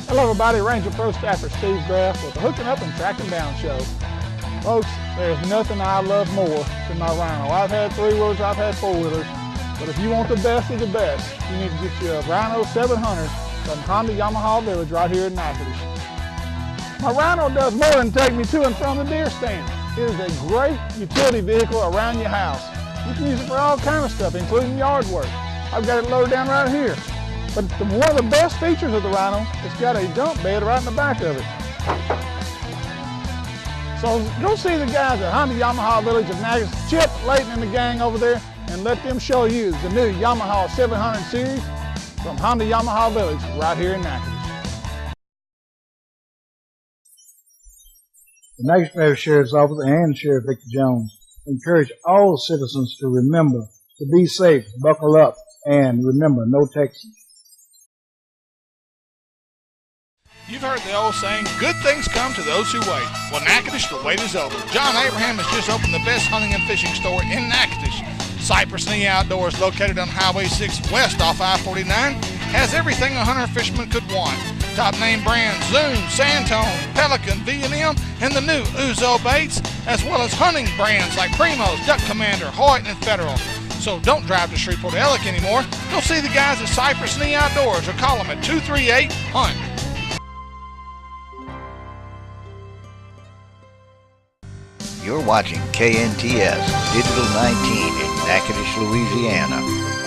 Hello everybody, Ranger Pro Staffer Steve Graff with the Hooking Up and Tracking Down show. Folks, there's nothing I love more than my Rhino. I've had 3-wheelers, I've had 4-wheelers, but if you want the best of the best, you need to get you a Rhino 700 from Honda Yamaha Village right here in Natchitoches. My Rhino does more than take me to and from the deer stand. It is a great utility vehicle around your house. You can use it for all kinds of stuff, including yard work. I've got it loaded down right here. But one of the best features of the Rhino, it's got a dump bed right in the back of it. So go see the guys at Honda Yamaha Village of Natchitoches, Chip, Layton, and the gang over there, and let them show you the new Yamaha 700 series from Honda Yamaha Village right here in Natchitoches. The Natchitoches Sheriff's Office and Sheriff Victor Jones encourage all citizens to remember to be safe, buckle up, and remember, no texting. You've heard the old saying, good things come to those who wait. Well, Natchitoches, the wait is over. John Abraham has just opened the best hunting and fishing store in Natchitoches. Cypress Knee Outdoors, located on Highway 6 west off I-49, has everything a hunter and fisherman could want. Top name brands Zoom, Santone, Pelican, V&M, and the new Uzo baits, as well as hunting brands like Primos, Duck Commander, Hoyt, and Federal. So don't drive to Shreveport Ellick anymore. Go see the guys at Cypress Knee Outdoors or call them at 238-HUNT. You're watching KNTS Digital 19 in Natchitoches, Louisiana.